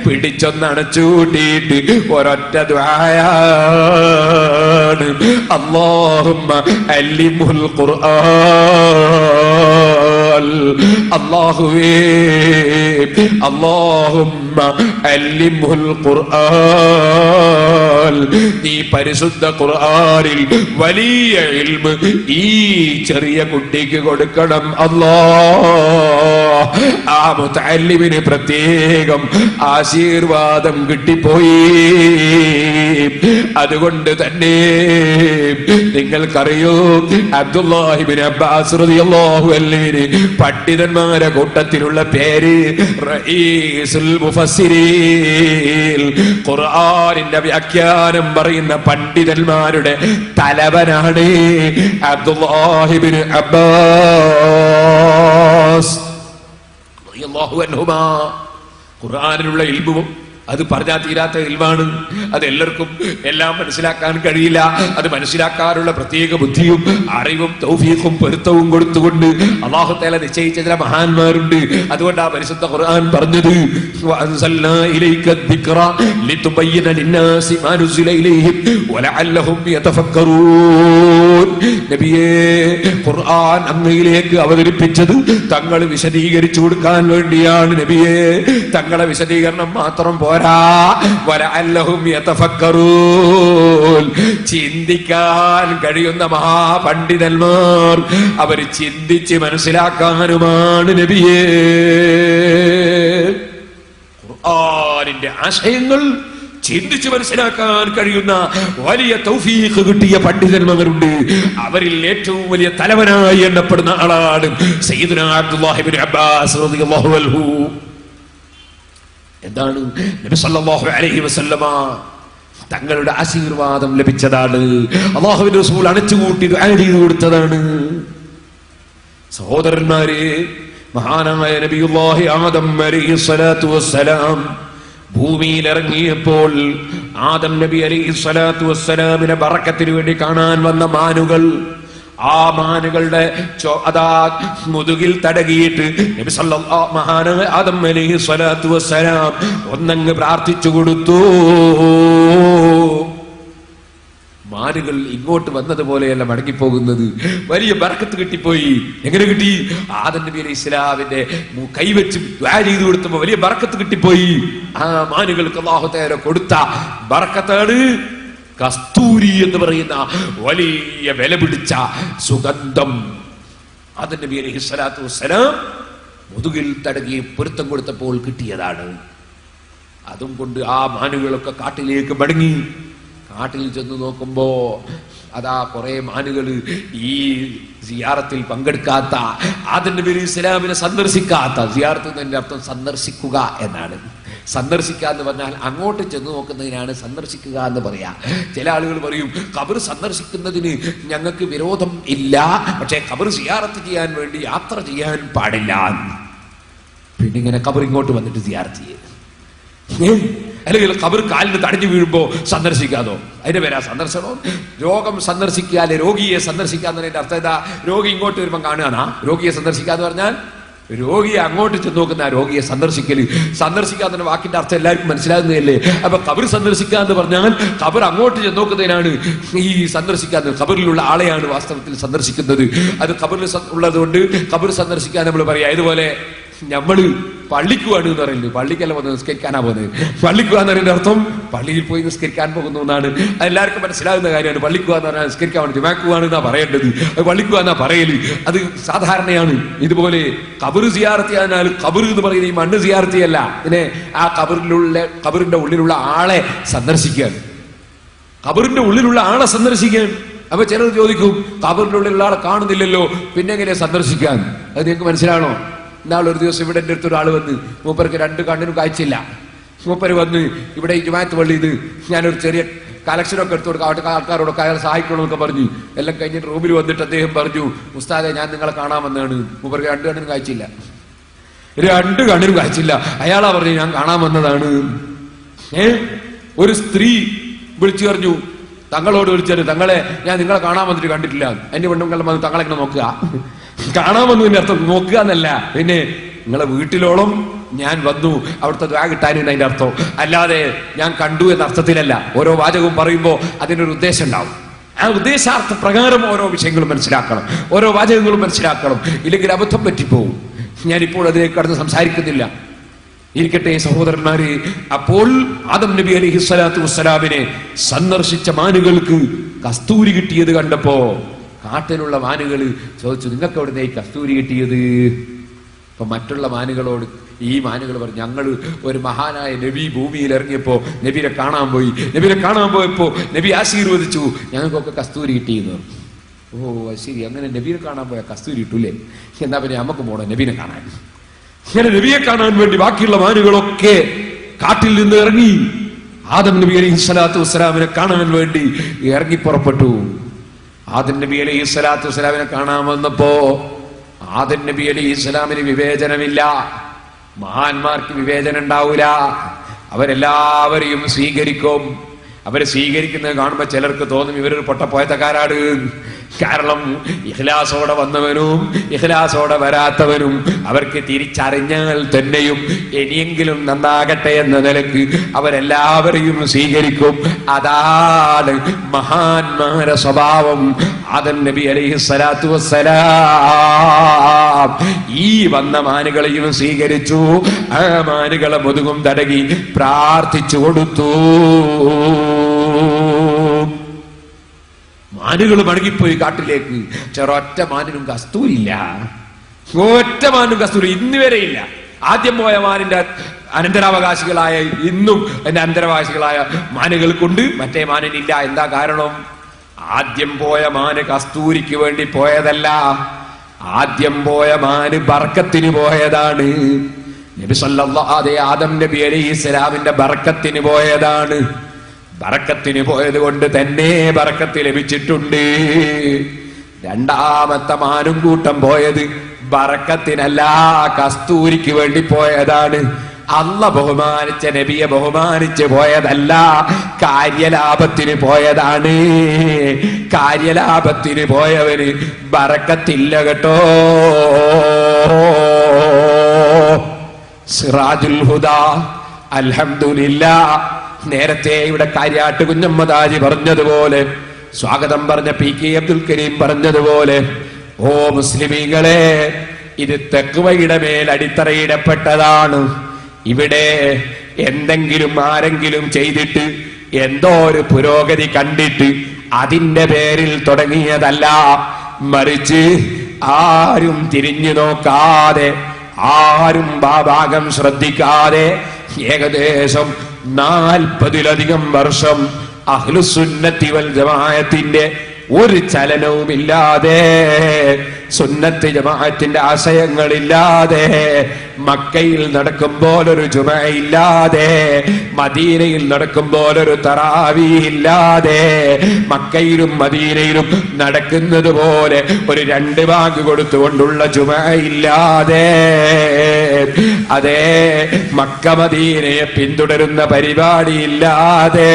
പിടിച്ചൊന്ന് അണച്ചുകൂട്ടിയിട്ട് ഒരൊറ്റ ദുആയാണ്, അല്ലാഹുമ്മ അല്ലിമുൽ ഖുർആൻ. അല്ലാഹുവേ, അല്ലാഹുമ്മ അല്ലിമുൽ ഖുർആൻ. നീ പരിശുദ്ധ ഖുർആനിൽ വലിയ ഇൽമ് ഈ ചെറിയ കുട്ടിക്ക് കൊടുക്കണം അല്ലാഹ്. ആ മുതഅല്ലിമിന് പ്രത്യേകം ആശീർവാദം കിട്ടിപ്പോയി. അതുകൊണ്ട് തന്നെ നിങ്ങൾക്കറിയോ, അബ്ദുല്ലാഹി ഇബ്നു അബ്ബാസ് റളിയല്ലാഹു അൻഹുവിന് പണ്ഡിതന്മാരെ കൂട്ടത്തിലുള്ള പേര് റഈസുൽ മുഫസ്സിരീൻ. ഖുർആനിന്റെ വ്യാഖ്യാനം പറയുന്ന പണ്ഡിതന്മാരുടെ തലവനാണ് അബ്ദുല്ലാഹി ഇബ്നു അബ്ബാസ് റളിയല്ലാഹു അൻഹുമാ. ഖുർആനിലുള്ള ഇൽമും അത് പറഞ്ഞാൽ തീരാത്ത ഇൽമാണ്. അത് എല്ലാവർക്കും എല്ലാം മനസ്സിലാക്കാൻ കഴിയില്ല. അത് മനസ്സിലാക്കാനുള്ള പ്രത്യേക ബുദ്ധിയും അറിവും തൗഫീഖും പൊരുത്തവും കൊടുത്തുകൊണ്ട് അല്ലാഹു തആല നിശ്ചയിച്ച ചില മഹാന്മാരുണ്ട്. അതുകൊണ്ട് ആ പരിശുദ്ധ ഖുർആൻ പറഞ്ഞത് വഅൻസൽനാ ഇലൈക ദിക്റ ലിതുബയ്യിന ലിന്നാസി മാ നുസില ഇലൈഹിം വലഅല്ലഹും യതഫക്കറൂൻ. നബിയേ, ഖുർആൻ അങ്ങയിലേക്ക് അവതരിപ്പിച്ചത് തങ്ങൾ വിശദീകരിച്ചു കൊടുക്കാൻ വേണ്ടിയാണ്. നബിയേ, തങ്ങളെ വിശദീകരണം മാത്രം വലഅല്ലഹും യതഫക്കറൂൻ. ചിന്തിക്കാൻ കഴിയുന്ന മഹാപണ്ഡിതന്മാർ, അവർ ചിന്തിച്ച് മനസ്സിലാക്കാനുമാണ് നബിയേ. ഖുർആനിന്റെ ആശയങ്ങൾ ചിന്തിച്ച് മനസ്സിലാക്കാൻ കഴിയുന്ന വലിയ തൗഫീഖ് കിട്ടിയ പണ്ഡിതന്മാരുണ്ട്. അവരിൽ ഏറ്റവും വലിയ തലവനായി എണ്ണപ്പെടുന്ന ആളാണ് സയ്യിദുനാ അബ്ദുല്ലാഹി ഇബ്നു അബ്ബാസ് റളിയല്ലാഹു അൻഹു. എന്താണ്? നബി സല്ലല്ലാഹു അലൈഹി വസല്ലമ തങ്ങളുടെ ആശീർവാദം ലഭിച്ചതാണ്. അല്ലാഹുവിന്റെ റസൂൽ അണച്ചുകൂട്ടി ദുആ ചെയ്തു കൊടുത്തതാണ്. സഹോദരന്മാരെ, മഹാനായ നബിയുല്ലാഹി ആദം അലൈഹി സ്വലാത്തു വസ്സലാം ഭൂമിയിൽ ഇറങ്ങിയപ്പോൾ ആദം നബി അലൈഹി സ്വലാത്തു വസ്സലാമിനെ ബറക്കത്തിന് വേണ്ടി കാണാൻ വന്ന മാനുകൾ, ആ മാനുകളുടെ അതാ മുതുകിൽ തടകിയിട്ട് നബി സല്ലല്ലാഹു മഹാനായ ആദം അലൈഹി സ്വലാത്തു വസ്സലാം ഒന്നങ്ങ് പ്രാർത്ഥിച്ചു കൊടുത്തു. മാനുകൾ ഇങ്ങോട്ട് വന്നതുപോലെയല്ല മടങ്ങിപ്പോകുന്നത്. വലിയ ബർക്കത്ത് കിട്ടിപ്പോയി. എങ്ങനെ കിട്ടി? ആദം നബി അലൈഹി ഇസ്ലാമിന്റെ കൈവച്ച് ദുആ ചെയ്തു കൊടുത്തപ്പോൾ വലിയ ബർക്കത്ത് കിട്ടിപ്പോയി. ആ മാനുകൾക്ക് അല്ലാഹു തആല കൊടുത്ത ബർക്കത്താണ് കസ്തൂരി എന്ന് പറയുന്ന വലിയ വില പിടിച്ച സുഗന്ധം. ആദം നബി അലൈഹി സ്വലാത്തു വസ്സലാം മുതുകിൽ തടകി പൊരുത്തം കൊടുത്തപ്പോൾ കിട്ടിയതാണ്. അതും കൊണ്ട് ആ മാനുകളൊക്കെ കാട്ടിലേക്ക് മടങ്ങി. കാട്ടിൽ ചെന്ന് നോക്കുമ്പോ അതാ കുറെ മാനുകൾ ഈ സിയാറത്തിൽ പങ്കെടുക്കാത്ത, ആദം നബി അലൈഹി ഇസ്ലാമിനെ സന്ദർശിക്കാത്ത, സിയാറത്ത് എന്നതിന്റെ അർത്ഥം സന്ദർശിക്കുക എന്നാണ്. സന്ദർശിക്കുക എന്ന് പറഞ്ഞാൽ അങ്ങോട്ട് ചെന്ന് നോക്കുന്നതിനാണ് സന്ദർശിക്കുക എന്ന് പറയാ. ചില ആളുകൾ പറയും ഖബർ സന്ദർശിക്കുന്നതിന് ഞങ്ങൾക്ക് വിരോധം ഇല്ല, പക്ഷെ ഖബർ സിയാറത്ത് ചെയ്യാൻ വേണ്ടി യാത്ര ചെയ്യാൻ പാടില്ല. പിന്നെ ഇങ്ങനെ ഖബർ ഇങ്ങോട്ട് വന്നിട്ട് സിയാറത്ത് ചെയ്യും. അല്ലെങ്കിൽ ഖബർ കാലിന് തടഞ്ഞു വീഴുമ്പോ സന്ദർശിക്കാതോ? അതിന്റെ പേരാ സന്ദർശനം. രോഗം സന്ദർശിക്കാതെ രോഗിയെ സന്ദർശിക്കാന്നതിന്റെ അർത്ഥം ഇതാ, രോഗി ഇങ്ങോട്ട് വരുമ്പോ കാണുകയാണാ രോഗിയെ സന്ദർശിക്കാന്ന് പറഞ്ഞാൽ രോഗിയെ അങ്ങോട്ട് ചെന്ന് നോക്കുന്ന രോഗിയെ സന്ദർശിക്കാന്ന വാക്കിന്റെ അർത്ഥം എല്ലാവർക്കും മനസ്സിലാകുന്നതല്ലേ? അപ്പൊ ഖബർ സന്ദർശിക്കുക എന്ന് പറഞ്ഞാൽ ഖബർ അങ്ങോട്ട് ചെന്ന് നോക്കുന്നതിനാണ് ഈ സന്ദർശിക്കാന്ന്. ഖബറിലുള്ള ആളെയാണ് വാസ്തവത്തിൽ സന്ദർശിക്കുന്നത്. അത് ഖബറിൽ ഉള്ളത് കൊണ്ട് ഖബർ സന്ദർശിക്കാൻ നമ്മൾ പറയാ. ഇതുപോലെ നമ്മള് പള്ളിക്കുവാണ് എന്ന് പറയുന്നത്. പള്ളിക്കല്ല വന്ന് നിസ്കരിക്കാനാ പോകുന്നത്. പള്ളിക്കുവാന്ന് പറയുന്ന അർത്ഥം പള്ളിയിൽ പോയി നിസ്കരിക്കാൻ പോകുന്നു എന്നാണ്. എല്ലാവർക്കും മനസ്സിലാകുന്ന കാര്യമാണ്. പള്ളിക്കുവാന്ന് പറഞ്ഞാൽ നിസ്കരിക്കാൻ ജുമാക്കുവാണ് എന്നാ പറയേണ്ടത്. പള്ളിക്കുവാന്നാ പറയല്. അത് സാധാരണയാണ്. ഇതുപോലെ ഖബർ സിയാറത്ത് ചെയ്യാനാൽ ഖബർ എന്ന് പറയുന്നത് ഈ മണ്ണ് സിയാറത്ത് ചെയ്യല്ല. ഇതിനെ ആ ഖബറിന്റെ ഉള്ളിലുള്ള ആളെ സന്ദർശിക്കാൻ, ഖബറിന്റെ ഉള്ളിലുള്ള ആളെ സന്ദർശിക്കാൻ. അപ്പൊ ചിലർ ചോദിക്കും, ഖബറിന്റെ ഉള്ളിലുള്ള ആളെ കാണുന്നില്ലല്ലോ, പിന്നെ എങ്ങനെ സന്ദർശിക്കാൻ? അത് നിങ്ങൾക്ക് മനസ്സിലാണോ? ഒരു ദിവസം ഇവിടെ എൻ്റെ അടുത്ത് ഒരാൾ വന്ന്, മൂപ്പർക്ക് 2 കണ്ണിനും കാഴ്ചയില്ല. മൂപ്പര് വന്ന് ഇവിടെ ഈ ജുമാഅത്ത് പള്ളിയിൽ ഞാനൊരു ചെറിയ കളക്ഷനൊക്കെ എടുത്തു കൊടുക്കാം, അവിടുത്തെ ആൾക്കാരോടൊക്കെ അയാൾ സഹായിക്കണമെന്നൊക്കെ പറഞ്ഞു. എല്ലാം കഴിഞ്ഞിട്ട് റൂമിൽ വന്നിട്ട് അദ്ദേഹം പറഞ്ഞു, ഉസ്താദെ ഞാൻ നിങ്ങളെ കാണാമെന്നാണ്. മൂപ്പർക്ക് 2 കണ്ണിനും കാഴ്ചയില്ല. 2 കണ്ണിനും കാഴ്ചയില്ല. അയാളാ പറഞ്ഞു ഞാൻ കാണാൻ വന്നതാണ്. ഒരു സ്ത്രീ വിളിച്ചു പറഞ്ഞു, തങ്ങളോട് വിളിച്ചു, തങ്ങളെ ഞാൻ നിങ്ങളെ കാണാൻ വന്നിട്ട് കണ്ടിട്ടില്ല. എന്റെ പെണ്ണുങ്ങളെ വന്ന് തങ്ങളെ ഇങ്ങനെ നോക്കുക. കാണാമെന്നതിന്റെ അർത്ഥം നോക്കുക എന്നല്ല, പിന്നെ നിങ്ങളെ വീട്ടിലോളം ഞാൻ വന്നു അവിടുത്തെ ദ്വാ കിട്ടാനും അതിന്റെ അർത്ഥം, അല്ലാതെ ഞാൻ കണ്ടു എന്ന അർത്ഥത്തിലല്ല. ഓരോ വാചകവും പറയുമ്പോൾ അതിനൊരു ഉദ്ദേശം ഉണ്ടാവും. ആ ഉദ്ദേശാർത്ഥ പ്രകാരം ഓരോ വിഷയങ്ങളും മനസ്സിലാക്കണം, ഓരോ വാചകങ്ങളും മനസ്സിലാക്കണം. ഇല്ലെങ്കിൽ അബദ്ധം പറ്റിപ്പോവും. ഞാനിപ്പോൾ അതിലേക്ക് കടന്ന് സംസാരിക്കുന്നില്ല. ഇരിക്കട്ടെ സഹോദരന്മാരെ. അപ്പോൾ ആദം നബി അലൈഹിസ്സലാത്തു വസ്സലാമിനെ സന്ദർശിച്ച മാനുകൾക്ക് കസ്തൂരി കിട്ടിയത് കണ്ടപ്പോ കാട്ടിലുള്ള മാനുകൾ ചോദിച്ചു, നിങ്ങൾക്ക് എവിടുന്ന ഈ കസ്തൂരി കിട്ടിയത്? അപ്പൊ മറ്റുള്ള മാനുകളോട് ഈ മാനുകൾ പറഞ്ഞു, ഞങ്ങൾ ഒരു മഹാനായ നബി ഭൂമിയിൽ ഇറങ്ങിയപ്പോ നബിയെ കാണാൻ പോയി. നബിയെ കാണാൻ പോയപ്പോ നബി ആശീർവദിച്ചു, ഞങ്ങൾക്കൊക്കെ കസ്തൂരി കിട്ടിയെന്ന്. ഓ ശരി, അങ്ങനെ നബിയെ കാണാൻ പോയ കസ്തൂരി കിട്ടൂലേ, എന്നാ പിന്നെ നമുക്ക് പോണം നബിനെ കാണാൻ. ഇങ്ങനെ നബിയെ കാണാൻ വേണ്ടി ബാക്കിയുള്ള മാനുകളൊക്കെ കാട്ടിൽ നിന്ന് ഇറങ്ങി ആദം നബി അലൈഹിസ്സലാത്തു വസ്സലാമിനെ കാണാൻ വേണ്ടി ഇറങ്ങി പുറപ്പെട്ടു. ആദം നബി അലൈഹിസ്സലാത്തു വസ്സലാമിനെ കാണാൻ വന്നപ്പോ ആദം നബി അലൈഹിസ്സലാമിന് വിവേചനമില്ല. മഹാന്മാർക്ക് വിവേചനം ഉണ്ടാവൂല. അവരെല്ലാവരെയും സ്വീകരിക്കും. അവരെ സ്വീകരിക്കുന്നത് കാണുമ്പോ ചിലർക്ക് തോന്നും ഇവരൊരു പൊട്ടപ്പോയത്തക്കാരാണ്. കാരണം ഇഖ്ലാസോടെ വന്നവനും ഇഖ്ലാസോടെ വരാത്തവനും അവർക്ക് തിരിച്ചറിഞ്ഞാൽ തന്നെയും ഇനിയെങ്കിലും നന്നാകട്ടെ എന്ന നിലക്ക് അവരെല്ലാവരെയും സ്വീകരിക്കും. അതാണ് മഹാന്മാരുടെ സ്വഭാവം. ആദം നബി അലൈഹിസ്സലാത്തു വസ്സലാം ഈ വന്ന മാനുകളെയും സ്വീകരിച്ചു. ആ മാനുകളെ മുതുകും തടകി പ്രാർത്ഥിച്ചു കൊടുത്തു. മാനുകൾ മടങ്ങിപ്പോയി കാട്ടിലേക്ക്. ഒറ്റ മാനിനും കസ്തൂരില്ല. ഒറ്റ മാനും കസ്തൂരി ഇന്ന് വരെ ഇല്ല. ആദ്യം പോയ മാനിന്റെ അനന്തരാവകാശികളായ ഇന്നും എന്റെ അനന്തരാവകാശികളായ മാനുകൾക്കുണ്ട്, മറ്റേ മാനിനില്ല. എന്താ കാരണം? ആദ്യം പോയ മാന് കസ്തൂരിക്ക് വേണ്ടി പോയതല്ല. ആദ്യം പോയ മാന് ബർക്കത്തിന് പോയതാണ്. നബി സല്ലല്ലാഹു അലൈഹി ആദം നബി അലൈഹിസ്സലാമിന്റെ ബർക്കത്തിന് പോയതാണ്. ബറക്കത്തിന് പോയത് കൊണ്ട് തന്നെ ബറക്കത്ത് ലഭിച്ചിട്ടുണ്ട്. രണ്ടാമത്തെ മാനും കൂട്ടം പോയത് ബറക്കത്തിനല്ല, കസ്തൂരിക്ക് വേണ്ടി പോയതാണ്. അല്ലാഹ് ബഹുമാനിച്ച നബിയെ ബഹുമാനിച്ച് പോയതല്ല, കാര്യലാഭത്തിന് പോയതാണ്. കാര്യലാഭത്തിന് പോയവന് ബറക്കത്തില്ല കേട്ടോ. സിറാജുൽ ഹുദാ അൽഹംദുലില്ലാഹ്. നേരത്തെ ഇവിടെ കാര്യാട്ട് കുഞ്ഞമ്മദാജി പറഞ്ഞതുപോലെ, സ്വാഗതം പറഞ്ഞ PK അബ്ദുൽ കരീം പറഞ്ഞതുപോലെ, ഓ മുസ്ലിമീങ്ങളെ, ഇത് തഖ്വയുടെ മേൽ അടിത്തറയിടപ്പെട്ടതാണ്. ഇവിടെ എന്തെങ്കിലും ആരെങ്കിലും ചെയ്തിട്ട് എന്തോ ഒരു പുരോഗതി കണ്ടിട്ട് അതിന്റെ പേരിൽ തുടങ്ങിയതല്ല. മറിച്ച് ആരും തിരിഞ്ഞു നോക്കാതെ, ആരും ഭാഗം ശ്രദ്ധിക്കാതെ ഏകദേശം 40-ലധികം വർഷം അഹ്ലുസുന്നത്തി വൽ ജമാഅത്തിന്റെ ഒരു ചലനവുമില്ലാതെ സുന്നത്ത് ജമാഅത്തിന്റെ ആശയങ്ങളില്ലാതെ, മക്കയിൽ നടക്കുമ്പോൾ ഒരു ജുമഇല്ലാതെ, മദീനയിൽ നടക്കുമ്പോൾ ഒരു തറാവീഹ് ഇല്ലാതെ, മക്കയിലും മദീനയിലും നടക്കുന്നത് പോലെ ഒരു 2 ബാങ്ക് കൊടുത്തുകൊണ്ടുള്ള ജുമഇല്ലാതെ, അതേ മക്ക മദീനയെ പിന്തുടരുന്ന പരിപാടിയില്ലാതെ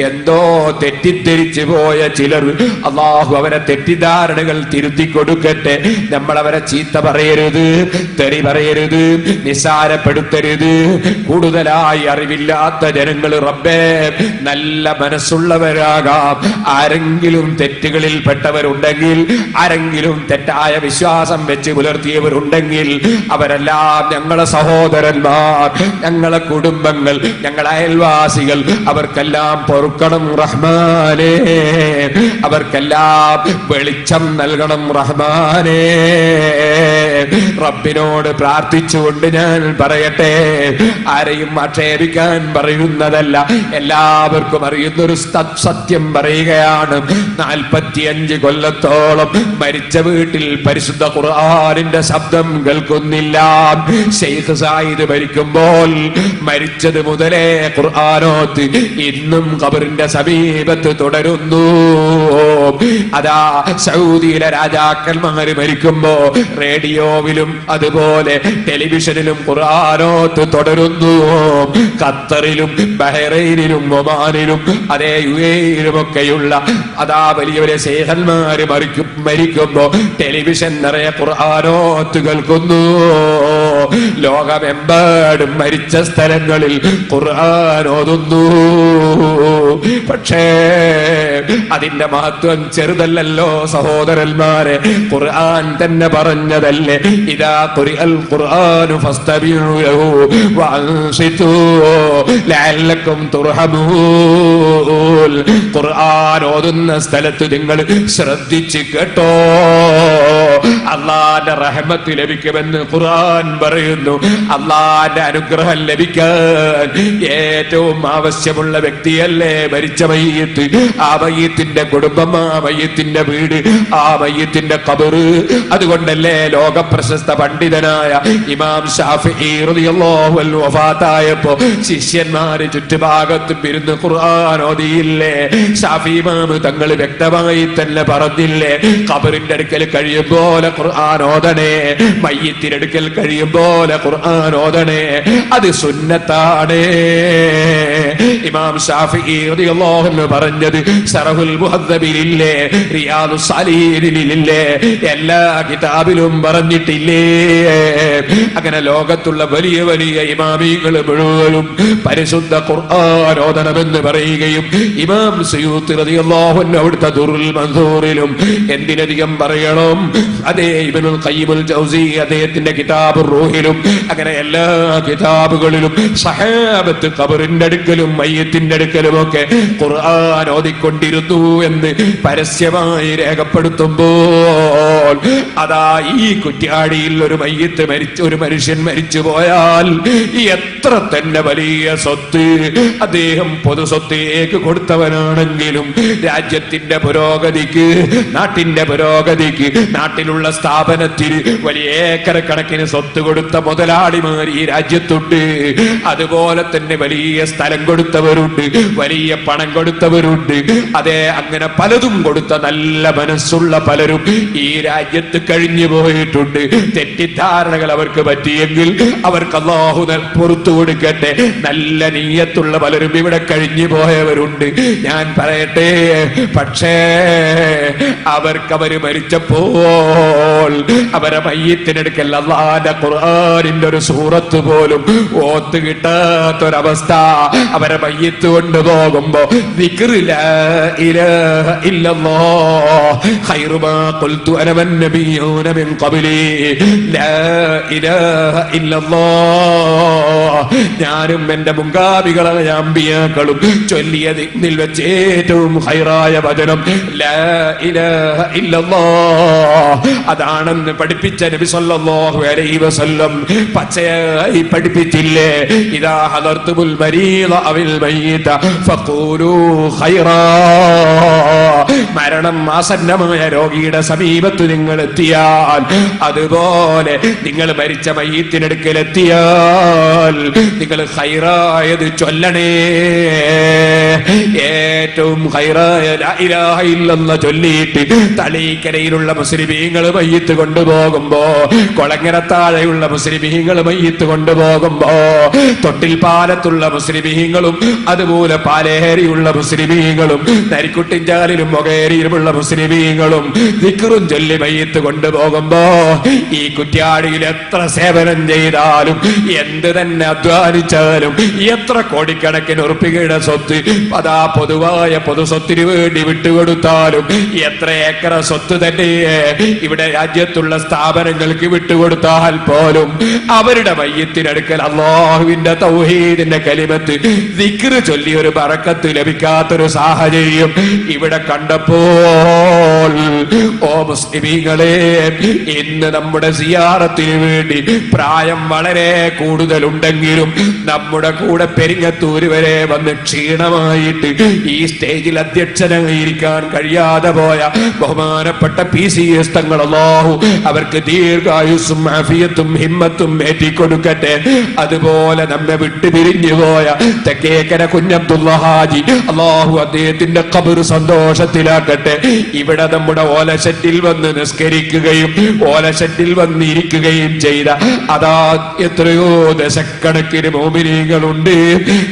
എന്തോ തെറ്റിദ്ധരിച്ചു പോയ ചിലർ, അല്ലാഹു അവരെ തെറ്റിദ്ധാരണകൾ തിരുത്തി കൊടുക്കട്ടെ. നമ്മൾ അവരെ ചീത്ത പറയരുത്, തെറി പറയരുത്, നിസാരപ്പെടുത്തരുത്. കൂടുതലായി അറിവില്ലാത്ത ജനങ്ങൾ റബ്ബേ നല്ല മനസ്സുള്ളവരാകാം. ആരെങ്കിലും തെറ്റുകളിൽ പെട്ടവരുണ്ടെങ്കിൽ, ആരെങ്കിലും തെറ്റായ വിശ്വാസം വെച്ച് പുലർത്തിയവരുണ്ടെങ്കിൽ അവരെല്ലാം ഞങ്ങളെ സഹോദരന്മാർ, ഞങ്ങളെ കുടുംബങ്ങൾ, ഞങ്ങളെ അയൽവാസികൾ, അവർക്കെല്ലാം പൊറുക്കണം റഹ്മാനേ, അവർക്കെല്ലാം വെളിച്ചം നൽകണം റഹ്മാനേ. റബ്ബിനോട് പ്രാർത്ഥിച്ചുകൊണ്ട് ഞാൻ പറയട്ടെ, ആരെയും ആക്ഷേപിക്കാൻ പറയുന്നതല്ല, എല്ലാവർക്കും അറിയുന്നൊരു സത്യം പറയുകയാണ്. 45 കൊല്ലത്തോളം മരിച്ച വീട്ടിൽ പരിശുദ്ധ ഖുർആനിന്റെ ശബ്ദം കേൾക്കുന്നില്ല. ശൈഖ് സായിദ് മരിക്കുമ്പോൾ മരിച്ചത് മുതലേ ഖുർആനോത്ത് ഇന്നും ഖബറിന്റെ സമീപത്ത് തുടരുന്നു. അതാ സൗദിയിലെ രാജാക്കന്മാര് മരിക്കുമ്പോ റേഡിയോവിലും അതുപോലെ ടെലിവിഷനിലും ഖുർആനോത്ത് തുടരുന്നു. ഖത്തറിലും ബഹ്റൈനിലും ഒമാനിലും അതേ UAE-യിലുമൊക്കെയുള്ള അതാ വലിയ വലിയ ശൈഖന്മാര് മരിക്കുമ്പോ ടെലിവിഷൻ നിറയെ ഖുർആനോത്ത് കേൾക്കുന്നു. ലോകമെമ്പാടും മരിച്ച സ്ഥലങ്ങളിൽ ഖുർആൻ ഓതുന്നു. പക്ഷേ അതിന്റെ മഹത്വം ചെറുതല്ലല്ലോ സഹോദരന്മാരെ. ഖുർആൻ തന്നെ പറഞ്ഞതല്ലേ, ഇദാ ഖുരിഅൽ ഖുർആനു ഫസ്തബിഉ ലഹു വഅൻസിതു ലഅല്ലക്കും തുർഹമൂൻ. ഖുർആൻ ഓതുന്ന സ്ഥലത്ത് നിങ്ങൾ ശ്രദ്ധിച്ച് കേട്ടോ, അല്ലാഹുവിന്റെ റഹ്മത്ത് ലഭിക്കുമെന്ന് ഖുർആൻ പറയുന്നു. അല്ലാഹുവിന്റെ അനുഗ്രഹം ലഭിക്കാൻ ഏറ്റവും ആവശ്യമുള്ള വ്യക്തിയല്ലേ മരിച്ച മയ്യിത്ത്. ആ മയ്യിത്തിന്റെ കുടുംബം, ആ മയ്യിത്തിന്റെ വീട്, ആ മയ്യിത്തിന്റെ ഖബർ. അതുകൊണ്ടല്ലേ ലോക പ്രശസ്ത പണ്ഡിതനായ ഇമാം ശാഫിഈ റളിയല്ലാഹു അൻഹു വഫാത്തായപ്പോ ശിഷ്യന്മാര് ചുറ്റുഭാഗത്തും ഇരുന്ന് ഖുർആൻ ഓതിയില്ലേ? ശാഫി ഇമാം തങ്ങൾ വ്യക്തമായി തന്നെ പറഞ്ഞില്ലേ, ഖബറിന്റെ അടുക്കൽ കഴിയും പോലെ ഖുർആൻ ഓതണേ, മയ്യിത്തിന്റെ അടുക്കൽ കഴിയും പോലെ ഖുർആൻ ഓതണേ. അത് സുന്നത്താണ്. ഇമാം ശാഫിഈ റളിയല്ലാഹു അൻഹു പറഞ്ഞത് ശറഹുൽ മുഹദ്ദബിലില്ലേ, റിയാദുസ് സാലിഹീനിലില്ലേ, എല്ലാ കിതാബിലും പറഞ്ഞിട്ടില്ലേ? അങ്ങനെ ലോകത്തുള്ള വലിയ വലിയ ഇമാമികൾ മുഴുവനും പരിശുദ്ധ ഖുർആൻ ഓതണമെന്ന് പറയുകയും ഇമാം സുയൂത്തി റളിയല്ലാഹു അൻഹു അവിടുത്തെ ദുറുൽ മൻസൂറിലും എന്തിനധികം പറയണം, അതേ ഇബ്നുൽ ഖയ്യിമുൽ ജൗസി അദ്ദേഹത്തിന്റെ കിതാബുർ റൂഹിലും അങ്ങനെ എല്ലാ കിതാബുകളിലും സഹാബത്ത് ഖബറിന്റെ അടുക്കലും മയ്യിത്തിന്റെ അടുക്കലുമൊക്കെ ഖുർആൻ ഓതിക്കൊണ്ടിരുന്നു എന്ന് പരസ്യമായി രേഖപ്പെടുത്തുമ്പോൾ, അതാ ഈ കുറ്റ്യാടിയിൽ ഒരു മനുഷ്യൻ മരിച്ചു പോയാൽ എത്ര തന്നെ വലിയ സ്വത്ത് അദ്ദേഹം പൊതു സ്വത്തേക്ക് കൊടുത്തവനാണെങ്കിലും രാജ്യത്തിന്റെ പുരോഗതിക്ക്, നാട്ടിന്റെ പുരോഗതിക്ക്, നാട്ടിലുള്ള സ്ഥാപനത്തിന് വലിയ ഏക്കർ കണക്കിന് സ്വത്ത് കൊടുത്ത മുതലാളിമാർ ഈ രാജ്യത്തുണ്ട്. അതുപോലെ തന്നെ വലിയ സ്ഥലം കൊടുത്തവരുണ്ട്, വലിയ പണം കൊടുത്തവരുണ്ട്. അതെ, അങ്ങനെ പലതും കൊടുത്ത നല്ല മനസ്സുള്ള പലരും ഈ രാജ്യത്ത് കഴിഞ്ഞു പോയിട്ടുണ്ട്. തെറ്റിദ്ധാരണകൾ അവർക്ക് പറ്റിയെങ്കിൽ അവർക്ക് അല്ലാഹു പുറത്തു കൊടുക്കട്ടെ. നല്ല നീയത്തുള്ള പലരും ഇവിടെ കഴിഞ്ഞു പോയവരുണ്ട്. ഞാൻ പറയട്ടെ, പക്ഷേ അവര് മരിച്ചപ്പോൾ അവരെ മയ്യിത്തിനെടുക്കൽ അല്ലാഹുവിന്റെ ഖുർആനിന്റെ ഒരു സൂറത്ത് പോലും ഓത്ത് കിട്ടാത്തൊരവസ്ഥ. അവരെ മയ്യിത്ത് കൊണ്ടുപോകുമ്പോ ദിക്റ് ലാ ഇലാഹ ഇല്ലല്ലാഹ് ഖൈറു മാ ഖുൽതു അന വന്നബിയ്യൂന മിൻ ഖബ്ലി ലാ ഇലാഹ ഇല്ലല്ലാഹ്. ഞാനും എന്റെ മുൻഗാമികളായ അമ്പിയാക്കളും ചൊല്ലിയത് ഇതിൽ വെച്ച് ഏറ്റവും ഖൈറായ വചനം ലാ ഇലാഹ ഇല്ലല്ലാഹ്. അതാണെന്ന് പഠിപ്പിച്ച നബി സല്ലല്ലാഹു അലൈഹി വസല്ലം പച്ചയായി പഠിപ്പിച്ചില്ലേ? ഇദാ ഹദർതുൽ മരീദ അവിൽ മയ്യിത ഫഖൂലൂ ഖൈറാ. മരണം ആസന്നമായ രോഗിയുടെ സമീപത്ത് നിങ്ങൾ എത്തിയാൽ, അതുപോലെ നിങ്ങൾ മരിച്ച മയ്യിത്തിനടുക്കൽ എത്തിയാൽ നിങ്ങൾ ഖൈറായത് ചൊല്ലണേ. ഏറ്റവും ഖൈറായ ലാ ഇലാഹ ഇല്ലല്ലാഹ് ചൊല്ലിയിട്ട് തളീക്കരയിലുള്ള മുസ്ലിമീങ്ങൾ മയ്യിത്ത് കൊണ്ടുപോകുമ്പോ, കൊളങ്ങരത്താഴെയുള്ള മുസ്ലിമീങ്ങൾ മയ്യിത്ത് കൊണ്ടുപോകുമ്പോ, തൊട്ടിൽ പാലത്തുള്ള മുസ്ലിമീങ്ങളും അതുപോലെ പാലേരിയുള്ള മുസ്ലിമീങ്ങളും നരിക്കുട്ടിഞ്ചാലിലും മൊകേരിയിലുമുള്ള മുസ്ലിമീങ്ങളും ദിക്റും ചൊല്ലി മയ്യിത്ത് കൊണ്ടുപോകുമ്പോ, ഈ കുറ്റ്യാടിയിൽ എത്ര സേവനം ചെയ്താലും, എന്ത് തന്നെ അധ്വാനിച്ചാലും, എത്ര കോടിക്കണക്കിന് ഉറുപ്പികയുടെ സ്വത്ത് അതാ പൊതുവായ പൊതുസ്വത്തിന് വേണ്ടി വിട്ടുകൊടുത്താലും, എത്ര ഏക്കർ സ്വത്ത് തന്നെ ഇവിടെ രാജ്യത്തുള്ള സ്ഥാപനങ്ങൾക്ക് വിട്ടുകൊടുത്താൽ പോലും അവരുടെ മയ്യിത്തിനടുക്കൽ അല്ലാഹുവിന്റെ തൗഹീദിന്റെ കലിമത്ത് ദിക്റ് ചൊല്ലി ഒരു ബറക്കത്ത് ലഭിക്കാത്തൊരു സാഹചര്യം ഇവിടെ കണ്ടപ്പോൾ, ഓ മുസ്ലിമീങ്ങളെ, ഇന്ന് നമ്മുടെ സിയാറത്തിന് വേണ്ടി പ്രായം വളരെ കൂടുതലുണ്ടെങ്കിലും നമ്മുടെ കൂടെ പെരിങ്ങത്തൂര് വരെ വന്ന് ക്ഷീണമായിട്ട് ഈ സ്റ്റേജിൽ അധ്യക്ഷനായിരിക്കാൻ കഴിയാതെ പോയ ബഹുമാനപ്പെട്ട PCS തങ്ങൾ, അല്ലാഹു അവർക്ക് ദീർഘായുസ്സും ആഫിയത്തും ഹിമ്മത്തും ഏറ്റിക്കൊടുക്കട്ടെ. അതുപോലെ നമ്മെ വിട്ടു പിരിഞ്ഞു പോയ തെക്കേക്കര കുഞ്ഞബ്ദുള്ള ഹാജി, അല്ലാഹു അദ്ദേഹത്തിന്റെ ഖബർ സന്തോഷത്തിലാക്കട്ടെ. ഇവിടെ നമ്മുടെ ഓലശെറ്റിൽ വന്ന് നിസ്കരിക്കുകയും ഓലശെറ്റിൽ വന്നിരിക്കുകയും ചെയ്ത അതാ എത്രയോ ദശക്കണക്കിന് മോമിനീങ്ങളുണ്ട്.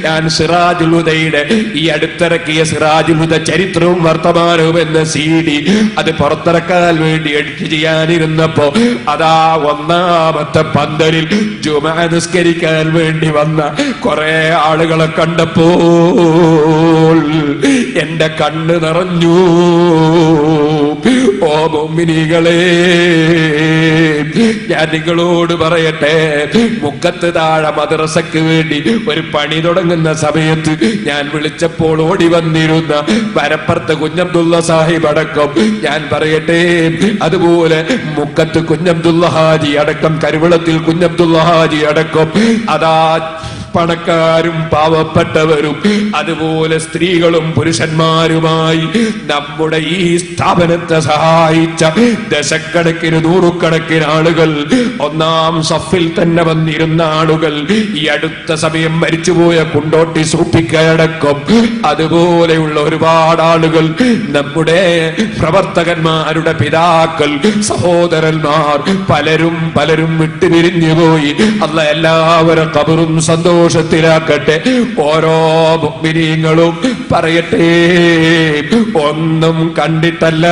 ഞാൻ സിറാജുൽ ഹുദയുടെ ഈ അടുത്തിറക്കിയ സിറാജുൽ ഹുദ ചരിത്രവും വർത്തമാനവും എന്ന CD അത് പുറത്തിറക്കാൻ വേണ്ടി എഡിറ്റ് ചെയ്യാനിരുന്നപ്പോ, അതാ ഒന്നാമത്തെ പന്തലിൽ ജുമഅ നിസ്കരിക്കാൻ വേണ്ടി വന്ന കുറെ ആളുകളെ കണ്ടപ്പോൾ എന്റെ കണ്ണ് നിറഞ്ഞു. ഓ മുഅ്മിനീകളെ, ഞാൻ നിങ്ങളോട് പറയട്ടെ, മുക്കത്ത് താഴെ മദ്രസക്ക് വേണ്ടി ഒരു പണി തുടങ്ങുന്ന സമയത്ത് ഞാൻ വിളിച്ചപ്പോൾ ഓടി വന്നിരുന്ന വരപ്പുറത്ത് കുഞ്ഞബ്ദുള്ള സാഹിബ് അടക്കം, ഞാൻ പറയട്ടെ, അതുപോലെ മുക്കത്ത് കുഞ്ഞബ്ദുള്ള ഹാജി അടക്കം, കരുവളത്തിൽ കുഞ്ഞബ്ദുള്ള ഹാജി അടക്കം, അതാ പണക്കാരും പാവപ്പെട്ടവരും അതുപോലെ സ്ത്രീകളും പുരുഷന്മാരുമായി നമ്മുടെ ഈ സ്ഥാപനത്തെ സഹായിച്ച ദശക്കണക്കിന് നൂറുകണക്കിന് ആളുകൾ, ഒന്നാം സഫിൽ തന്നെ വന്നിരുന്ന ആളുകൾ, ഈ അടുത്ത സമയം മരിച്ചുപോയ കുണ്ടോട്ടി സൂപ്പിക്കയടക്കം അതുപോലെയുള്ള ഒരുപാട് ആളുകൾ, നമ്മുടെ പ്രവർത്തകന്മാരുടെ പിതാക്കൾ, സഹോദരന്മാർ പലരും വിട്ടുപിരിഞ്ഞുപോയി. അല്ലാഹ് എല്ലാവരും ഖബറും സന്തോഷത്തിലാക്കട്ടെ. ഓരോ മുഅ്മിനീങ്ങളും പറയട്ടെ, ഒന്നും കണ്ടിട്ടല്ല,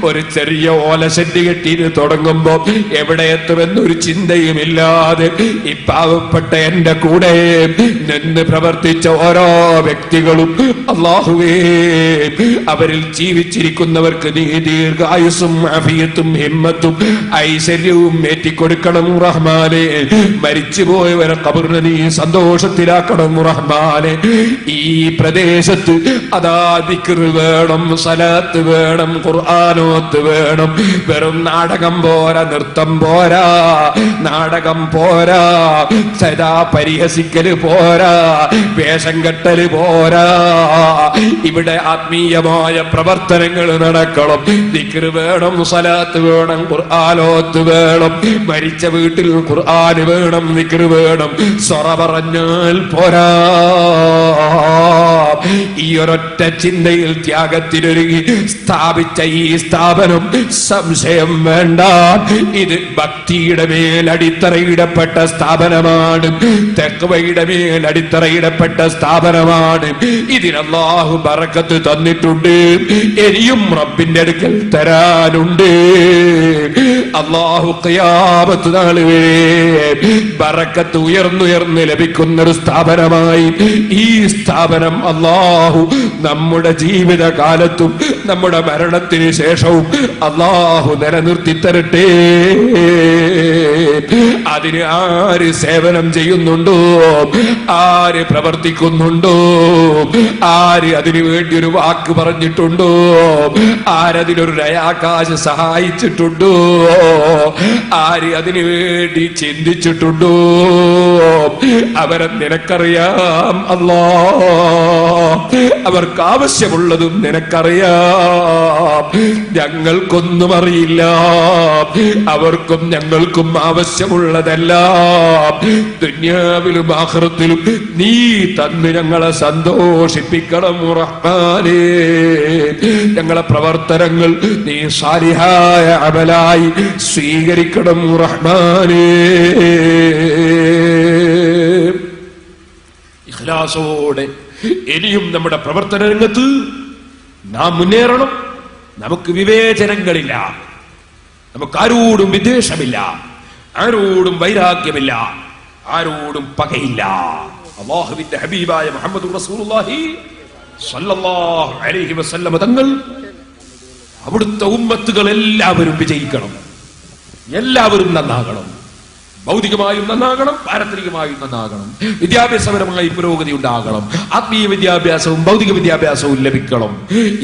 ഒരു ചെറിയ ഓലശെറ്റ് കെട്ടിന് തുടങ്ങുമ്പോ എവിടെ എത്തുമെന്നൊരു ചിന്തയുമില്ലാതെ ഈ പാവപ്പെട്ട എന്റെ കൂടെ നിന്ന് പ്രവർത്തിച്ച ഓരോ വ്യക്തികളും, അല്ലാഹുവേ, അവരിൽ ജീവിച്ചിരിക്കുന്നവർക്ക് നീ ദീർഘായുസ്സും ആഫിയത്തും ഹിമ്മത്തും ഐശ്വര്യവും ഏറ്റിക്കൊടുക്കണം റഹ്മാനെ. മരിച്ചുപോയവരെ ഖബറിനെ നീ സന്തോഷത്തിലാക്കണം റഹ്മാനെ. ഈ പ്രദേശത്ത് അതാ ദിക്ർ വേണം, സലാത്ത് വേണം, ഖുർആനോത്ത് വേണം. വെറും നാടകം പോരാ, നൃത്തം പോരാ, നാടകം പോരാ, സദാ പരിഹസിക്കല് പോരാ, വേഷം കെട്ടല് പോരാ. ഇവിടെ ആത്മീയമായ പ്രവർത്തനങ്ങൾ നടക്കണം. ദിക്ർ വേണം, സലാത്ത് വേണം, ഖുർആനോത്ത് വേണം. മരിച്ച വീട്ടിൽ ഖുർആൻ വേണം, ദിക്ർ വേണം. സൊറ പറഞ്ഞാൽ പോരാ. ഈ ഒരൊറ്റ ചിന്തയിൽ ത്യാഗത്തിനൊരുങ്ങി സ്ഥാപിച്ച ഈ സ്ഥാപനം, സംശയം വേണ്ട, ഇത് ഭക്തിയുടെ മേൽ അടിത്തറയിടപ്പെട്ട സ്ഥാപനമാണ്, തഖ്വയുടെ മേൽ അടിത്തറയിടപ്പെട്ട സ്ഥാപനമാണ്. ഇതിന് അല്ലാഹു ബറക്കത്ത് തന്നിട്ടുണ്ട്, ഇനിയും റബ്ബിന്റെ അടുക്കൽ തരാനുണ്ട്. അല്ലാഹു ഖിയാമത്ത് നാൾ വരെ ബറക്കത്ത് ഉയർന്നുയർന്ന് ലഭിക്കുന്ന ഒരു സ്ഥാപനമായി ഈ സ്ഥാപനം അല്ലാഹു അല്ലാഹു നമ്മുടെ ജീവിതകാലത്തും നമ്മുടെ മരണത്തിന് ശേഷവും അല്ലാഹു നിലനിർത്തി തരട്ടെ. അതിന് ആര് സേവനം ചെയ്യുന്നുണ്ടോ, ആര് പ്രവർത്തിക്കുന്നുണ്ടോ, ആര് അതിനു വേണ്ടി ഒരു വാക്ക് പറഞ്ഞിട്ടുണ്ടോ, ആരതിനൊരു നയാകാശ് സഹായിച്ചിട്ടുണ്ടോ, ആര് അതിനു വേണ്ടി ചിന്തിച്ചിട്ടുണ്ടോ, അവരെ നിനക്കറിയാം അല്ലാ. അവർക്ക് ആവശ്യമുള്ളതും നിനക്കറിയാം. ഞങ്ങൾക്കൊന്നും അറിയില്ല. അവർക്കും ഞങ്ങൾക്കും ആവശ്യമുള്ളതെല്ലാം ദുനിയാവിലും ആഖിറത്തിലും നീ തന്ന് ഞങ്ങളെ സന്തോഷിപ്പിക്കണം റഹ്മാനേ. ഞങ്ങളെ പ്രവർത്തനങ്ങൾ നീ സാലിഹായ അമലായി സ്വീകരിക്കണം റഹ്മാനേ. ഇഖ്ലാസോടെ ഇനിയും നമ്മുടെ പ്രവർത്തന രംഗത്ത് നാം മുന്നേറണം. നമുക്ക് വിവേചനങ്ങളില്ല, നമുക്ക് ആരോടും വിദ്വേഷമില്ല, ആരോടും വൈരാഗ്യമില്ല, ആരോടും പകയില്ല. അല്ലാഹുവിന്റെ ഹബീബായ മുഹമ്മദ് റസൂലുള്ളാഹി സ്വല്ലല്ലാഹു അലൈഹി വസല്ലം തങ്ങൾ അവിടുത്തെ ഉമ്മത്തുകൾ എല്ലാവരും വിജയിക്കണം, എല്ലാവരും നന്നാകണം. ഭൗതികമായും നന്നാകണം, പാരത്രികമായും നന്നാകണം. വിദ്യാഭ്യാസപരമായി പുരോഗതി ഉണ്ടാകണം. ആത്മീയ വിദ്യാഭ്യാസവും ഭൗതിക വിദ്യാഭ്യാസവും ലഭിക്കണം.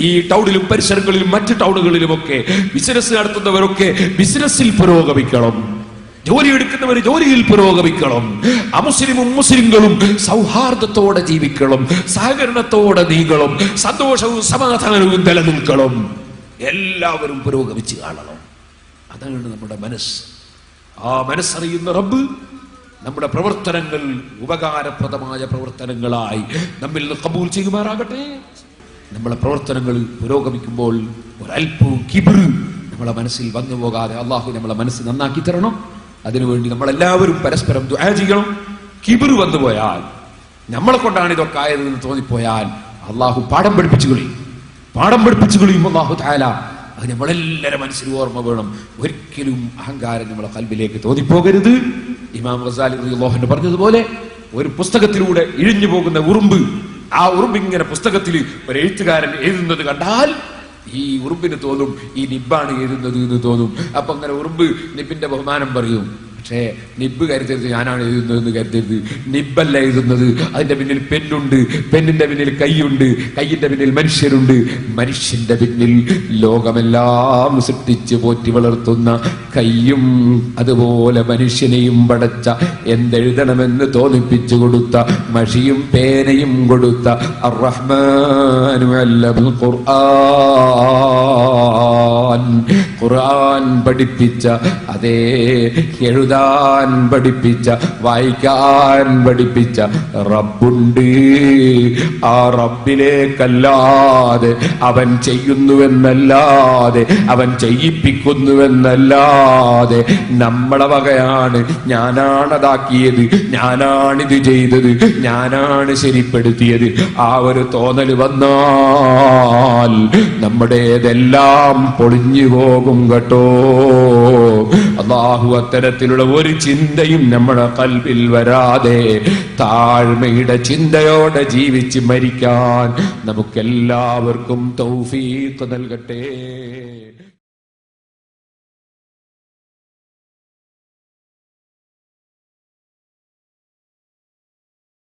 ഈ ടൗണിലും പരിസരങ്ങളിലും മറ്റ് ടൗണുകളിലുമൊക്കെ ബിസിനസ് നടത്തുന്നവരൊക്കെ ബിസിനസ്സിൽ പുരോഗമിക്കണം. ജോലി എടുക്കുന്നവർ ജോലിയിൽ പുരോഗമിക്കണം. അമുസ്ലിമും മുസ്ലിങ്ങളും സൗഹാർദ്ദത്തോടെ ജീവിക്കണം, സഹകരണത്തോടെ നീങ്ങണം, സന്തോഷവും സമാധാനവും നിലനിൽക്കണം. എല്ലാവരും പുരോഗമിച്ച് കാണണം. അതാണ് നമ്മുടെ മനസ്സ്. ആ മനസ്സറിയുന്ന റബ്ബ് നമ്മുടെ പ്രവർത്തനങ്ങൾ ഉപകാരപ്രദമായ പ്രവർത്തനങ്ങളായി നമ്മിൽ നിന്ന് ഖബൂൽ ചെയ്യുമാറാകട്ടെ. നമ്മളെ പ്രവർത്തനങ്ങൾ പുരോഗമിക്കുമ്പോൾ ഒരൽപ്പവും കിബ്റ് നമ്മളെ മനസ്സിൽ വന്നു പോകാതെ അള്ളാഹു നമ്മളെ മനസ്സ് നന്നാക്കി തരണം. അതിനുവേണ്ടി നമ്മളെല്ലാവരും പരസ്പരം ദുആ ചെയ്യണം. കിബ്റ് വന്നുപോയാൽ, നമ്മളെ കൊണ്ടാണ് ഇതൊക്കെ ആയതെന്ന് തോന്നിപ്പോയാൽ അള്ളാഹു പാഠം പഠിപ്പിച്ചു കളയും അള്ളാഹു തആല. അത് നമ്മളെല്ലാവരും മനസ്സിൽ ഓർമ്മ വേണം. ഒരിക്കലും അഹങ്കാരം നമ്മളെ ഖൽബിലേക്ക് തോന്നിപ്പോകരുത്. ഇമാം ഗസാലി റളിയല്ലാഹു അൻഹു പറഞ്ഞതുപോലെ ഒരു പുസ്തകത്തിലൂടെ ഇഴിഞ്ഞു പോകുന്ന ഉറുമ്പ്, ആ ഉറുമ്പ് ഇങ്ങനെ പുസ്തകത്തിൽ ഒരു എഴുത്തുകാരൻ എഴുതുന്നത് കണ്ടാൽ ഈ ഉറുമ്പിന് തോന്നും ഈ നിബ്ബാണ് എഴുതുന്നത് എന്ന് തോന്നും. അപ്പൊ അങ്ങനെ ഉറുമ്പ് നിബിന്റെ ബഹുമാനം പറയും. പക്ഷേ നിബ്ബ് കരുതരുത് ഞാനാണ് എഴുതുന്നതെന്ന് കരുതരുത്. നിബ്ബല്ല എഴുതുന്നത്, അതിന്റെ പിന്നിൽ പെന്നുണ്ട്, പെന്നിന്റെ പിന്നിൽ കൈയുണ്ട്, കൈയിന്റെ പിന്നിൽ മനുഷ്യരുണ്ട്, മനുഷ്യന്റെ പിന്നിൽ ലോകമെല്ലാം സൃഷ്ടിച്ച് പോറ്റി വളർത്തുന്ന കൈയും അതുപോലെ മനുഷ്യനെയും പടച്ച എന്തെഴുതണമെന്ന് തോന്നിപ്പിച്ചു കൊടുത്ത മഷിയും പേനയും കൊടുത്ത അർ-റഹ്മാനു അല്ലമൽ ഖുർആൻ, ഖുർആൻ പഠിപ്പിച്ച, അതേ എഴുതാൻ പഠിപ്പിച്ച, വായിക്കാൻ പഠിപ്പിച്ച റബ്ബുണ്ട്. ആ റബ്ബിലേക്കല്ലാതെ, അവൻ ചെയ്യുന്നുവെന്നല്ലാതെ, അവൻ ചെയ്യിപ്പിക്കുന്നുവെന്നല്ലാതെ നമ്മളെ വകയാണ്, ഞാനാണതാക്കിയത്, ഞാനാണിത് ചെയ്തത്, ഞാനാണ് ശരിപ്പെടുത്തിയത്, ആ ഒരു തോന്നൽ വന്നാൽ നമ്മുടേതെല്ലാം പൊളിഞ്ഞു പോകും കേട്ടോ. അല്ലാഹു അത്തരത്തിലുള്ള ഒരു ചിന്തയും നമ്മുടെ ഖൽബിൽ വരാതെ താഴ്മയുടെ ചിന്തയോടെ ജീവിച്ച് മരിക്കാൻ നമുക്കെല്ലാവർക്കും തൗഫീഖ് നൽകട്ടെ.